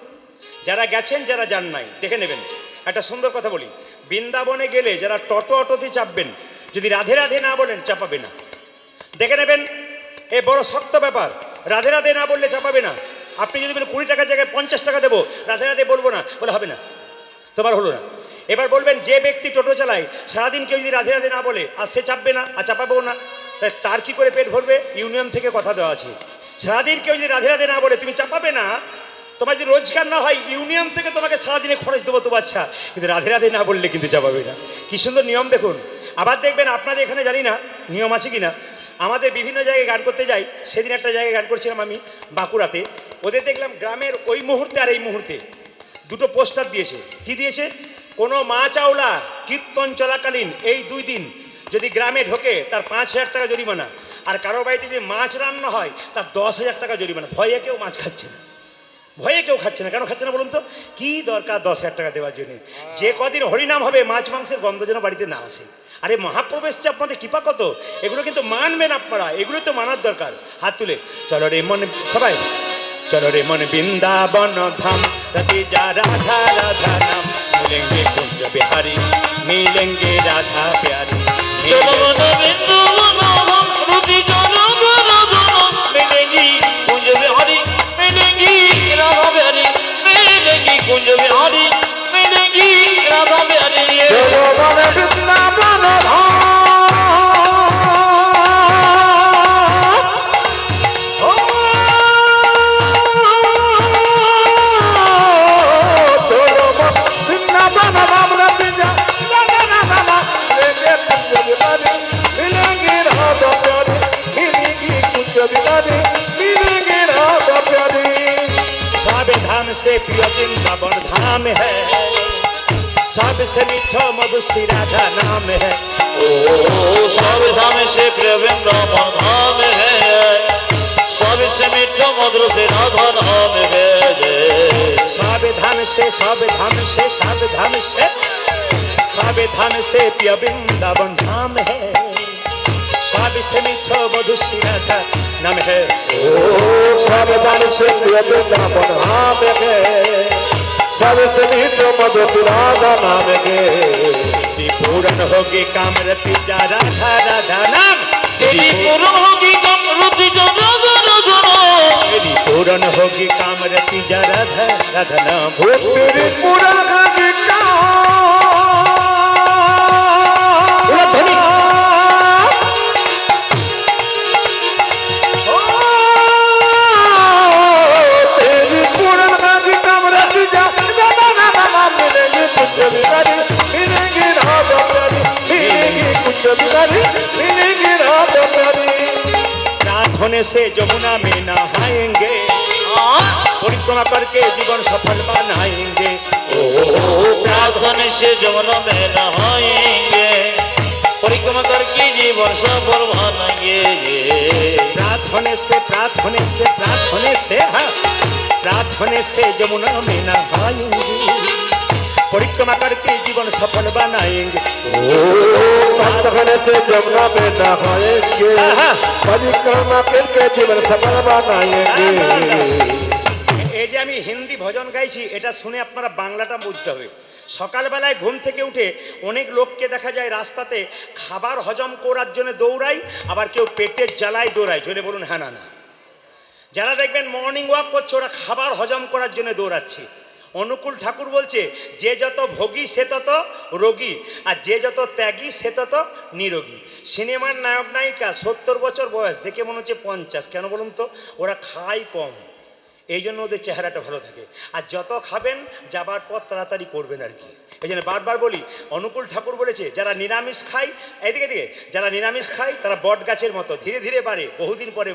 যারা গেছেন, যারা যান নাই দেখে নেবেন। একটা সুন্দর কথা বলি, বৃন্দাবনে গেলে যারা টোটো অটোতে চাপবেন, যদি রাধে রাধে না বলেন চাপাবে না। দেখে নেবেন, এ বড় শক্ত ব্যাপার। রাধে রাধে না বললে চাপাবে না। আপনি যদি বলেন 20 টাকার জায়গায় 50 টাকা দেবো, রাধে রাধে বলবো না, বলে হবে না, তোমার হলো না। এবার বলবেন, যে ব্যক্তি টোটো চালায় সারাদিন কেউ যদি রাধে রাধে না বলে, আর সে চাপবে না আর চাপাবেও না, তার কি করে পেট ভরবে? ইউনিয়ন থেকে কথা দেওয়া আছে, সারাদিন কেউ যদি রাধে রাধে না বলে তুমি চাপাবে না, তোমার যদি রোজগার না হয় ইউনিয়ন থেকে তোমাকে সারাদিনে খরচ দেবো তো বাচ্চা, কিন্তু রাধে রাধে না বললে কিন্তু চাপাবে না। কি সুন্দর নিয়ম দেখুন। আবার দেখবেন, আপনাদের এখানে জানি না নিয়ম আছে কি না, আমাদের বিভিন্ন জায়গায় গান করতে যাই। সেদিন একটা জায়গায় গান করছিলাম আমি বাঁকুড়াতে, ওদের দেখলাম গ্রামের ওই মুহূর্তে আর এই মুহূর্তে দুটো পোস্টার দিয়েছে। কি দিয়েছে? কোনো মা চাওলা কীর্তন চলাকালীন এই 2 দিন যদি গ্রামে ঢোকে তার 5,000 টাকা জরিমানা, আর কারো বাড়িতে যে মাছ রান্না হয় তার 10,000 টাকা জরিমানা। ভয়ে কেউ মাছ খাচ্ছে না, ভয়ে কেউ খাচ্ছে না। কেন খাচ্ছে না বলুন তো? কি দরকার 10,000 টাকা দেওয়ার জন্য? যে কদিন হরিনাম হবে মাছ মাংসের গন্ধ যেন বাড়িতে না আসে। আরে মহাপ্রবেশ যে আপনাদের কৃপা কত, এগুলো কিন্তু মানবেন আপনারা, এগুলো তো মানার দরকার। হাত তুলে চলো রে মনে, সবাই চলো রে মনে বৃন্দাবন ধাম, রতি যা রাধা রাধা নাম। মিলেঙ্গে কুঞ্জ বিহারি, মিলেঙ্গে রাধা প্যারি। চলো মন বৃন্দাবন ধাম, রসিকা রাধা রাধা নাম। মিলেঙ্গি কুঞ্জ বিহারি, মিলেঙ্গি রাধা প্যারি। মিলেঙ্গি কুঞ্জ বিহারি, মিলেঙ্গি রাধা প্যারি। চলো মন বৃন্দাবন ধাম। চলো মন বৃন্দাবন ধাম, রাধিকা রাধা রাধা নাম। মিলেঙ্গে কুঞ্জ বিহারি, মিলেঙ্গে রাধা প্যারি। মিলেঙ্গে কুঞ্জ বিহারি, মিলেঙ্গে রাধা প্যারি। सबे धाम से प्रिय वृंदावन धाम है, सबसे मीठो मधुसी राधा नाम है। ओ सब धाम से प्रिय वृंदावन धाम है, सबसे मीठो मधुर से राधा नाम है। सब धाम से, सब धाम से, सब धाम से, सब धाम से प्रिय वृंदावन धाम है, सबसे मीठो मधुसी राधा नाम है। ओ सावधान से प्रिय वृंदावन धाम है, सबसे मीठो मधुर राधा नाम है। यदि पूर्ण होगी कामरती जा राधा राधा नाम, तेरी पूर्ण होगी कामरती जा राधा राधा नाम। यदि पूर्ण होगी कामरती जा राधा राधा नाम। वो तेरी पूर्ण का गीता ध्वनि। से जमुना में नहाएंगे परिक्रमा करके जीवन सफल बनाएंगे प्रात होने से जमुना में नहाएंगे परिक्रमा करके जीवन सफल बनाएंगे प्रात होने से हाँ प्रात होने से जमुना में नहाएंगे परिक्रमा करके जीवन सफल बनाएंगे प्रात होने से जमुना में नहाएंगे परिक्रमा करके जीवन सफल बनाएंगे এই যে আমি হিন্দি ভজন গাইছি এটা শুনে আপনারা বাংলাটা বুঝতে হবে সকালবেলায় ঘুম থেকে উঠে অনেক লোককে দেখা যায় রাস্তাতে খাবার হজম করার জন্য দৌড়ায় আবার কেউ পেটের জ্বালায় দৌড়ায় জোরে বলুন হ্যাঁ না না যারা দেখবেন মর্নিং ওয়াক করছে ওরা খাবার হজম করার জন্য দৌড়াচ্ছে অনুকূল ঠাকুর বলছে যে যত ভোগী সে তত রোগী আর যে যত ত্যাগী সে তত নিরোগী সিনেমার নায়ক নায়িকা 70 বছর বয়স দেখে মনে হচ্ছে 50 কেন বলুন তো ওরা খায় কম এই জন্য ওদের চেহারাটা ভালো থাকে আর যত খাবেন যাবার পর তাড়াতাড়ি করবেন আর কি এই জন্য বারবার বলি অনুকূল ঠাকুর বলেছে যারা নিরামিষ খায় এদিকে দিকে যারা নিরামিষ খায় তারা বট গাছের মতো ধীরে ধীরে বাড়ে বহুদিন পরে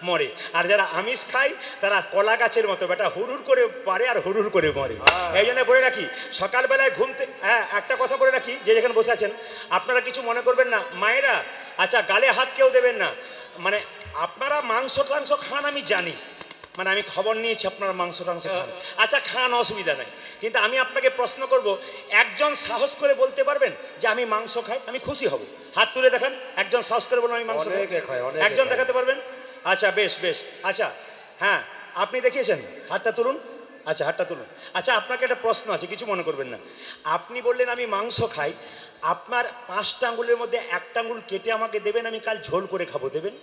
মরে আর যারা আমিষ খায় তারা কলা গাছের মতো বেটা হুড়ুর করে পারে আর হুড়ুর করে মরে এই জন্য বলে রাখি সকালবেলায় ঘুমতে হ্যাঁ একটা কথা বলে রাখি যে যেখানে বসে আছেন আপনারা কিছু মনে করবেন না মায়েরা আচ্ছা গালে হাত কেউ দেবেন না মানে আপনারা মাংস টাংস খান আমি জানি মানে আমি খবর নিয়েছি আপনারা মাংস টাংস খান আচ্ছা খান অসুবিধা নাই কিন্তু আমি আপনাকে প্রশ্ন করব একজন সাহস করে বলতে পারবেন যে আমি মাংস খাই আমি খুশি হব হাত তুলে দেখান একজন সাহস করে বলুন আমি মাংস খাই একজন দেখাতে পারবেন আচ্ছা বেশ বেশ আচ্ছা হ্যাঁ আপনি দেখিয়েছেন হাতটা তুলুন আচ্ছা হাতটা তুলুন আচ্ছা আপনাকে একটা প্রশ্ন আছে কিছু মনে করবেন না আপনি বললেন আমি মাংস খাই আপনার 5টা আঙ্গুলের মধ্যে একটা আঙ্গুল কেটে আমাকে দেবেন আমি কাল ঝোল করে খাবো দেবেন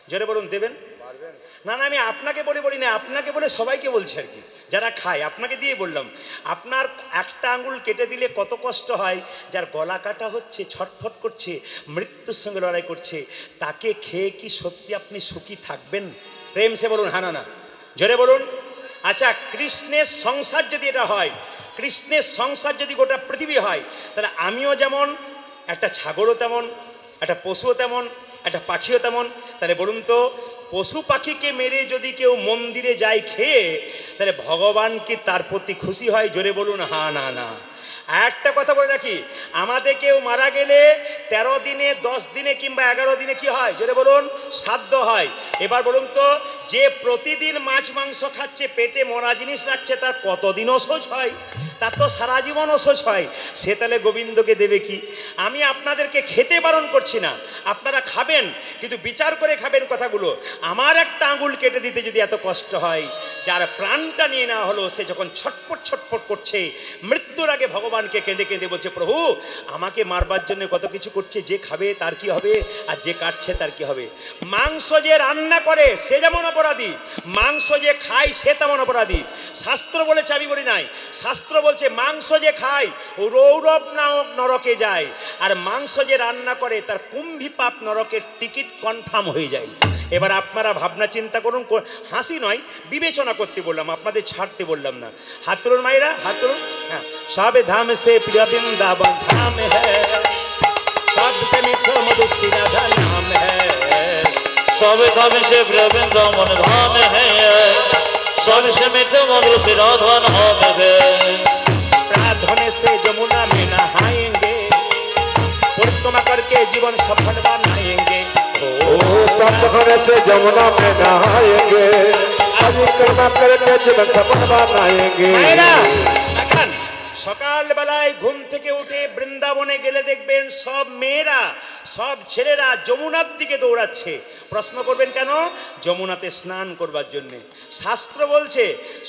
জোরে বলুন দেবেন না না আমি আপনাকে বলি না আপনাকে বলে সবাইকে বলছি আর কি যারা খায় আপনাকে দিয়ে বললাম আপনার একটা আঙ্গুল কেটে দিলে কত কষ্ট হয় যার গলা কাটা হচ্ছে ছটফট করছে মৃত্যুর সঙ্গে লড়াই করছে তাকে খেয়ে কি সত্যি আপনি সুখী থাকবেন প্রেম সে বলুন হ্যাঁ না না জোরে বলুন আচ্ছা কৃষ্ণের সংসার যদি এটা হয় কৃষ্ণের সংসার যদি গোটা পৃথিবী হয় তাহলে আমিও যেমন একটা ছাগলও তেমন একটা পশুও তেমন একটা পাখিও তেমন তাহলে বলুন তো পশু পাখিকে মেরে যদি কেউ মন্দিরে যায় খেয়ে তাহলে ভগবান কি তার প্রতি খুশি হয় জোরে বলুন হ্যাঁ না না একটা কথা বলে রাখি আমাদের কেউ মারা গেলে 13 দিনে 10 দিনে কিংবা 11 দিনে কি হয় জোরে বলুন শ্রাদ্ধ হয় এবার বলুন তো যে প্রতিদিন মাছ মাংস খাচ্ছে পেটে মরা জিনিস রাখছে তার কতদিন অসহ্য হয় তার তো সারা জীবন অসহ্য হয় সে তাহলে গোবিন্দকে দেবে কি আমি আপনাদেরকে খেতে বারণ করছি না আপনারা খাবেন কিন্তু বিচার করে খাবেন কথাগুলো আমার একটা আঙুল কেটে দিতে যদি এত কষ্ট হয় যার প্রাণটা নিয়ে নেওয়া হলো সে যখন ছটফট ছটফট করছে মৃত্যুর আগে ভগবানকে কেঁদে কেঁদে বলছে প্রভু আমাকে মারবার জন্য কত কিছু করছে যে খাবে তার কি হবে আর যে কাটছে তার কি হবে মাংস যে রান্না করে সে যেমন অপরাধী মাংস যে খায় সে তেমন অপরাধী শাস্ত্র বলেছে আমি বলি নাই শাস্ত্র বলছে মাংস যে খায় ও রৌরব নামক নরকে যায় আর মাংস যে রান্না করে তার কুম্ভী পাপ নরকের টিকিট কনফার্ম হয়ে যায় এবার আপনারা ভাবনা চিন্তা করুন হাসি নয় বিবেচনা করতে বললাম আপনাদের ছাড়তে বললাম না হাত তুলুন মায়েরা হাত তুলুন হ্যাঁ সবে ধাম সে প্রিয় বৃন্দাবন ধাম হ্যাঁ সবসে মিঠো মধুর শ্রী রাধা নাম হ্যাঁ সবে ধামে সে প্রিয় বৃন্দাবন ধাম হ্যাঁ सबसे मीठे मधुर से राधा नाम है प्रार्थने से जमुना में नहाएंगे परिक्रमा करके जीवन सफल बनाएंगे प्रार्थने से जमुना में नहाएंगे परिक्रमा करके जीवन सफल बनाएंगे সকালবেলায় ঘুম থেকে উঠে বৃন্দাবনে গেলে দেখবেন সব মেয়েরা সব ছেলেরা যমুনার দিকে দৌড়াচ্ছে প্রশ্ন করবেন কেন যমুনাতে স্নান করবার জন্যে শাস্ত্র বলছে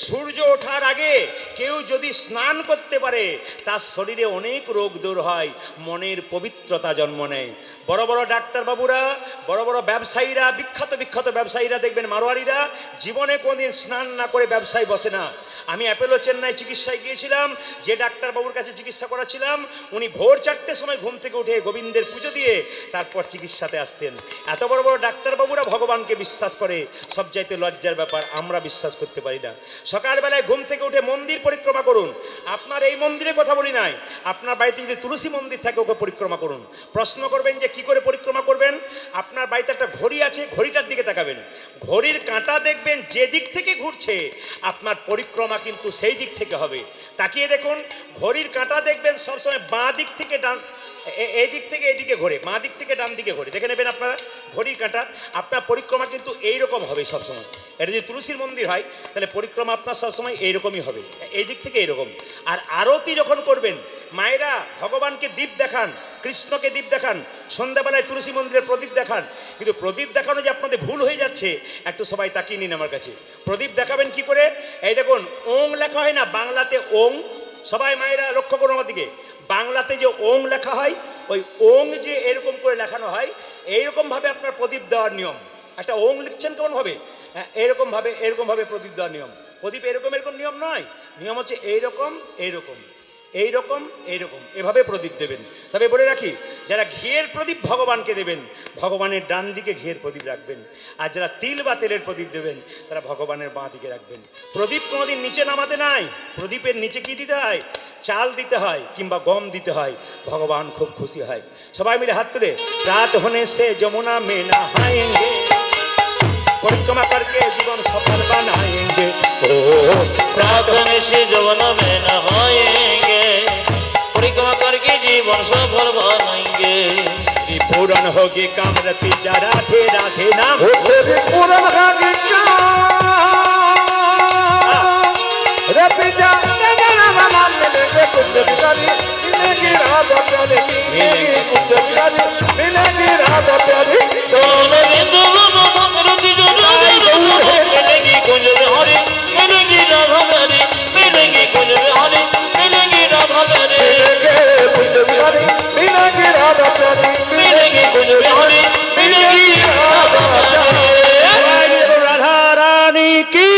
সূর্য ওঠার আগে কেউ যদি স্নান করতে পারে তার শরীরে অনেক রোগ দূর হয় মনের পবিত্রতা জন্ম নেয় বড় বড় ডাক্তারবাবুরা বড় বড় ব্যবসায়ীরা বিখ্যাত বিখ্যাত ব্যবসায়ীরা দেখবেন মারোয়ারিরা জীবনে কোনদিন স্নান না করে ব্যবসায় বসে না আমি অ্যাপেলো চেন্নাই চিকিৎসায় গিয়েছিলাম, যে ডাক্তারবাবুর কাছে চিকিৎসা করাছিলাম উনি ভোর 4টের সময় ঘুম থেকে উঠে গোবিন্দের পুজো দিয়ে তারপর চিকিৎসাতে আসতেন। এত বড় বড় ডাক্তারবাবুরা ভগবানকে বিশ্বাস করে, সবচাইতে লজ্জার ব্যাপার আমরা বিশ্বাস করতে পারি না। সকালবেলায় ঘুম থেকে উঠে মন্দির পরিক্রমা করুন। আপনার এই মন্দিরের কথা বলি নাই, আপনার বাড়িতে যদি তুলসী মন্দির থাকে ওকে পরিক্রমা করুন। প্রশ্ন করবেন যে কি করে পরিক্রমা করবেন? আপনার বাড়িতে একটা ঘড়ি আছে, ঘড়িটার দিকে তাকাবেন, ঘড়ির কাঁটা দেখবেন যে দিক থেকে ঘুরছে আপনার পরিক্রমা কিন্তু সেই দিক থেকে হবে। তাকিয়ে দেখুন, ঘড়ির কাঁটা দেখবেন সবসময় বাঁ দিক থেকে ডান, এই দিক থেকে এদিকে ঘোরে, বাঁ দিক থেকে ডান দিকে ঘোরে, দেখে নেবেন আপনারা ঘড়ির কাঁটা। আপনার পরিক্রমা কিন্তু এইরকম হবে সবসময়। এটা যদি তুলসীর মন্দির হয় তাহলে পরিক্রমা আপনার সবসময় এইরকমই হবে, এই দিক থেকে এইরকম। আর আরতি যখন করবেন, মায়েরা ভগবানকে দীপ দেখান, কৃষ্ণকে দীপ দেখান, সন্ধ্যাবেলায় তুলসী মন্দিরে প্রদীপ দেখান। কিন্তু প্রদীপ দেখানো যে আপনাদের ভুল হয়ে যাচ্ছে, একটু সবাই তাকিয়ে নিন আমার কাছে। প্রদীপ দেখাবেন কি করে? এই দেখুন, ওং লেখা হয় না বাংলাতে, ওং, সবাই মায়েরা লক্ষ্য করুন আমার দিকে, বাংলাতে যে ওং লেখা হয়, ওই ওং যে এরকম করে লেখানো হয়, এইরকমভাবে আপনার প্রদীপ দেওয়ার নিয়ম। একটা ওং লিখছেন কেমনভাবে? এরকমভাবে প্রদীপ দেওয়ার নিয়ম। প্রদীপ এরকম নিয়ম নয়, নিয়ম হচ্ছে এইরকম, এভাবে প্রদীপ দেবেন। তবে বলে রাখি, যারা ঘিয়ের প্রদীপ ভগবানকে দেবেন, ভগবানের ডান দিকে ঘিয়ের প্রদীপ রাখবেন। আর যারা তিল বা তেলের প্রদীপ দেবেন, তারা ভগবানের বাঁ দিকে রাখবেন। প্রদীপ কোনোদিন নিচে নামাতে নাই, প্রদীপের নিচে কি দিতে হয়? চাল দিতে হয় কিংবা গম দিতে হয়, ভগবান খুব খুশি হয়। সবাই মিলে হাত তুলে রাত হনে সে যমুনা মে নহায়েঙ্গে, परिक्रमा करके जीवन सफल बनाएंगे, ओ प्रार्थना से जवाना में नहाएंगे, परिक्रमा करके जीवन सफल बनाएंगे। पूर्ण होगी कामरती जा राधे राधे नाम, पूर्ण होगी रति जा नाम मिलेंगे कुंज बिहारी, मिलेगी राधा प्यारी, मिलेगी कुंज बिहारी, मिलेगी राधा प्यारी। दोनों बिंदु रति मिलेगी कुंज बिहारी, मिलेगी राधा प्यारी, मिलेगी कुंज बिहारी, मिलेगी राधा प्यारी, मिलेगी कुंज बिहारी, मिलेगी राधा प्यारी, मिलेगी कुंज बिहारी, मिलेगी राधा प्यारी। राधा रानी की,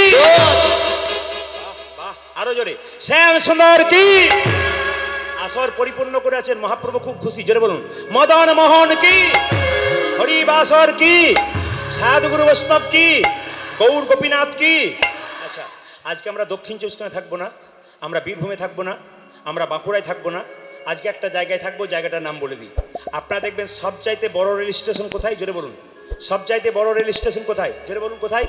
আরো জোরে শ্যাম সুন্দর কি। আসর পরিপূর্ণ করে আছেন মহাপ্রভু, খুব খুশি, জোরে বলুন মদন মোহন কি, হরিবাসর কি, সাধুগুরু বৈষ্ণব কি, গৌর গোপীনাথ কি। আচ্ছা, আজকে আমরা দক্ষিণ চব্বিশ পরগনায় থাকবো না, আমরা বীরভূমে থাকবো না, আমরা বাঁকুড়ায় থাকবো না, আজকে একটা জায়গায় থাকবো, জায়গাটার নাম বলে দিই। আপনারা দেখবেন সবচাইতে বড় রেল স্টেশন কোথায়? জোরে বলুন সবচাইতে বড় রেল স্টেশন কোথায়? জোরে বলুন কোথায়?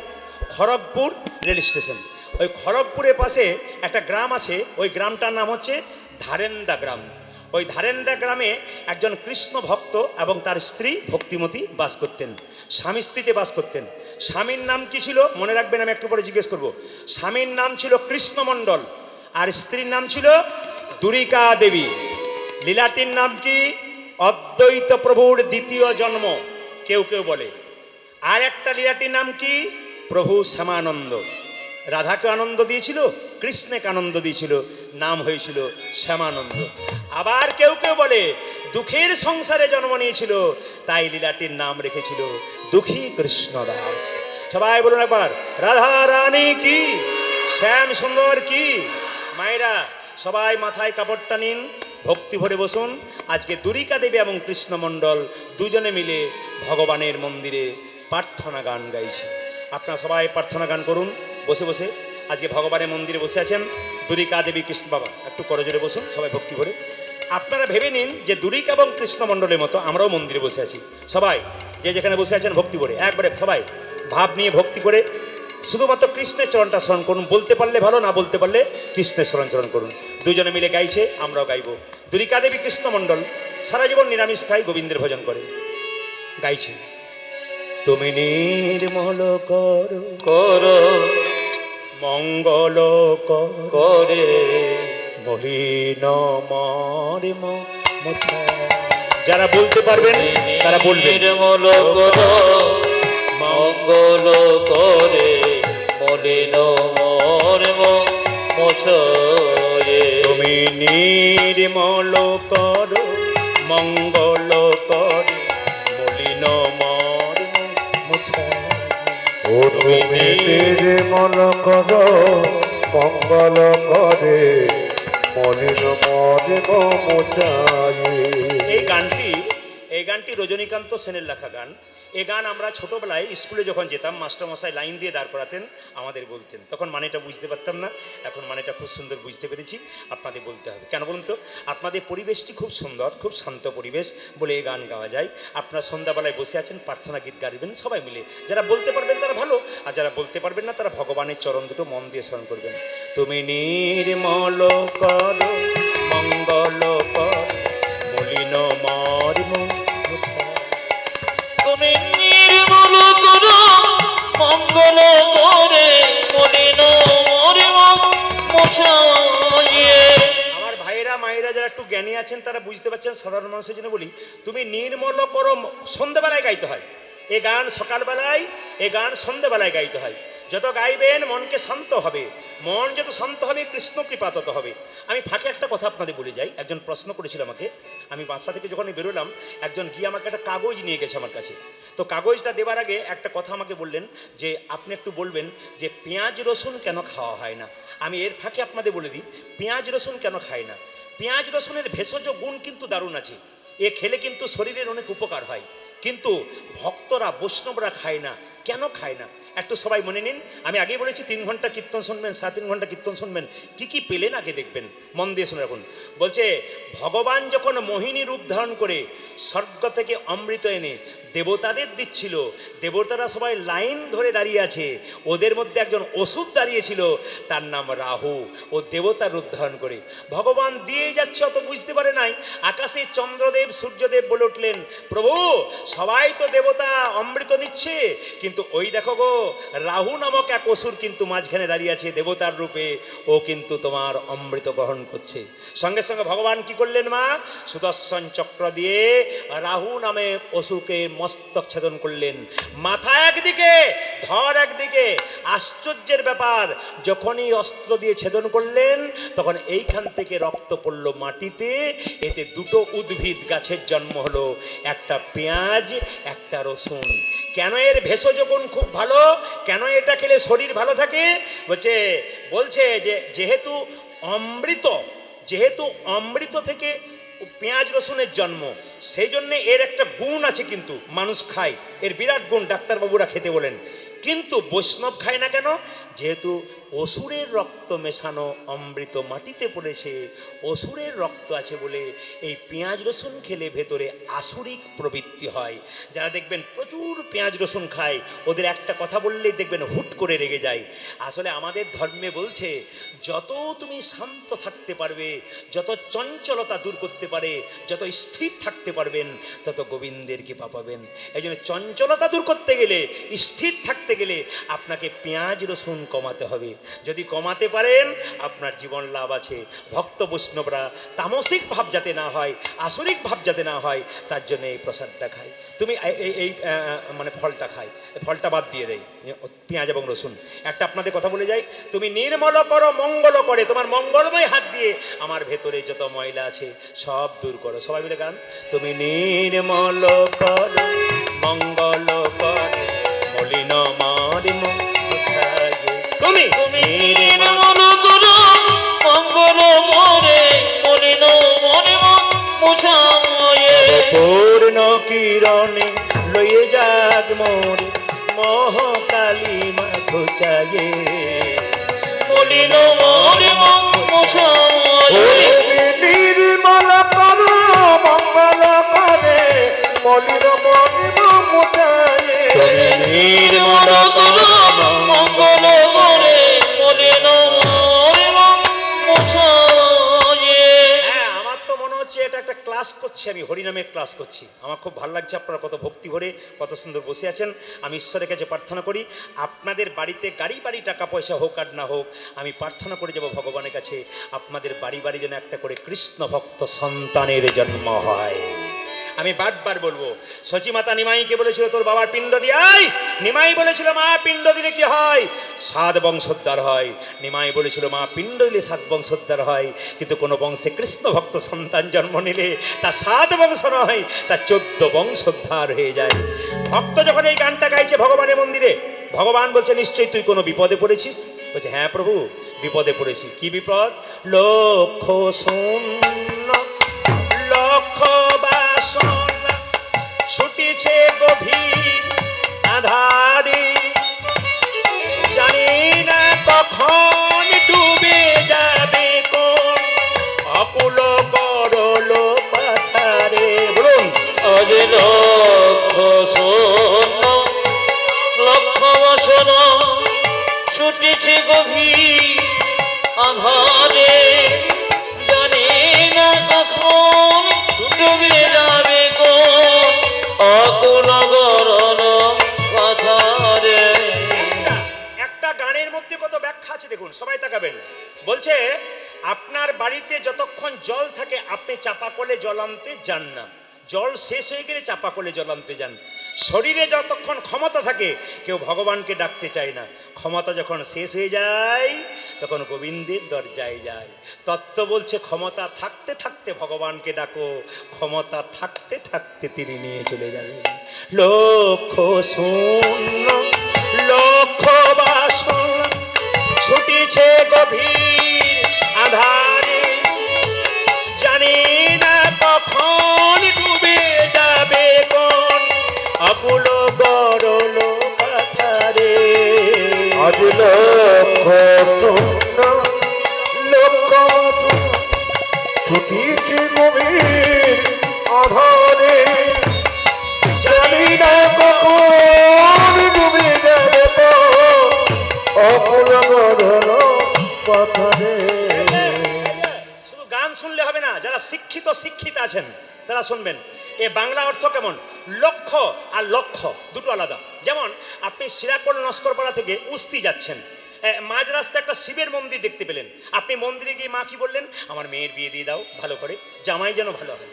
Kharagpur rail station. ওই খড়গপুরের পাশে একটা গ্রাম আছে, ওই গ্রামটার নাম হচ্ছে ধারেন্দা গ্রাম। ওই ধারেন্দা গ্রামে একজন কৃষ্ণ ভক্ত এবং তার স্ত্রী ভক্তিমতী বাস করতেন, স্বামী স্ত্রীতে বাস করতেন। স্বামীর নাম কি ছিল মনে রাখবেন, আমি একটু পরে জিজ্ঞেস করব। স্বামীর নাম ছিল কৃষ্ণমণ্ডল আর স্ত্রীর নাম ছিল দুরিকা দেবী। লীলাটির নাম কি? অদ্বৈত প্রভুর দ্বিতীয় জন্ম কেউ কেউ বলে। আর একটা লীলাটির নাম কি? প্রভু শ্যামানন্দ। রাধাকে আনন্দ দিয়েছিল, কৃষ্ণকে আনন্দ দিয়েছিল, নাম হয়েছিল শ্যামানন্দ। আবার কেউ কেউ বলে দুঃখের সংসারে জন্ম নিয়েছিল, তাই লীলাটির নাম রেখেছিল দুঃখী কৃষ্ণদাস। সবাই বলুন একবার রাধা রানী কি, শ্যাম সুন্দর কি। মায়েরা সবাই মাথায় কাপড়টা নিন, ভক্তি ভরে বসুন। আজকে দুরিকা দেবী এবং কৃষ্ণমণ্ডল দুজনে মিলে ভগবানের মন্দিরে প্রার্থনা গান গাইছে। আপনারা সবাই প্রার্থনা গান করুন বসে বসে। আজকে ভগবানের মন্দিরে বসে আছেন দুরিকা দেবী কৃষ্ণ বাবা, একটু করজোরে বসুন সবাই ভক্তি ভরে। আপনারা ভেবে নিন যে দুরিকা এবং কৃষ্ণমণ্ডলের মতো আমরাও মন্দিরে বসে আছি। সবাই যে যেখানে বসে আছেন ভক্তি ভরে, একবারে সবাই ভাব নিয়ে ভক্তি করে শুধুমাত্র কৃষ্ণের চরণটা স্মরণ করুন। বলতে পারলে ভালো, না বলতে পারলে কৃষ্ণের চরণ করুন। দুজনে মিলে গাইছে, আমরাও গাইব। দুরিকা দেবী কৃষ্ণমণ্ডল সারা জীবন নিরামিষ খাই, গোবিন্দের ভজন করে। গাইছে তুমি নির্মল করো করো মঙ্গল করে মলিন মর্ম মোছা। যারা বলতে পারবেন তারা বলবেন নির্মল করো মঙ্গল করে মলিন মর্ম মোছয়ে। তুমি নির্মল করো মঙ্গল করে মলিন মর্ম মোছা। ও তুমি নির্মল করো মঙ্গল করে মলিন মর্ম মোচায়ে। এই গানটি রজনীকান্ত সেনের লেখা গান। এই গান আমরা ছোটবেলায় স্কুলে যখন যেতাম মাস্টারমশাই লাইন দিয়ে দাঁড় করাতেন, আমাদের বলতেন, তখন মানেটা বুঝতে পারতাম না, এখন মানেটা খুব সুন্দর বুঝতে পেরেছি। আপনাদের বলতে হবে কেন বলুন তো? আপনাদের পরিবেশটি খুব সুন্দর, খুব শান্ত পরিবেশ বলে এই গান গাওয়া যায়। আপনারা সন্ধ্যাবেলায় বসে আছেন, প্রার্থনা গীত গাইবেন সবাই মিলে। যারা বলতে পারবেন তারা ভালো, আর যারা বলতে পারবেন না তারা ভগবানের চরণ দুটো মন দিয়ে স্মরণ করবেন। তুমি নির্মল কর মঙ্গল কর মলিন মর্ম মোছায়ে। তুমি নির্মল করো মঙ্গল করে মলিন মর্ম মোছায়ে। আমার ভাইয়েরা মায়েরা যারা একটু জ্ঞানী আছেন তারা বুঝতে পারছেন, সাধারণ মানুষের জন্য বলি, তুমি নির্মল করো সন্ধ্যাবেলায় গাইতে হয় এ গান, সকালবেলায় এ গান, সন্ধ্যাবেলায় গাইতে হয়। যত গাইবেন মনকে শান্ত হবে, মন যত শান্ত হবে কৃষ্ণ কৃপা তত হবে। আমি ফাঁকে একটা কথা আপনাদের বলে যাই। একজন প্রশ্ন করেছিল আমাকে, আমি বাসা থেকে যখন বেরোলাম একজন গিয়ে আমাকে একটা কাগজ নিয়ে গেছে আমার কাছে। তো কাগজটা দেওয়ার আগে একটা কথা আমাকে বললেন যে আপনি একটু বলবেন যে পেঁয়াজ রসুন কেন খাওয়া হয় না। আমি এর ফাঁকে আপনাদের বলে দিই পেঁয়াজ রসুন কেন খায় না। পেঁয়াজ রসুনের ভেষজ গুণ কিন্তু দারুণ আছে, এ খেলে কিন্তু শরীরের অনেক উপকার হয়, কিন্তু ভক্তরা বৈষ্ণবরা খায় না। কেন খায় না একটু সবাই মনে নিন। আমি আগেই বলেছি 3 ঘন্টা কীর্তন শুনবেন, 3.5 ঘন্টা কীর্তন শুনবেন, কি কি পেলেন আগে দেখবেন, মন দিয়ে শুনে রাখুন। বলছে ভগবান যখন মোহিনী রূপ ধারণ করে স্বর্গ থেকে অমৃত এনে দেবতাদের দিচ্ছিল, দেবতারা সবাই লাইন ধরে দাঁড়িয়ে আছে, ওদের মধ্যে একজন অসুর দাঁড়িয়েছিল, তার নাম রাহু। ও দেবতার রূপ ধারণ করে ভগবান দিয়ে যাচ্ছে, অত বুঝতে পারে নাই। আকাশে চন্দ্রদেব সূর্যদেব বলে উঠলেন, প্রভু সবাই তো দেবতা অমৃত নিচ্ছে, কিন্তু ওই দেখো গো রাহু নামক এক অসুর কিন্তু মাঝখানে দাঁড়িয়ে আছে দেবতার রূপে, ও কিন্তু তোমার অমৃত গ্রহণ করছে। সঙ্গে সঙ্গে ভগবান কি করলেন মা, সুদর্শন চক্র দিয়ে রাহু নামে অসুরকে মস্তক ছেদন করলেন, মাথা একদিকে ধর একদিকে। আশ্চর্যের ব্যাপার, যখনই অস্ত্র দিয়ে ছেদন করলেন তখন এইখান থেকে রক্ত পড়ল মাটিতে। এতে দুটো উদ্ভিদ গাছের জন্ম হলো, একটা পেঁয়াজ একটা রসুন। কেন এর ভেষজ গুণ খুব ভালো, কেন এটা খেলে শরীর ভালো থাকে? বলছে যে যেহেতু অমৃত থেকে পেঁয়াজ রসুনের জন্ম, সেই জন্য এর একটা গুণ আছে, কিন্তু মানুষ খায়, এর বিরাট গুণ, ডাক্তারবাবুরা খেতে বলেন। কিন্তু বৈষ্ণব খায় না কেন? যেহেতু অসুরের রক্ত মেশানো অমৃত মাটিতে পড়েছে, অসুরের রক্ত আছে বলে এই পেঁয়াজ রসুন খেলে ভেতরে আসুরিক প্রবৃত্তি হয়। যারা দেখবেন প্রচুর পেঁয়াজ রসুন খায়, ওদের একটা কথা বললেই দেখবেন হুট করে রেগে যায়। আসলে আমাদের ধর্মে বলছে যত তুমি শান্ত থাকতে পারবে, যত চঞ্চলতা দূর করতে পারে, যত স্থির থাকতে পারবেন, তত গোবিন্দের কৃপা পাবেন। এই জন্য চঞ্চলতা দূর করতে গেলে, স্থির থাকতে গেলে আপনাকে পেঁয়াজ রসুন কমাতে হবে। যদি কমাতে পারেন আপনার জীবন লাভ আছে। ভক্ত বৈষ্ণবরা তামসিক ভাব যাতে না হয়, আসরিক ভাব যাতে না হয়, তার জন্য এই প্রসাদটা খায়। তুমি এই মানে ফলটা খায়, ফলটা বাদ দিয়ে দেয়, পেঁয়াজ এবং রসুন। একটা আপনাদের কথা বলে যাই, তুমি নির্মল করো মঙ্গল করে, তোমার মঙ্গলময় হাত দিয়ে আমার ভেতরে যত ময়লা আছে সব দূর করো। সবাই মিলে গান, তুমি নির্মল করো মঙ্গল করে মলিন মর্ম মোছায়ে। তুমি নির্মল করো মঙ্গল করে মলিন মর্ম মোছায়ে। পূর্ণ কিরণে লয়ে যাক মোর মহাকালী মা ঘুচায়ে, মলিন মর্ম মোছায়ে। নির্মল করো মঙ্গল করে মলিন মর্ম মোছায়ে। নির্মল করো মঙ্গল করে মলিন মর্ম মোছায়ে। হ্যাঁ, আমার তো মনে হচ্ছে এটা একটা ক্লাস করছি, আমি হরিনামের ক্লাস করছি। আমার খুব ভালো লাগছে, আপনারা কত ভক্তি ভরে কত সুন্দর বসে আছেন। আমি ঈশ্বরের কাছে প্রার্থনা করি আপনাদের বাড়িতে গাড়ি বাড়ি টাকা পয়সা হোক আর না হোক, আমি প্রার্থনা করে যাব ভগবানের কাছে আপনাদের বাড়ি বাড়ি যেন একটা করে কৃষ্ণ ভক্ত সন্তানের জন্ম হয়। আমি বারবার বলবো, সচিমাতা নিমাইকে বলেছিল তোর বাবার পিণ্ড দিয়াই। নিমাই বলেছিল মা পিণ্ড দিলে কি হয়? 7 বংশোদ্ধার হয়। নিমাই বলেছিল মা পিণ্ড দিলে 7 বংশোদ্ধার হয়, কিন্তু কোনো বংশে কৃষ্ণ ভক্ত সন্তান জন্ম নিলে তা 7 বংশ নয়, তা 14 বংশোদ্ধার হয়ে যায়। ভক্ত যখন এই গানটা গাইছে ভগবানের মন্দিরে, ভগবান বলছে নিশ্চয়ই তুই কোনো বিপদে পড়েছিস। বলছে হ্যাঁ প্রভু, বিপদে পড়েছি। কি বিপদ? লক্ষ শূন্য লক্ষ বাসনা ছুটিছে গভীর আধারে, জানি না কখন ডুবে যাবে কোন অকুল গরল পাথারে। বলুন। আজ লক্ষ শূন্য লক্ষ বাসনা ছুটিছে গভীর আধারে, জানি না কখন ডুবে যাবে কোন অকুল গরল পাথারে। একটা গানের মধ্যে কত ব্যাখ্যা আছে দেখুন, সবাই তাকাবেন। বলছে আপনার বাড়িতে যতক্ষণ জল থাকে আপনি চাপা কলে জল আনতে যান না, জল শেষ হয়ে গেলে চাপা কলে জল আনতে যান। শরীরে যতক্ষণ ক্ষমতা থাকে কেউ ভগবানকে ডাকতে চায় না, ক্ষমতা যখন শেষ হয়ে যায় তখন গোবিন্দের দরজায় যায়। তত্ত্ব বলছে ক্ষমতা থাকতে থাকতে ভগবানকে ডাকো, ক্ষমতা থাকতে থাকতে তিনি নিয়ে চলে যাবেন। লক্ষ শূন্য লক্ষ বাসনা ছুটিছে গভীর আধারে, জানি না কখন ডুবে যাবে কোন অকুল গরল পাথারে। আজ লক্ষ শূন্য লক্ষ ছুটিছে গভীর আধারে, জানি না কখন ডুবে যাবে অকুল গরল পাথারে। শুধু গান শুনলে হবে না, যারা শিক্ষিত শিক্ষিত আছেন তারা শুনবেন। এ বাংলা অর্থ কেমন? লক্ষ্য আর লক্ষ্য দুটো আলাদা। যেমন আপনি সিরাকোল নস্করপাড়া থেকে উস্তি যাচ্ছেন, মাঝ রাস্তায় একটা শিবের মন্দির দেখতে পেলেন, আপনি মন্দিরে গিয়ে মা কি বললেন? আমার মেয়ের বিয়ে দিয়ে দাও ভালো করে, জামাই যেন ভালো হয়।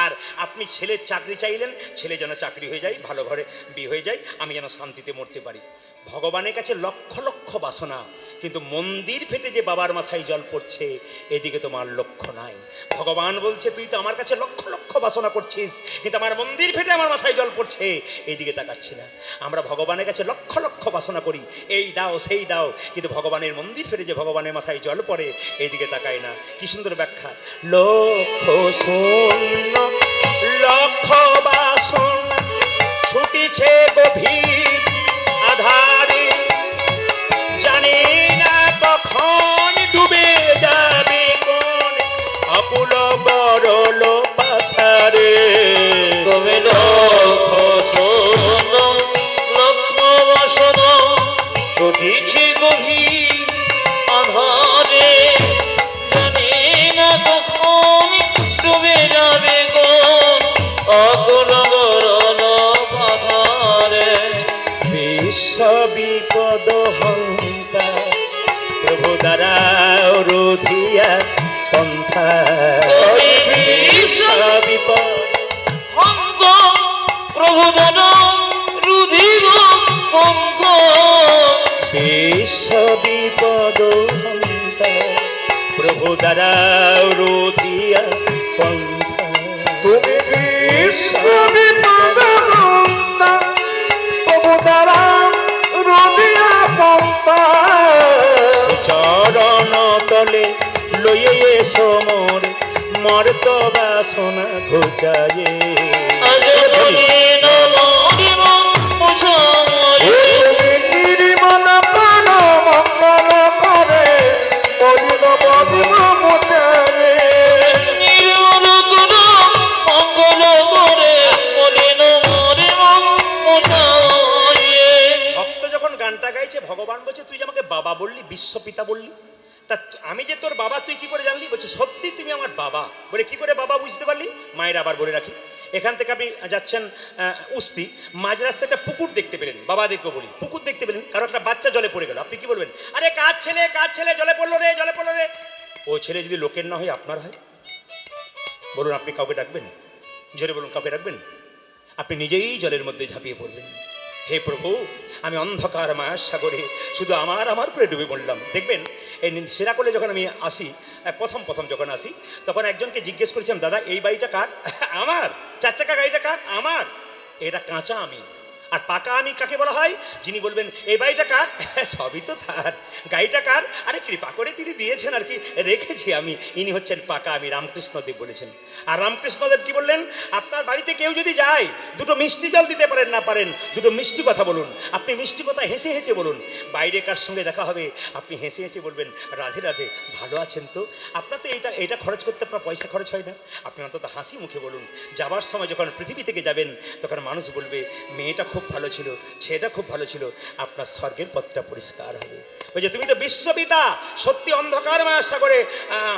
আর আপনি ছেলের চাকরি চাইলেন, ছেলে যেন চাকরি হয়ে যায়, ভালো ঘরে বিয়ে হয়ে যায়, আমি যেন শান্তিতে মরতে পারি। ভগবানের কাছে লক্ষ লক্ষ বাসনা, কিন্তু মন্দির ফেটে যে বাবার মাথায় জল পড়ছে এদিকে তোমার লক্ষ্য নাই। ভগবান বলছে তুই তো আমার কাছে লক্ষ লক্ষ বাসনা করছিস, কিন্তু আমার মন্দির ফেটে আমার মাথায় জল পড়ছে এইদিকে তাকাচ্ছি না। আমরা ভগবানের কাছে লক্ষ লক্ষ বাসনা করি, এই দাও সেই দাও, কিন্তু ভগবানের মন্দির ফেটে যে ভগবানের মাথায় জল পড়ে এইদিকে তাকাই না। কি সুন্দর ব্যাখ্যা! লক্ষ শূন্য লক্ষ বাসনা ছুটিছে গভীর আধারে, জানি না কখন ডুবে যাবে কোন অকুল গরল পাথারে। তবে লক্ষ শূন্য লক্ষ বাসনা ছুটিছে গভীর আধারে, জানি না কখন ডুবে যাবে কোন অকুল গরল পাথারে। বিশ্ব বিপদ হন্তা প্রভু দ্বারা রোধিয়া পন্থা। বিশ্ব বিপদ হন্ত প্রভু যেন রুধির পন্থ, বিশ্ব বিপদ হন্তা প্রভু দ্বারা রোধিয়া পন্থা। তুমি বিশ্ব বিপদ হন্তা প্রভু দ্বারা রোধিয়া পন্থা। চরণ তলে লইয়ে এসো মোর মর্ত বাসনা ঘোচায়ে। আজ বলিন মরিব মুছামরে, নির্মল প্রাণ মঙ্গল করে মলিন বদন মুছারে। নির্মল গুণ মঙ্গল করে বলিন মরিব মুছামরে। ভক্ত যখন গানটা গাইছে ভগবান বলছে তুই যে আমাকে বাবা বললি, বিশ্বপিতা বললি, তা আমি যে তোর বাবা তুই কি করে জানলি? বলছে সত্যি তুমি আমার বাবা। বলে কি করে বাবা বুঝতে পারলি? মায়ের আবার বলে রাখি, এখান থেকে আপনি যাচ্ছেন উস্তি, মাঝ রাস্তায় একটা পুকুর দেখতে পেলেন, বাবা দেখবো বলি পুকুর দেখতে পেলেন, কারো একটা বাচ্চা জলে পড়ে গেল, আপনি কি বলবেন? আরে কার ছেলে জলে পড়লো রে, জলে পড়লো রে। ও ছেলে যদি লোকের না হয় আপনার হয়, বলুন আপনি কাউকে ডাকবেন? জোরে বলুন, কাউকে ডাকবেন? আপনি নিজেই জলের মধ্যে ঝাঁপিয়ে পড়বেন। হে প্রভু, আমি অন্ধকার মায়ার সাগরে শুধু আমার করে ডুবে পড়লাম। দেখবেন এই সিরাকোলে যখন আমি আসি, প্রথম যখন আসি, তখন একজনকে জিজ্ঞেস করেছিলাম, দাদা এই বাড়িটা কার? আমার। 4 চাকা গাড়িটা কার? আমার। এটা কাঁচা আমি। আর পাকা আমি কাকে বলা হয়? যিনি বলবেন এই বাড়িটা কার, সবই তো তার। গাড়িটা কার, আরে কৃপা করে তিনি দিয়েছেন আর কি, রেখেছি আমি। ইনি হচ্ছেন পাকা আমি, রামকৃষ্ণদেব বলেছেন। আর রামকৃষ্ণদেব কি বললেন? আপনার বাড়িতে কেউ যদি যায়, দুটো মিষ্টি জল দিতে পারেন না পারেন, দুটো মিষ্টি কথা বলুন। আপনি মিষ্টি কথা হেসে হেসে বলুন। বাইরে কার সঙ্গে দেখা হবে, আপনি হেসে হেসে বলবেন রাধে রাধে, ভালো আছেন তো? আপনার তো এটা খরচ করতে আপনার পয়সা খরচ হয় না। আপনি অন্তত হাসি মুখে বলুন। যাবার সময় যখন পৃথিবী থেকে যাবেন, তখন মানুষ বলবে মেয়েটা খুব ভালো ছিল, ছেলেটা খুব ভালো ছিল। আপনার স্বর্গের পথটা পরিষ্কার হবে। ওই যে তুমি তো বিশ্বপিতা, সত্যি অন্ধকার মায়া সাগরে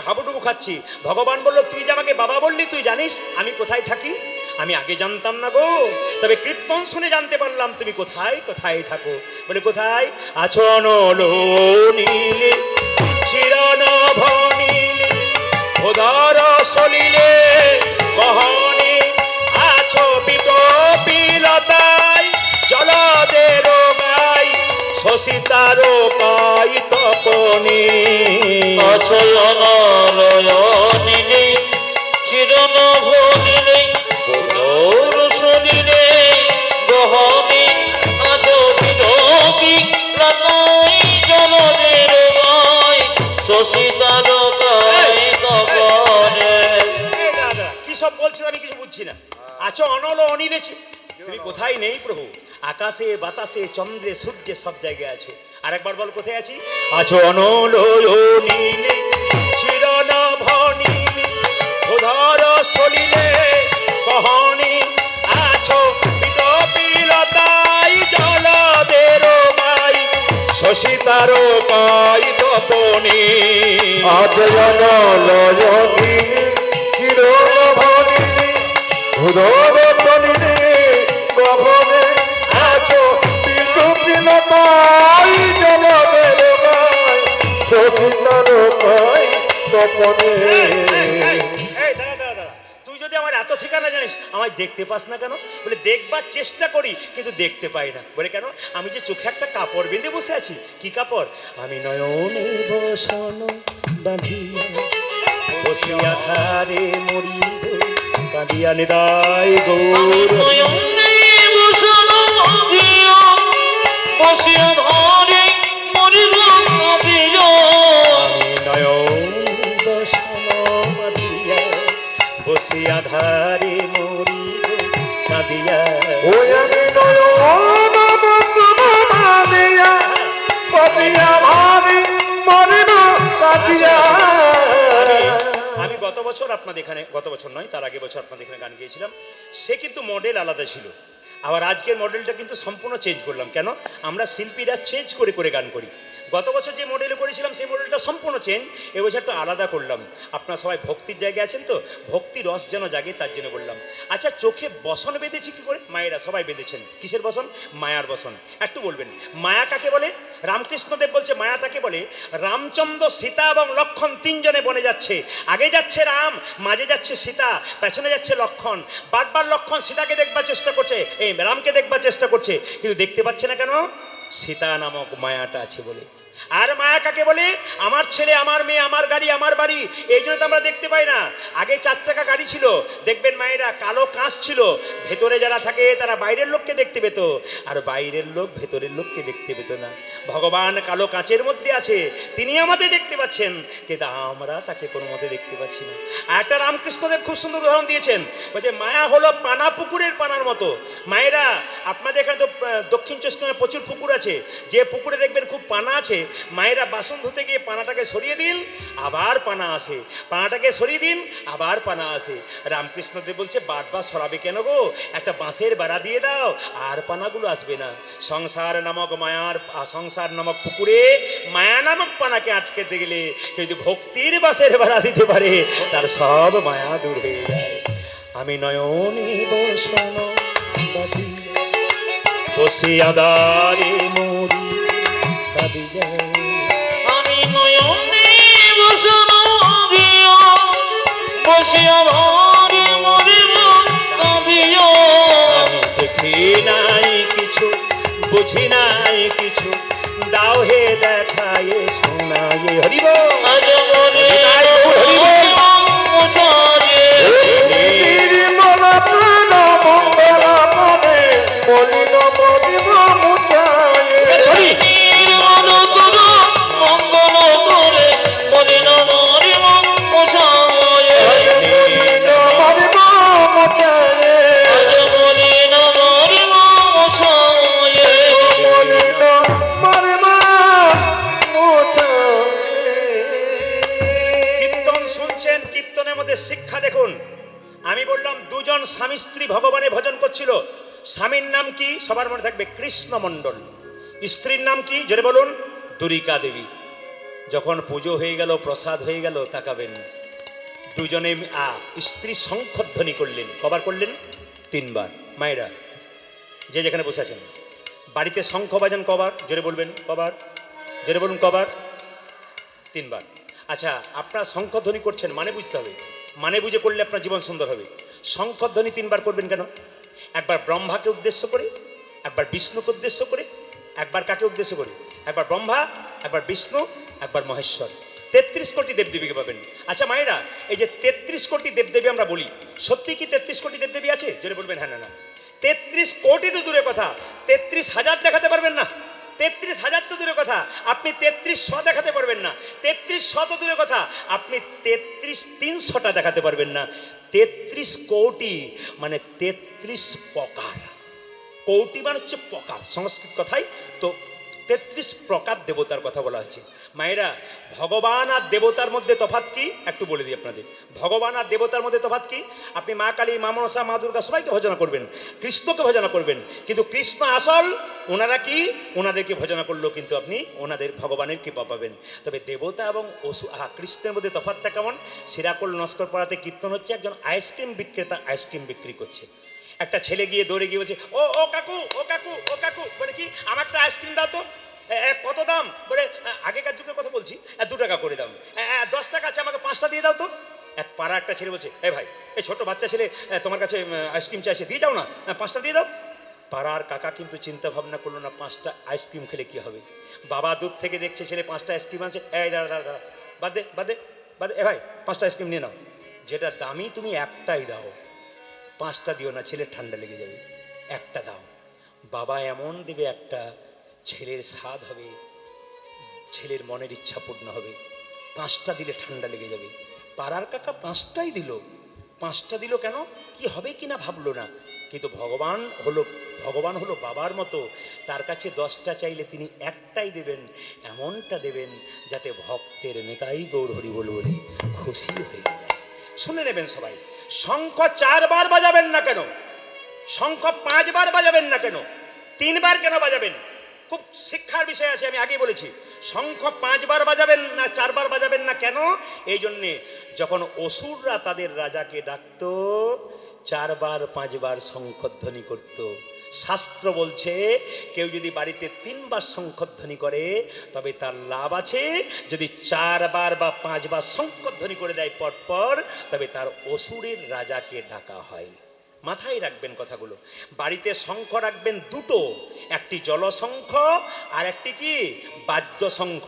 হাবুডুবু খাচ্ছি। ভগবান বললো তুই যে আমাকে বাবা বললি, তুই জানিস আমি কোথায় থাকি? আমি আগে জানতাম না গো, তবে কীর্তন শুনে জানতে পারলাম তুমি কোথায় কোথায় থাকো। বলে কোথায়? আচন নীলে চিরনভ নীলে উদার সলিলে গহনে আছো বিকপিলতায় জলদের গাই শশিতারো কাই তপনে। অচল নয়নিলে চিরনভ নীলে উদার সলিলে গহনে আছো বিকপিলতায় জলদের গাই শশিতারো কাই তপনে। কি সব বলছেন আমি কিছু বুঝছি না। আছো অনল অনিলে, তুমি কোথায় নেই প্রভু? আকাশে বাতাসে চন্দ্রে সূর্যে সব জায়গায় আছো। আর একবার বল কোথায় আছি? আছো অনল নীলে চিরনভ নীলে উদার সলিলে গহনে আছো বিকপিলতায় জলদের গাই শশিতারো কাই তপনে। আজ জনলয়নি চিরনভনি উদরতনিনি গভনে আছো বিকপিলতায় জলদের গায় শশিতার কাই তপনে। এই দাঁড়া, তুই যদি আমার এত ঠিকানা জানিস, আমায় দেখতে পাস না কেন? বলে দেখবার চেষ্টা করি কিন্তু দেখতে পাই না। বলে কেন? আমি যে চোখে একটা কাপড় বেঁধে বসে আছি। কি কাপড়? আমি নয়নে বসন বাঁধিয়া বসিয়া ধারে মরিব কাঁদিয়া নিদায় গৌর। নয়নে বসন বাঁধিয়া বসিয়া ধারে মরিব কাঁদিয়া। আমি নয়নে বসন বাঁধিয়া বসিয়া ধারে মরিব কাঁদিয়া। ওই আমি নয়ন বাঁধিয়া বাঁধিয়া ভাবি মরিব কাঁদিয়া। আমি গত বছর আপনাদের এখানে, গত বছর নয় তার আগে বছর আপনাদের এখানে গান গিয়েছিলাম। সে কিন্তু মডেল আলাদা ছিল। আবার আজকের মডেলটা কিন্তু সম্পূর্ণ চেঞ্জ করলাম। কেন? আমরা শিল্পীরা চেঞ্জ করে করে গান করি। গত বছর যে মডেলে করেছিলাম সেই মডেলটা সম্পূর্ণ চেঞ্জ, এবছর তো আলাদা করলাম। আপনারা সবাই ভক্তির জায়গায় আছেন তো, ভক্তি রস যেন জাগে তার জন্য বললাম। আচ্ছা, চোখে বসন বেঁধেছি কি করে? মায়েরা সবাই বেঁধেছেন। কিসের বসন? মায়ার বসন। একটু বলবেন মায়া কাকে বলে? রামকৃষ্ণদেব বলছে মায়া তাকে বলে, রামচন্দ্র সীতা এবং লক্ষণ তিনজনে বনে যাচ্ছে। আগে যাচ্ছে রাম, মাঝে যাচ্ছে সীতা, পেছনে যাচ্ছে লক্ষণ। বারবার লক্ষণ সীতাকে দেখবার চেষ্টা করছে, এই রামকে দেখবার চেষ্টা করছে, কিন্তু দেখতে পাচ্ছে না কেন? সীতা নামক মায়াটা আছে বলে। আর মায়া কাকে বলে? আমার ছেলে, আমার মেয়ে, আমার গাড়ি, আমার বাড়ি, এই জন্য তো আমরা দেখতে পাই না। আগে 4 চাকা গাড়ি ছিল, দেখবেন মায়েরা কালো কাঁচ ছিল, ভেতরে যারা থাকে তারা বাইরের লোককে দেখতে পেত, আর বাইরের লোক ভেতরের লোককে দেখতে পেত না। ভগবান কালো কাঁচের মধ্যে আছে, তিনি আমাদের দেখতে পাচ্ছেন, কিন্তু আমরা তাকে কোনো মতে দেখতে পাচ্ছি না। আর একটা রামকৃষ্ণদেব খুব সুন্দর উদাহরণ দিয়েছেন, বলছে মায়া হলো পানা পুকুরের পানার মতো। মায়েরা আপনাদের এখানে তো দক্ষিণ চব্বিশ প্রচুর পুকুর আছে, যে পুকুরে দেখবেন খুব পানা আছে, মায়েরা বাসন ধুতে গিয়ে পানাটাকে সরিয়ে দিন, আবার পানা আসে, পানাটাকে সরিয়ে দিন, আবার পানা আসে। রামকৃষ্ণদেব বলছে বারবার সরাবে কেন গো? একটা বাঁশের বেড়া দিয়ে দাও, আর পানাগুলো আসবে না। সংসার নামক মায়ার, সংসার নামক পুকুরে মায়া নামক পানাকে আটকেতে গেলে যদি ভক্তির বাঁশের বেড়া দিতে পারে, তার সব মায়া দূর হয়ে যায়। আমি নয়নে বসন বাঁধিয়া বসিয়া ধারে মরি কাঁদিয়া। আমি নয়নে বসন বাঁধিয়া বসিয়া ধারে মরিব কাঁদিয়া। আমি দেখি নাই কিছু, বুঝি নাই কিছু, দাও হে দেখায়ে শোনায়ে। হরিব আজ মনে হরিব নির্মল প্রাণ মঙ্গল মনে মলিন মধ্যে শিক্ষা দেখুন। আমি বললাম দুজন স্বামী স্ত্রী ভগবানের ভজন করছিল। স্বামীর নাম কি সবার মনে থাকবে? কৃষ্ণ মণ্ডল। স্ত্রীর নাম কি জোরে বলুন? দুরিকা দেবী। যখন পুজো হয়ে গেল, প্রসাদ হয়ে গেল, তাকাবেন দুজনে স্ত্রী শঙ্খধ্বনি করলেন। কবার করলেন? 3 বার। মায়েরা যে যেখানে বসে আছেন, বাড়িতে শঙ্খ বাজান কবার? জোরে বলবেন কবার? জোরে বলুন কবার? 3 বার। আচ্ছা, আপনারা শঙ্খধ্বনি করছেন মানে বুঝতে হবে, মানে বুঝে করলে আপনার জীবন সুন্দর হবে। শঙ্খধ্বনি 3 বার করবেন কেন? একবার ব্রহ্মাকে উদ্দেশ্য করে, একবার বিষ্ণুকে উদ্দেশ্য করে, একবার কাকে উদ্দেশ্য করে? একবার ব্রহ্মা, একবার বিষ্ণু, একবার মহেশ্বর। 33 কোটি দেবদেবীকে পাবেন। আচ্ছা মায়েরা, এই যে 33 কোটি দেবদেবী আমরা বলি, সত্যি কি 33 কোটি দেবদেবী আছে? জোরে বলবেন হ্যাঁ না না। 33 কোটি তো দূরের কথা, 33,000 দেখাতে পারবেন না। 33,000 তো দূরের কথা, আপনি 3300 দেখাতে পারবেন না। 3300 তো দূরের কথা, আপনি 33,300টা দেখাতে পারবেন না। 33 কোটি মানে 33 প্রকার। কৌটি মানে হচ্ছে প্রকার সংস্কৃত কথায়। তো 33 প্রকার দেবতার কথা বলা হয়েছে। মায়েরা, ভগবান আর দেবতার মধ্যে তফাৎ কি একটু বলে দিই আপনাদের। ভগবান আর দেবতার মধ্যে তফাৎ কি? আপনি মা কালী, মা মনসা, মা দুর্গা সবাইকে ভজনা করবেন, কৃষ্ণকে ভজনা করবেন, কিন্তু কৃষ্ণ আসল, ওনারা কি? ওনাদেরকে ভজনা করলেও কিন্তু আপনি ওনাদের ভগবানের কৃপা পাবেন। তবে দেবতা এবং কৃষ্ণের মধ্যে তফাৎটা কেমন? সিরাকুল নস্কর পাড়াতে কীর্তন হচ্ছে, একজন আইসক্রিম বিক্রেতা আইসক্রিম বিক্রি করছে। একটা ছেলে গিয়ে দৌড়ে গিয়ে বলছে, ও ও কাকু, ও কাকু, ও কাকু, বলে কি আমার একটা আইসক্রিম দাও তো। কত দাম? বলে আগেকার যুগের কথা বলছি, 2 টাকা করে দাম। 10 টাকা আছে, আমাকে 5টা দিয়ে দাও তো। এক পাড়া একটা ছেলে বলছে, এ ভাই, এই ছোট বাচ্চা ছেলে তোমার কাছে আইসক্রিম চাইছে, দিয়ে যাও না, 5টা দিয়ে দাও। পাড়ার কাকা কিন্তু চিন্তা ভাবনা করলো না 5টা আইসক্রিম খেলে কি হবে। বাবা দূর থেকে দেখছে ছেলে 5টা আইসক্রিম আনছে, এই দাঁড়া দাঁড়া দাঁড়া, বাদে বাদে বাদে, এ ভাই 5টা আইসক্রিম নিয়ে নাও। যেটা দামি তুমি একটাই দাও, 5টা দিও না, ছেলের ঠান্ডা লেগে যাবে। একটা দাও। বাবা এমন দেবে একটা, ছেলের স্বাদ হবে, ছেলের মনের ইচ্ছা পূর্ণ হবে। 5টা দিলে ঠান্ডা লেগে যাবে। পাড়ার কাকা 5টাই দিল। 5টা দিল কেন? কি হবে কিনা ভাবলো না। কিন্তু ভগবান হলো বাবার মতো, তার কাছে 10টা চাইলে তিনি একটাই দেবেন, এমনটা দেবেন যাতে ভক্তের নেতাই গৌর হরি বল বলে খুশি হয়ে যায়। শুনে নেবেন সবাই, শঙ্খ 4 বার বাজাবেন না কেন? শঙ্খ 5 বার বাজাবেন না কেন? 3 বার কেন বাজাবেন? খুব শিক্ষার বিষয় আছে, আমি আগে বলেছি। শঙ্খ 5 বার বাজাবেন না, 4 বার বাজাবেন না কেন? এই জন্যে যখন অসুররা তাদের রাজাকে ডাকত, 4 বার 5 বার শঙ্খধ্বনি করত। শাস্ত্র বলছে কেউ যদি বাড়িতে 3 বার শঙ্খধ্বনি করে তবে তার লাভ আছে। যদি 4 বার বা 5 বার শঙ্খধ্বনি করে দেয় পরপর, তবে তার অসুরের রাজাকে ডাকা হয়। মাথায় রাখবেন কথাগুলো। বাড়িতে শঙ্খ রাখবেন 2টো, একটি জলশঙ্খ আর একটি কি বাদ্য শঙ্খ।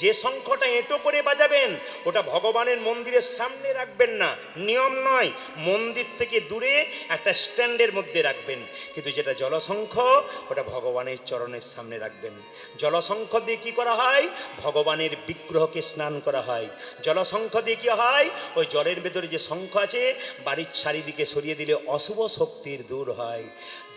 যে শঙ্খটা এঁটো করে বাজাবেন ওটা ভগবানের মন্দিরের সামনে রাখবেন না, নিয়ম নয়। মন্দির থেকে দূরে একটা স্ট্যান্ডের মধ্যে রাখবেন। কিন্তু যেটা জলশঙ্খ ওটা ভগবানের চরণের সামনে রাখবেন। জলশঙ্খ দিয়ে কী করা হয়? ভগবানের বিগ্রহকে স্নান করা হয়। জলশঙ্খ দিয়ে কী হয়? ওই জলের ভেতরে যে শঙ্খ আছে বাড়ির চারিদিকে সরিয়ে দিলে অশুভ শক্তির দূর হয়।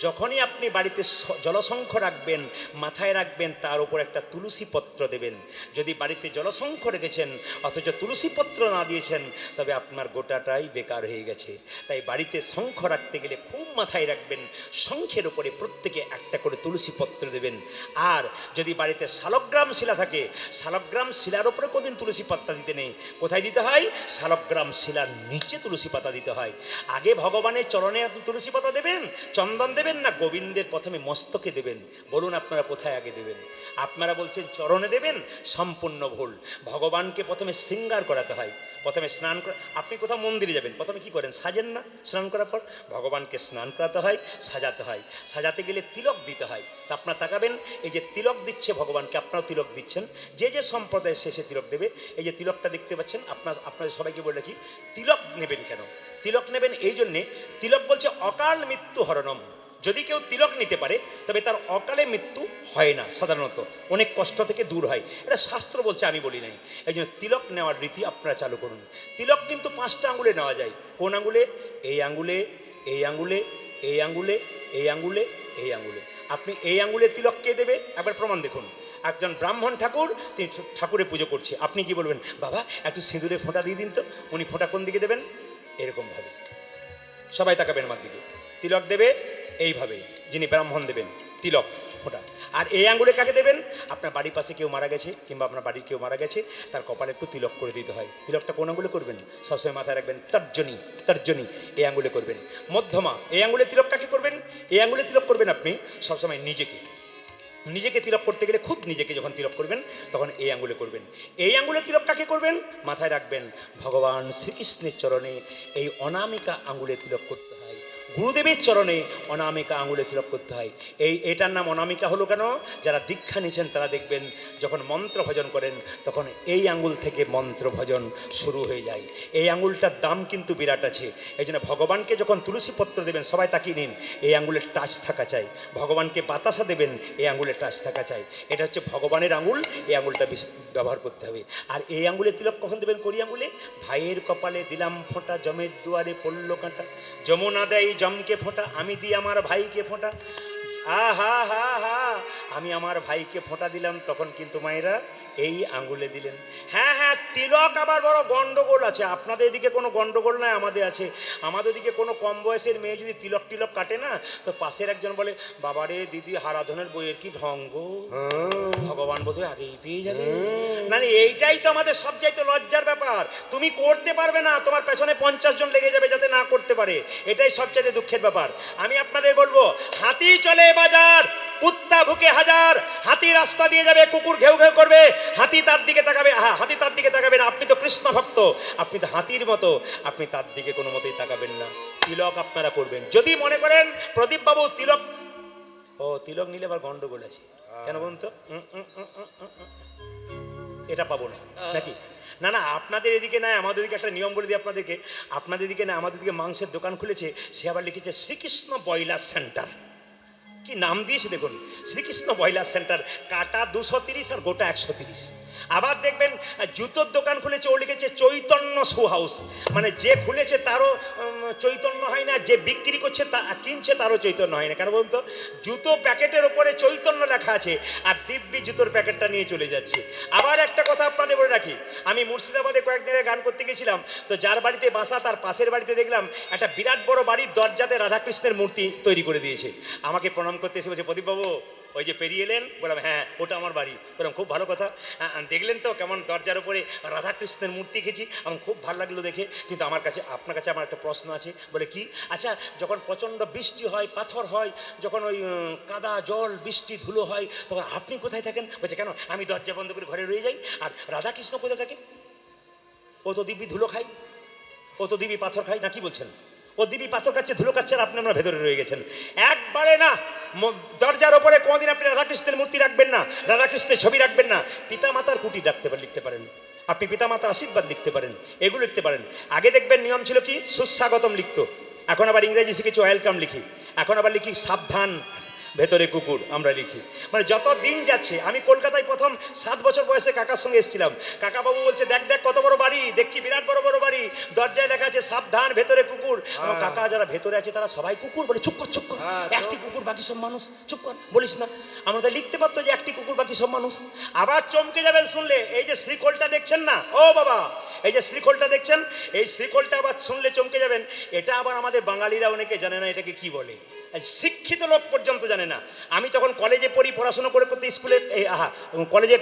যখনই আপনি বাড়িতে জলশঙ্খ রাখবেন, মাথায় রাখবেন তার উপর একটা তুলসী পত্র দেবেন। যদি বাড়িতে জলশঙ্খ রেখেছেন অথচ তুলসী পত্র না দিয়েছেন, তবে আপনার গোটাটাই বেকার হয়ে গেছে। তাই বাড়িতে শঙ্খ রাখতে গেলে খুব মাথায় রাখবেন, শঙ্খের উপরে প্রত্যেকে একটা করে তুলসী পত্র দেবেন। আর যদি বাড়িতে শালগ্রাম শিলা থাকে, শালগ্রাম শিলার উপরে কোনদিন তুলসী পাতা দিতে নেই। কোথায় দিতে হয়? শালগ্রাম শিলার নিচে তুলসী পাতা দিতে হয়। আগে ভগবানের চরণে আপনি তুলসী পাতা দেবেন, চন্দন দেবেন না গোবিন্দের প্রথমে মস্তকে দেবেন? বলুন আপনারা কোথায় আগে দেবেন? আপনারা বলছেন চরণে দেবেন, সম্পূর্ণ ভুল। ভগবানকে প্রথমে শৃঙ্গার করাতে হয়, প্রথমে স্নান করা। আপনি কোথাও মন্দিরে যাবেন, প্রথমে কি করেন? সাজেন না? স্নান করার পর ভগবানকে স্নান করাতে হয়, সাজাতে হয়। সাজাতে গেলে তিলক দিতে হয়। তা আপনারা তাকাবেন, এই যে তিলক দিচ্ছে ভগবানকে, আপনারাও তিলক দিচ্ছেন। যে যে সম্প্রদায় শেষে তিলক দেবে, এই যে তিলকটা দেখতে পাচ্ছেন, আপনাদের সবাইকে বলে রাখি, তিলক নেবেন কেন? তিলক নেবেন এই জন্যে, তিলক বলছে অকাল মৃত্যু হরণম। যদি কেউ তিলক নিতে পারে তবে তার অকালে মৃত্যু হয় না, সাধারণত অনেক কষ্ট থেকে দূর হয়। এটা শাস্ত্র বলছে, আমি বলি নাই। এই জন্য তিলক নেওয়ার রীতি আপনারা চালু করুন। তিলক কিন্তু 5টা আঙুলে নেওয়া যায়। কোন আঙুলে? এই আঙুলে, এই আঙুলে, এই আঙুলে, এই আঙুলে, এই আঙুলে। আপনি এই আঙুলে তিলক কে দেবে? একবার প্রমাণ দেখুন। একজন ব্রাহ্মণ ঠাকুর, তিনি ঠাকুরের পুজো করছে। আপনি কি বলবেন? বাবা একটু সিঁদুরে ফোঁটা দিয়ে দিন তো। উনি ফোঁটা কোন দিকে দেবেন? এরকম ভাবে সবাই তাকাবেন আমার দিকে। তিলক দেবে এইভাবে, যিনি ব্রাহ্মণ দেবেন তিলক ফোঁটা। আর এই আঙ্গুলে কাকে দেবেন? আপনার বাড়ির পাশে কেউ মারা গেছে কিংবা আপনার বাড়ির কেউ মারা গেছে, তার কপালে একটু তিলক করে দিতে হয়। তিলকটা কোন আঙ্গুলে করবেন? সবসময় মাথায় রাখবেন, তর্জনী, তর্জনী এই আঙ্গুলে করবেন। মধ্যমা এই আঙ্গুলে তিলক কাকে করবেন? এই আঙ্গুলে তিলক করবেন আপনি সবসময় নিজেকে। নিজেকে তিলক করতে গেলে খুব নিজেকে যখন তিলক করবেন তখন এই আঙ্গুলে করবেন। এই আঙ্গুলে তিলক কাকে করবেন? মাথায় রাখবেন, ভগবান শ্রীকৃষ্ণের চরণে এই অনামিকা আঙ্গুলে তিলক করতে হয়। গুরুদেবের চরণে অনামিকা আঙ্গুলে তিলক করতে হয়। এটার নাম অনামিকা হলো কেন? যারা দীক্ষা নিয়েছেন তারা দেখবেন যখন মন্ত্র ভজন করেন তখন এই আঙ্গুল থেকে মন্ত্র ভজন শুরু হয়ে যায়। এই আঙ্গুলটার দাম কিন্তু বিরাট আছে। এই জন্য ভগবানকে যখন তুলসী পত্র দেবেন সবাই তাকিয়ে নিন, এই আঙ্গুলের টাচ থাকা চাই। ভগবানকে বাতাসা দেবেন, এই আঙ্গুলের টাচ থাকা চাই। এটা হচ্ছে ভগবানের আঙ্গুল, এই আঙ্গুলটা ব্যবহার করতে হবে। আর এই আঙ্গুলে তিলক কখন দেবেন? করি আঙ্গুলে। ভাইয়ের কপালে দিলাম ফোঁটা, জমের দুয়ারে পড়ল কাঁটা, যমুনা দেয় জমকে ফোঁটা, আমি দিই আমার ভাইকে ফোঁটা। আহা হা হা, আমি আমার ভাইকে ফোঁটা দিলাম, তখন কিন্তু মায়েরা এই আঙ্গুলে দিলেন। হ্যাঁ হ্যাঁ, তিলক আবার বড় গন্ডগোল আছে। আপনাদের এদিকে কোনো গন্ডগোল নাই, আমাদের আছে। আমাদের দিকে কোনো কম বয়সের মেয়ে যদি তিলক টিলক কাটে না, তো পাশের একজন বলে, বাবারে দিদি হারাধনের বইয়ের কি ঢঙ্গ, ভগবান বোধহয় আগেই পেয়ে যাবে। না এইটাই তো আমাদের সবচাইতে লজ্জার ব্যাপার। তুমি করতে পারবে না, তোমার পেছনে 50 জন লেগে যাবে যাতে না করতে পারে। এটাই সবচাইতে দুঃখের ব্যাপার। আমি আপনাদের বলবো, হাতি চলে বাজার, কুত্তা ভুকে হাজার। হাতি রাস্তা দিয়ে যাবে, কুকুর ঘেউ ঘেউ করবে, হাতি তার দিকে তাকাবে। হাতি তার দিকে তাকাবে না। আপনি তো কৃষ্ণ ভক্ত, আপনি তো হাতির মতো, আপনি তার দিকে কোনো মতেই তাকাবেন না। তিলক আপনারা করবেন। যদি মনে করেন প্রদীপ বাবু তিলক, ও তিলক নিলে আবার গন্ডগোল আছে কেন বলুন তো? এটা পাবো না নাকি? না না, আপনাদের এদিকে নাই, আমাদের দিকে একটা নিয়ম বলে দিই আপনাদেরকে। আপনাদের দিকে না, আমাদের দিকে মাংসের দোকান খুলেছে, সে আবার লিখেছে শ্রীকৃষ্ণ ব্রয়লার সেন্টার। কি নাম দিয়েছে দেখুন, শ্রীকৃষ্ণ ব্রয়লার সেন্টার। কাটা 230 আর গোটা 130। আবার দেখবেন জুতোর দোকান খুলেছে, ও লিখেছে চৈতন্য শু হাউস। মানে যে খুলেছে তারও চৈতন্য হয় না, যে বিক্রি করছে তা কিনছে তারও চৈতন্য হয় না। কেন বলুন তো? জুতো প্যাকেটের ওপরে চৈতন্য লেখা আছে, আর দিব্যি জুতোর প্যাকেটটা নিয়ে চলে যাচ্ছে। আবার একটা কথা আপনাদের বলে রাখি, আমি মুর্শিদাবাদে কয়েকদিনের গান করতে গেছিলাম, তো যার বাড়িতে বাসা তার পাশের বাড়িতে দেখলাম একটা বিরাট বড় বাড়ির দরজাতে রাধাকৃষ্ণের মূর্তি তৈরি করে দিয়েছে। আমাকে প্রণাম করতে এসে বলছে, প্রদীপবাবু ওই যে পেরিয়ে এলেন? বললাম হ্যাঁ, ওটা আমার বাড়ি। বললাম খুব ভালো কথা, দেখলেন তো কেমন দরজার উপরে রাধাকৃষ্ণের মূর্তি এঁকেছি? আমার খুব ভালো লাগলো দেখে। কিন্তু আমার কাছে, আপনার কাছে আমার একটা প্রশ্ন আছে। বলে কি? আচ্ছা, যখন প্রচণ্ড বৃষ্টি হয়, পাথর হয়, যখন ওই কাদা জল বৃষ্টি ধুলো হয়, তখন আপনি কোথায় থাকেন? বলছে কেন, আমি দরজা বন্ধ করে ঘরে রয়ে যাই। আর রাধাকৃষ্ণ কোথায় থাকে? ও তো দিব্যি ধুলো খায়, ও তো দিব্যি পাথর খায়। না কি বলছেন? ও দিবি পাথর খাচ্ছে, ধুলো খাচ্ছে, আর আপনি আমরা ভেতরে রয়ে গেছেন। একবারে না, দরজার ওপরে কোনদিন আপনি রাধাকৃষ্ণের মূর্তি রাখবেন না, রাধাকৃষ্ণের ছবি রাখবেন না। পিতা মাতার কুটি লিখতে পারেন আপনি, পিতা মাতার আশীর্বাদ লিখতে পারেন, এগুলো লিখতে পারেন। আগে দেখবেন নিয়ম ছিল কি, সুস্বাগতম লিখতো। এখন আবার ইংরেজি শিখেছি, ওয়েলকাম লিখি। এখন আবার লিখি সাবধান, ভেতরে কুকুর আমরা লিখি। মানে যত দিন যাচ্ছে, আমি কলকাতায় প্রথম 7 বছর বয়সে কাকার সঙ্গে এসেছিলাম। কাকা বাবু বলছে, দেখ দেখ কত বড় বাড়ি, দেখছি বিরাট বড় বড় বাড়ি, দরজায় লেখা আছে সাবধান, ভেতরে কুকুর। আমার কাকা যারা ভেতরে আছে তারা সবাই কুকুর। বলে চুপ কর, চুপ কর, একটি কুকুর বাকি সব মানুষ, চুপ কর, বলিস না। আমরা লিখতে পারতো যে একটি কুকুর বাকি সব মানুষ। আবার চমকে যাবেন শুনলে, এই যে শ্রীখোলটা দেখছেন না ও বাবা, এই যে শ্রীখোলটা দেখছেন, এই শ্রীখোলটা আবার শুনলে চমকে যাবেন। এটা আবার আমাদের বাঙালিরা অনেকে জানে না এটাকে কি বলে, শিক্ষিত লোক পর্যন্ত জানে না। আমি তখন কলেজে পড়ি, পড়াশোনা করে করতে স্কুলে কলেজে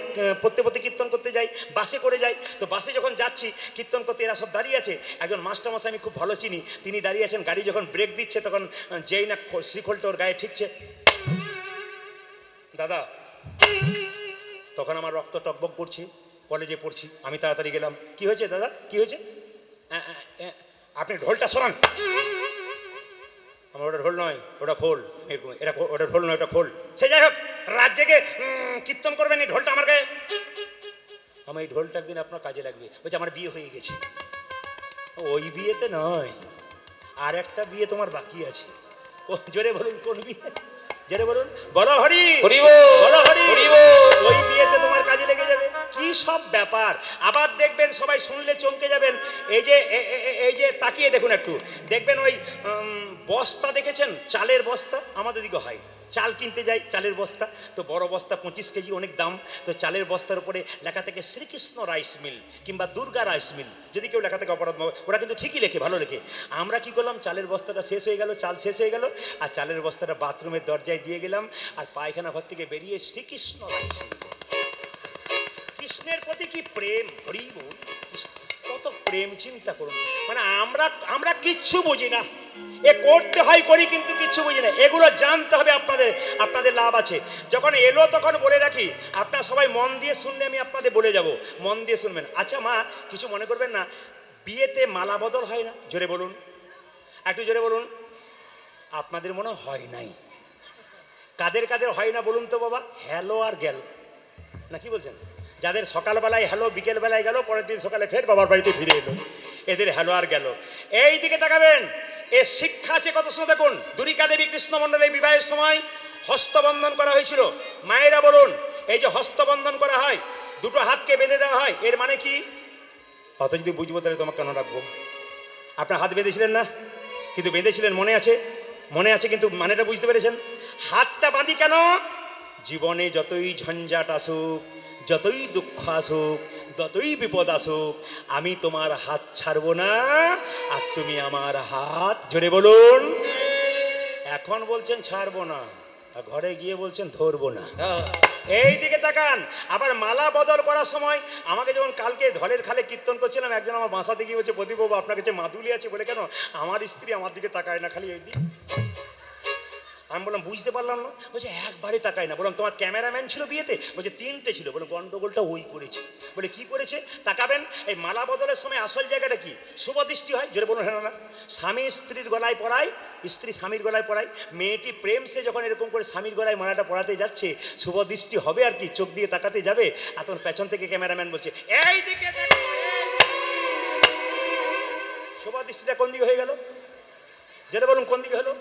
পড়তে কীর্তন করতে যাই, বাসে করে যাই। তো বাসে যখন যাচ্ছি কীর্তন করতে, এরা সব দাঁড়িয়ে আছে। একজন মাস্টারমশাই আমি খুব ভালো চিনি, তিনি দাঁড়িয়ে আছেন। গাড়ি যখন ব্রেক দিচ্ছে তখন যেই না শ্রীখোলটা ওর গায়ে ঠিকছে, দাদা, তখন আমার রক্ত টকবক করছে। কলেজে পড়ছি আমি, তাড়াতাড়ি গেলাম। কি হয়েছে দাদা, কি হয়েছে? আপনি ঢোলটা সরান। আমার ওটা ঢোল নয়, ওটা খোল। এটা ওটা ঢোল নয়, ওটা খোল। সে যাই হোক, রাত জেগে কীর্তন করবেন, এই ঢোলটা আমার গায়ে। আমার এই ঢোলটা একদিন আপনার কাজে লাগবে। বলছে আমার বিয়ে হয়ে গেছে। ওই বিয়েতে নয়, আর একটা বিয়ে তোমার বাকি আছে। ও জোরে বলুন, কোন বিয়ে? জোরে বলুন, বলো হরি, বলো হরি। ওই বিয়েতে তোমার কাজে লেগে যাবে। কি সব ব্যাপার! আবার দেখবেন সবাই শুনলে চমকে যাবেন। এই যে তাকিয়ে দেখুন একটু, দেখবেন ওই বস্তা দেখেছেন, চালের বস্তা, আমাদের দিকে হয় চাল কিনতে যাই, চালের বস্তা তো বড় বস্তা 25 কেজি, অনেক দাম। তো চালের বস্তার উপরে লেখা থাকে শ্রীকৃষ্ণ রাইস মিল কিংবা দুর্গা রাইস মিল, যদি কেউ লেখা থাকে অপরাধ, ওরা কিন্তু ঠিকই লেখে, ভালো লেখে। আমরা কি করলাম, চালের বস্তাটা শেষ হয়ে গেল, চাল শেষ হয়ে গেল, আর চালের বস্তাটা বাথরুমের দরজায় দিয়ে গেলাম, আর পায়খানা ঘর থেকে বেরিয়ে শ্রীকৃষ্ণ রাইস মিল। কৃষ্ণের প্রতি কি প্রেম, হরি বল, কত প্রেম, চিন্তা করুন। মানে আমরা কিচ্ছু বুঝি না, এ করতে হয় করি, কিন্তু কিচ্ছু বুঝি না। এগুলো জানতে হবে আপনাদের লাভ আছে। যখন এলো তখন বলে রাখি, আপনারা সবাই মন দিয়ে শুনলে আমি আপনাদের বলে যাব, মন দিয়ে শুনবেন। আচ্ছা মা, কিছু মনে করবেন না, বিয়েতে মালা বদল হয় না? জোরে বলুন, একটু জোরে বলুন। আপনাদের মনে হয় নাই? কাদের কাদের হয় না বলুন তো বাবা? হ্যালো আর গেল না, কি বলছেন? যাদের সকালবেলায় হ্যালো, বিকেলবেলায় গেল, পরের দিন সকালে ফের বাবার বাড়িতে ফিরে এলো, এদের হ্যালো আর গেল। এই দিকে তাকাবেন, এর শিক্ষা আছে কত সময় দেখুন। দুরিকা দেবী কৃষ্ণমণ্ডলের বিবাহের সময় হস্তবন্ধন করা হয়েছিল। মায়েরা বলুন, এই যে হস্তবন্ধন করা হয়, দুটো হাতকে বেঁধে দেওয়া হয়, এর মানে কি? অত যদি বুঝবো তাহলে তোমাকে কেন রাখবো? আপনার হাত বেঁধেছিলেন না? কিন্তু বেঁধেছিলেন, মনে আছে? মনে আছে, কিন্তু মানেটা বুঝতে পেরেছেন? হাতটা বাঁধি কেন? জীবনে যতই ঝঞ্ঝাট আসুক, যতই দুঃখ আসুক, যতই বিপদ আসুক, আমি তোমার হাত ছাড়বো না, আর তুমি আমার হাত, জোরে বলুন। এখন বলছেন ছাড়বো না, আর ঘরে গিয়ে বলছেন ধরবো না। এই দিকে তাকান। আবার মালা বদল করার সময় আমাকে যখন কালকে ধলের খালে কীর্তন করছিলাম, একজন আমার বাসাতে গিয়ে বলছে, প্রদীপবাবু আপনার কাছে মাদুলি আছে? বলে কেন? আমার স্ত্রী আমার দিকে তাকায় না, খালি এই দিক। আমি বললাম বুঝতে পারলাম না। বলছে একবারে তাকায় না। বললাম তোমার ক্যামেরাম্যান ছিল বিয়েতে? বলছে 3টে ছিল। বলে গন্ডগোলটা ওই করেছে। বলে কি করেছে? তাকাবেন, এই মালা বদলের সময় আসল জায়গাটা কি? শুভ দৃষ্টি হয়, জোরে বলুন হ্যাঁ না? স্বামী স্ত্রীর গলায় পরায়, স্ত্রী স্বামীর গলায় পরায়। মেয়েটি প্রেম সে যখন এরকম করে স্বামীর গলায় মালাটা পরাতে যাচ্ছে, শুভ দৃষ্টি হবে আর কি, চোখ দিয়ে তাকাতে যাবে, আর তখন পেছন থেকে ক্যামেরাম্যান বলছে এই দিকে দেখো। শুভ দৃষ্টিটা কোন দিকে হয়ে গেল? জোরে বলুন, কোন দিকে হলো?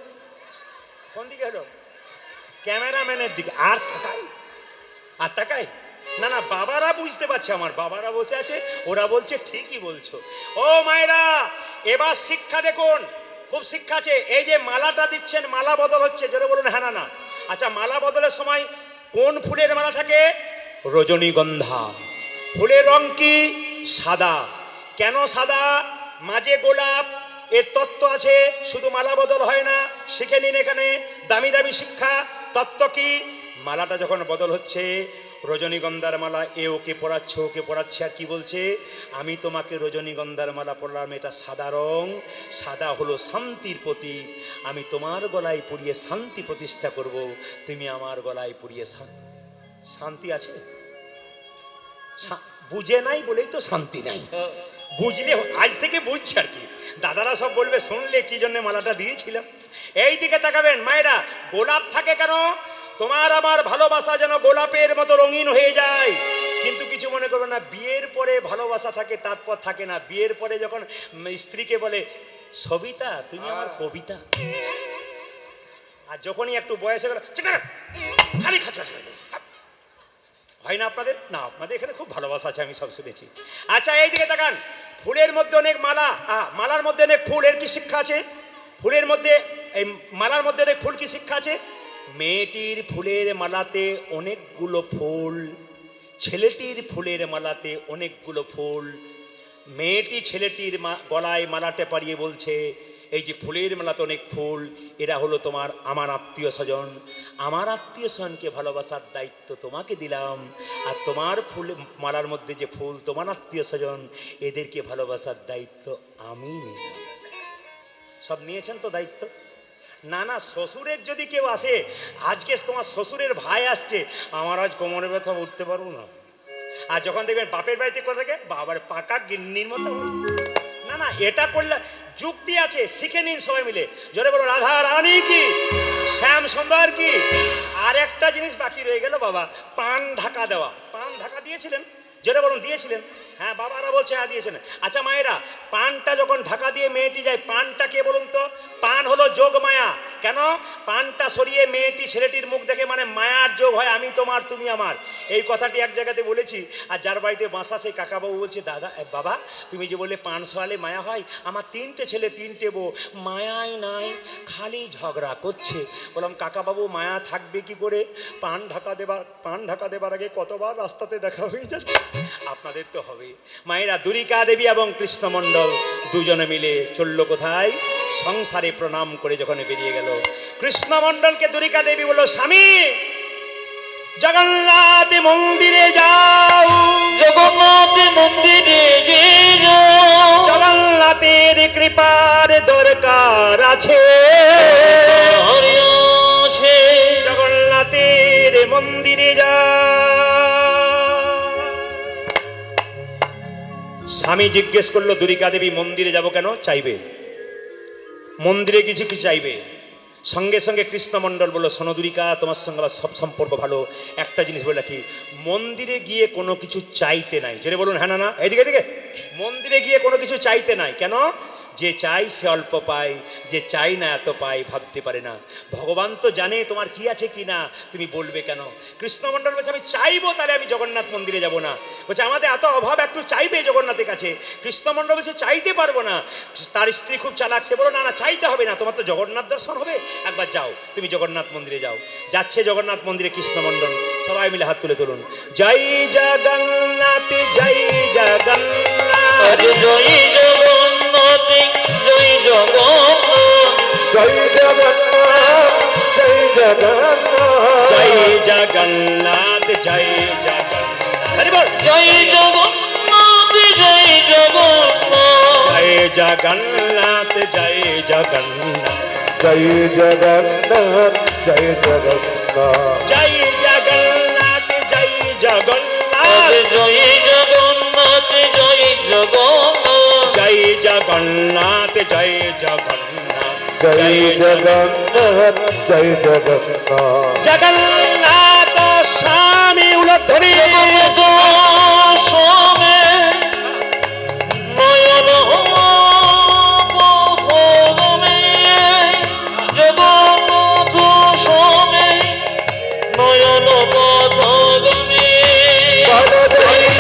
কোন দিকে হলো? ক্যামেরাম্যানের দিকে। আর তাকাই, আর তাকাই না। না, বাবারা বুঝতে পারছে, আমার বাবারা বসে আছে, ওরা বলছে ঠিকই বলছো। ও মায়েরা, এবার শিক্ষা দেখুন, খুব শিক্ষা আছে। এই যে মালাটা দিচ্ছেন, মালা বদল হচ্ছে, জোরে বলুন হ্যাঁ না? আচ্ছা, মালা বদলের সময় কোন ফুলের মালা থাকে? রজনীগন্ধা। ফুলের রং কি? সাদা। কেন সাদা? মাঝে গোলাপ, এর তত্ত্ব আছে। শুধু মালা বদল হয় না, শিখে নিন এখানে, দামি দামি শিক্ষা। তত্ত্ব কি? মালাটা যখন বদল হচ্ছে, রজনীগন্ধার মালা, এ ওকে পরাচ্ছে, ওকে পরাচ্ছে, আর কি বলছে? আমি তোমাকে রজনীগন্ধার মালা পরলাম, এটা সাদা রং, সাদা হলো শান্তির প্রতীক, আমি তোমার গলায় পরিয়ে শান্তি প্রতিষ্ঠা করব, তুমি আমার গলায় পরিয়ে শান্তি আছে। বুঝে নাই বলেই তো শান্তি নাই। বুঝলে, আজ থেকে বুঝছে আর কি। দাদারা সব বলবে শুনলে কি জন্য মালাটা দিয়েছিলাম। এই দিকে তাকাবেন মায়েরা, গোলাপ থাকে কেন? তোমার আমার ভালোবাসা যেন গোলাপের মতো রঙিন হয়ে যায়। কিন্তু কিছু মনে করবে না, বিয়ের পরে ভালোবাসা থাকে, তারপর থাকে না। বিয়ের পরে যখন স্ত্রীকে বলে সবিতা তুমি আমার কবিতা, আর যখনই একটু বয়স হয়ে গেল খালি খাচ্ছা হয় না আপনাদের? না, আপনাদের এখানে খুব ভালোবাসা আছে, আমি সব শুনেছি। আচ্ছা, এই দিকে তাকান, ফুলের মধ্যে অনেক মালা, মালার মধ্যে অনেক ফুল, এর কি শিক্ষা আছে? ফুলের মধ্যে, এই মালার মধ্যে অনেক ফুল, কি শিক্ষা আছে? মেয়েটির ফুলের মালাতে অনেকগুলো ফুল, ছেলেটির ফুলের মালাতে অনেকগুলো ফুল। মেয়েটি ছেলেটির গলায় মালাতে পারিয়ে বলছে, এই যে ফুলের মালাতে অনেক ফুল, এরা হলো তোমার আমার আত্মীয় স্বজন, আমার আত্মীয় স্বজনকে ভালোবাসার দায়িত্ব তোমাকে দিলাম, আর তোমার ফুল মালার মধ্যে যে ফুল, তোমার আত্মীয় স্বজন, এদেরকে ভালোবাসার দায়িত্ব আমি নিলাম। সব নিয়েছেন তো দায়িত্ব? না না, শ্বশুরের যদি কেউ আসে, আজকে তোমার শ্বশুরের ভাই আসছে, আমার আজ কোমরে ব্যথা উঠতে পারবো না। আর যখন দেখবেন বাপের বাড়িতে কোথা থেকে, বাবার পাকা গিন্নির মতো। না না, এটা করলে যুক্তি আছে, শিখে নিন সবাই মিলে। জোরে বলো রাধা রানী কি, শ্যাম সুন্দর কি। আর একটা জিনিস বাকি রয়ে গেল বাবা, পান ঢাকা দেওয়া। পান ঢাকা দিয়েছিলেন? জোরে বলুন দিয়েছিলেন? হ্যাঁ, বাবারা বলছে হ্যাঁ দিয়েছেন। আচ্ছা মায়েরা, পানটা যখন ঢাকা দিয়ে মেয়েটি যায়, পানটা কে বলুন তো? পান হলো যোগ মায়া। কেন? পানটা সরিয়ে মেয়েটি ছেলেটির মুখ দেখে, মানে মায়ার যোগ হয়, আমি তোমার তুমি আমার। এই কথাটি এক জায়গাতে বলেছি। আর যার বাড়িতে বাসা সেই কাকাবাবু বলছে, দাদা বাবা তুমি যে বললে পান সোয়ালে মায়া হয়, আমার 3টে ছেলে 3টে বউ, মায়াই নাই, খালি ঝগড়া করছে। বললাম কাকাবাবু মায়া থাকবে কি করে, পান ঢাকা দেবার আগে কতবার রাস্তাতে দেখা হয়ে যাচ্ছে, আপনাদের তো হবে। মায়েরা দুরিকা দেবী এবং কৃষ্ণমণ্ডল দুজনে মিলে চললো কোথায়, সংসারে প্রণাম করে যখন বেরিয়ে গেল। কৃষ্ণমণ্ডলকে দুরিকা দেবী বলল, স্বামী জগন্নাথ মন্দিরে যাও, জগন্নাথ মন্দিরে যে যাও, জগন্নাথের কৃপার দরকার আছে, হরি আছে। জগন্নাথের মন্দিরে যাও। স্বামী জিজ্ঞেস করলো, দুরিকা দেবী মন্দিরে যাব কেন, চাইবে মন্দিরে কিছু কিছু চাইবে। সঙ্গে সঙ্গে কৃষ্ণমণ্ডল বলল, শোনো দুরিকা, তোমার সঙ্গে আমার সব সম্পর্ক ভালো, একটা জিনিস বলে রাখি, মন্দিরে গিয়ে কোনো কিছু চাইতে নাই। যেটা বলুন, হ্যাঁ না এদিকে এদিকে, মন্দিরে গিয়ে কোনো কিছু চাইতে নাই। কেন, যে চাই সে অল্প পায়, যে চাই না এত পায় ভাবতে পারে না। ভগবান তো জানে তোমার কি আছে কি না, তুমি বলবে কেন। কৃষ্ণমণ্ডল বলছে, আমি চাইবো তাহলে আমি জগন্নাথ মন্দিরে যাব না। বলছে আমাদের এত অভাব, একটু চাইবে জগন্নাথের কাছে। কৃষ্ণমণ্ডল বলছে চাইতে পারবো না। তার স্ত্রী খুব চালাক, সে বলো, না না চাইতে হবে না, তোমার তো জগন্নাথ দর্শন হবে, একবার যাও তুমি জগন্নাথ মন্দিরে যাও। যাচ্ছে জগন্নাথ মন্দিরে কৃষ্ণমণ্ডল, সবাই মিলে হাত তুলে তুলুন, জয় জগন্নাথ জয় জগন্নাথ, জয় জগন্নাথ জয় জগন্নাথ, জয় জগন্নাথ জয় জগন্নাথ, জয় জগন্নাথ জয় জগন্নাথ, হরি বল, জয় জগন্নাথ জয় জগন্নাথ, জয় জগন্নাথ জয় জগন্নাথ, জয় জগন্নাথ জয় জগন্নাথ, জয় জগন্নাথ জয় জগন্নাথ, জয় জগন্নাথ জয় জগন্নাথ, জয় জগন্নাথ জয় জগন্নাথ, জয় জগন্নাথ জয় জগন্নাথ, জগন্নাথ স্বামী উলধ্বনি, জগন্নাথ স্বামী নয়ন পথগামী, জগন্নাথ স্বামী নয়ন পথগামী, জয়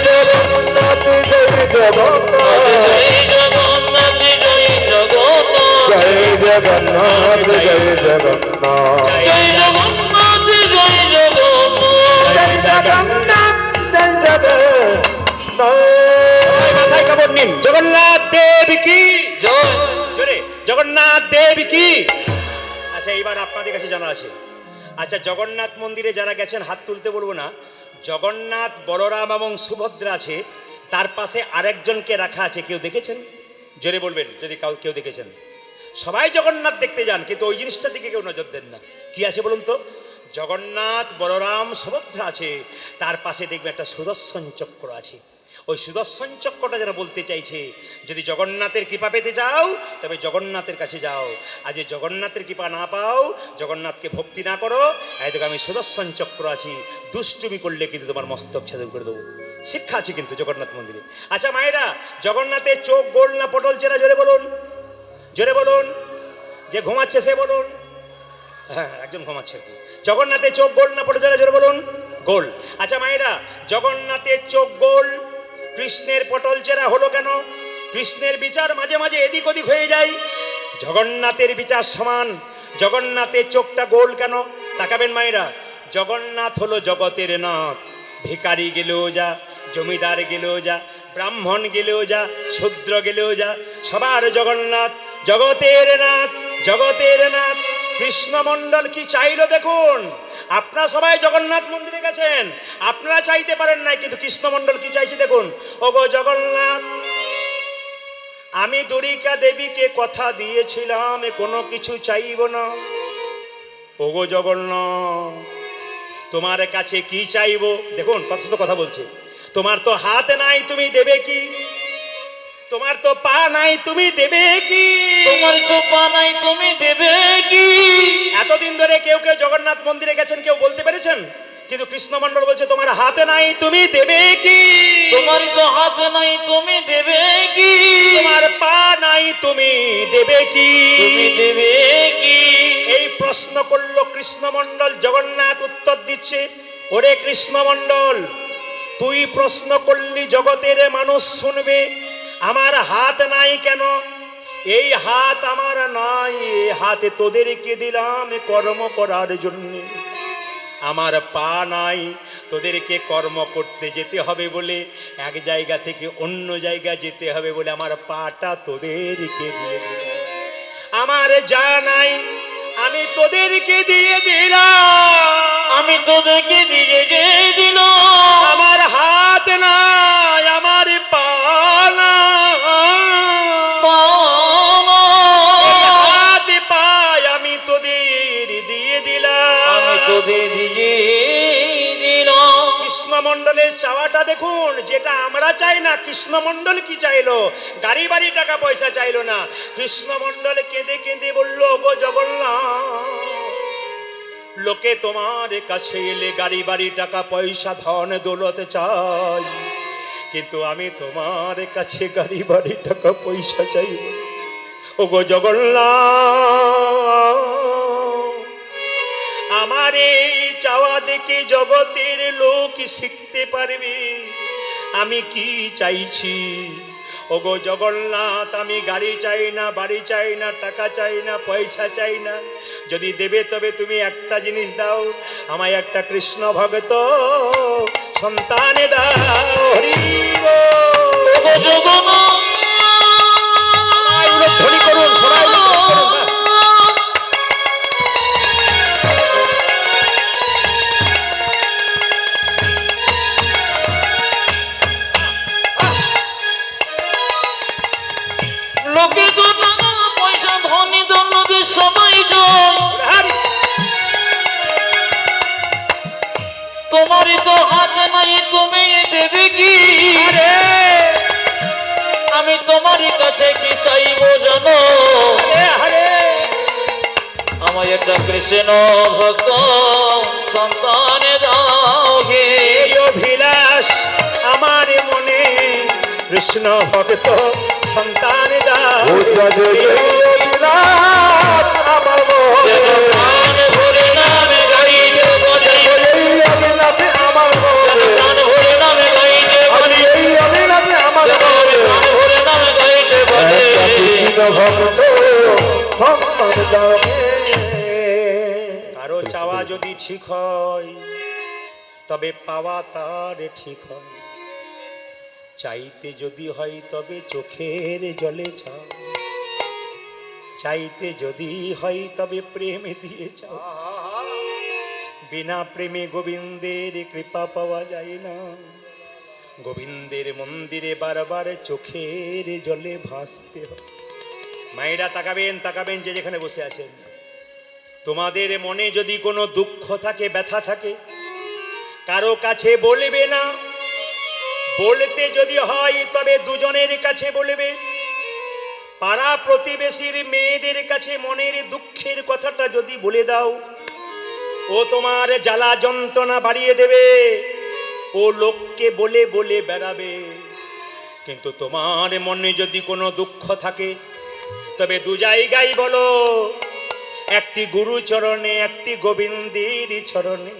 জগন্নাথ জয় জগন্নাথ, জয় জগন্নাথ জয় জগন্নাথ, জয় জগন্নাথ জয় জগন্নাথ, জয় জগন্নাথ জয় জগন্নাথ, জয় জগন্নাথ জয় মাথায় কাপড় নিন, জগন্নাথ দেব কি জয়। জোরে, জগন্নাথ দেব কি। আচ্ছা এবার আপনাদের কাছে জানা আছে, আচ্ছা জগন্নাথ মন্দিরে যারা গেছেন হাত তুলতে বলবো না, জগন্নাথ বলরাম এবং সুভদ্রা আছে, তার পাশে আরেকজনকে রাখা আছে, কেউ দেখেছেন, জোরে বলবেন যদি কেউ দেখেছেন। সবাই জগন্নাথ দেখতে যান, কিন্তু ওই জিনিসটার দিকে কেউ নজর দেন না। কি আছে বলুন তো, জগন্নাথ বলরাম সুভদ্রা আছে, তার পাশে দেখবে একটা সুদর্শন চক্র আছে। ওই সুদর্শন চক্রটা যারা বলতে চাইছে, যদি জগন্নাথের কৃপা পেতে চাও তবে জগন্নাথের কাছে যাও, আর যে জগন্নাথের কৃপা না পাও, জগন্নাথকে ভক্তি না করো, এই দেখো আমি সুদর্শন চক্র আছি, দুষ্টুমি করলে কিন্তু তোমার মস্তক ছেদন করে দেবো। শিক্ষা আছে কিন্তু জগন্নাথ মন্দিরে। আচ্ছা মায়েরা, জগন্নাথের চোখ গোল না পটল চেরা, জোরে বলুন, জোরে বলুন, যে ঘুমাচ্ছে সে বলুন, হ্যাঁ একজন ঘুমাচ্ছে আর কি। জগন্নাথের চোখ গোল না পটল চেরা, জোরে বলুন, গোল। আচ্ছা মায়েরা, জগন্নাথের চোখ গোল, কৃষ্ণের পটল চেরা হলো কেন? কৃষ্ণের বিচার মাঝে মাঝে এদিক ওদিক হয়ে যায়, জগন্নাথের বিচার সমান। জগন্নাথের চোখটা গোল কেন? তাকাবেন মায়েরা, জগন্নাথ হলো জগতের নাথ। ভিখারি গেলেও যা, জমিদার গেলেও যা, ব্রাহ্মণ গেলেও যা, শূদ্র গেলেও যা, সবার জগন্নাথ, জগতের নাথ, জগতের নাথ। কৃষ্ণমণ্ডল কি চাইলো দেখুন, আপনারা সবাই জগন্নাথ মন্দিরে গেছেন, আপনারা চাইতে পারেন নাই, কিন্তু কৃষ্ণমণ্ডল কি চাইছে দেখুন, ওগো জগন্নাথ, আমি দুরিকা দেবীকে কথা দিয়েছিলাম কোনো কিছু চাইব না। ওগো জগন্নাথ, তোমার কাছে কি চাইব? দেখুন কত সুন্দর কথা বলছে, তোমার তো হাত নাই, তুমি দেবে কি? তোমার তো পা নাই, তুমি দেবে কি? তোমার তো পা নাই, তুমি দেবে কি? এতদিন ধরে কেউ কেউ জগন্নাথ মন্দিরে গেছেন, কেউ বলতে পেরেছেন? কিন্তু কৃষ্ণমণ্ডল বলছে তোমার হাতে নাই, তুমি দেবে কি? তোমার তো হাত নাই, তুমি দেবে কি? তোমার পা নাই, তুমি দেবে কি? তুমি দেবে কি? এই প্রশ্ন করলো কৃষ্ণমণ্ডল, জগন্নাথ উত্তর দিচ্ছে, ওরে কৃষ্ণমণ্ডল, তুই প্রশ্ন করলি জগতের মানুষ শুনবে, আমার হাত নাই কেন? এই হাত আমার নাই, এই হাতে তোদেরকে দিলাম কর্ম করার জন্য। আমার পা নাই, তোদেরকে কর্ম করতে যেতে হবে বলে, এক জায়গা থেকে অন্য জায়গা যেতে হবে বলে আমার পাটা তোদেরকে দিয়ে দিলাম। আমার যা নাই আমি তোদেরকে দিয়ে দিলাম। আমি তোদেরকে দিয়ে দিল। আমার হাত নাই, আমার পা নাই, হাত পায় আমি তোদের দিয়ে দিলাম। আমি তোদের দিয়ে দিল। কৃষ্ণমণ্ডলের চাওয়াটা দেখুন, যেটা আমরা চাই না, কৃষ্ণমণ্ডল কি চাইলো? গাড়ি বাড়ি টাকা পয়সা চাইলো না। কৃষ্ণমণ্ডল কেঁদে কেঁদে বলল, গো জগন্নাথ, লোকে তোমার কাছে এলে গাড়ি বাড়ি টাকা পয়সা ধন দৌলত চাই, কিন্তু আমি তোমার কাছে গাড়ি বাড়ি টাকা পয়সা চাইব। ও গো জগন্নাথ, আমার এই চাওয়া দেখে জগতের লোক শিখতে পারবে আমি কি চাইছি। ও গো জগন্নাথ, আমি গাড়ি চাই না, বাড়ি চাই না, টাকা চাই না, পয়সা চাই না। যদি দেবে তবে তুমি একটা জিনিস দাও, আমায় একটা কৃষ্ণ ভক্ত সন্তান দাও। হরি বল। সবাই উলধ্বনি করুন, সবাই উলধ্বনি করুন। বাহ। লোকে তো টাকা পয়সা ধনী দৌলতে সবাই চায়, হরি। তোমারই তো হাতে নাই, তুমি দেবে কি? আরে আমি তোমারই কাছে কি চাইবো জানো? আরে আরে আমায় একটা কৃষ্ণ ভক্ত সন্তান দাও হে। এই অভিলাষ আমার মনে, কৃষ্ণ ভক্ত সন্তান দাও। আমার মনে প্রাণ ভরে নামে গাইতে বলে, আমার মনে প্রাণ ভরে নামে গাইতে বলে, এই অভিলাষে আমার মনে প্রাণ ভরে নামে গাইতে বলে। কৃষ্ণ ভক্ত সন্তান দাও হে। কারো চাওয়া যদি ঠিক হয় তবে পাওয়া তার ঠিক হয়, চাইতে যদি হয় তবে চোখের জলে চাও, চাইতে যদি হয় তবে প্রেম দিয়ে চাও। বিনা প্রেমে গোবিন্দের কৃপা পাওয়া যায় না। গোবিন্দের মন্দিরে বারবার চোখের জলে ভাসতে হয়। মায়েরা তাকাবেন, তাকাবেন যে যেখানে বসে আছেন, তোমাদের মনে যদি কোনো দুঃখ থাকে, ব্যথা থাকে, কারো কাছে বলবে না। বলতে যদি হয় তবে দুজনের কাছে বলবে। পাড়া প্রতিবেশীর মেয়েদের কাছে মনের দুঃখের কথাটা যদি বলে দাও, ও তোমার জ্বালা যন্ত্রণা বাড়িয়ে দেবে, ও লোককে বলে বলে বেড়াবে। কিন্তু তোমার মনে যদি কোনো দুঃখ থাকে তবে দু জায়গায় বলো, একটি গুরু চরণে, একটি গোবিন্দের চরণে।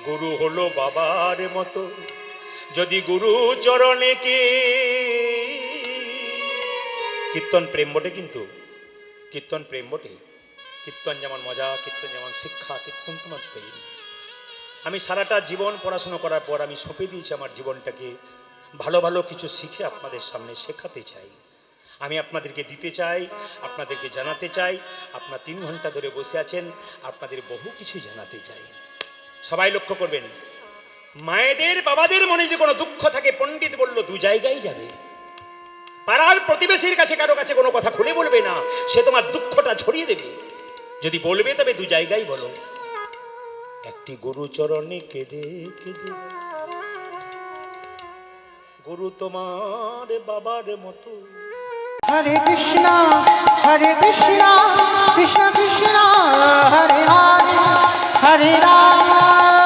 গুরু হলো বাবার মতো, যদি গুরু চরণে কে। কীর্তন প্রেম বটে, কিন্তু কীর্তন প্রেম বটে। কীর্তন যেমন মজা, কীর্তন যেমন শিক্ষা, কীর্তন তোমার প্রেম। আমি সারাটা জীবন পড়াশোনা করার পর আমি সঁপে দিয়েছি আমার জীবনটাকে, ভালো ভালো কিছু শিখে আপনাদের সামনে শেখাতে চাই। আমি আপনাদেরকে দিতে চাই, আপনাদেরকে জানাতে চাই। আপনার 3 ঘন্টা ধরে বসে আছেন, আপনাদের বহু কিছু জানাতে চাই। সবাই লক্ষ্য করবেন, মায়েদের বাবাদের মনে যদি কোনো দুঃখ থাকে, পণ্ডিত বলল 2 জায়গায় যাবে। পাড়ার প্রতিবেশীর কাছে কারো কাছে কোনো কথা খুলে বলবে না, সে তোমার দুঃখটা ছড়িয়ে দেবে। যদি বলবে তবে 2 জায়গায় বলো। একটি গুরু চরণে কেঁদে কেঁদে, গুরু তোমার বাবার মতো। হরে কৃষ্ণ কৃষ্ণ কৃষ্ণ, হরে হরে, হরে রাম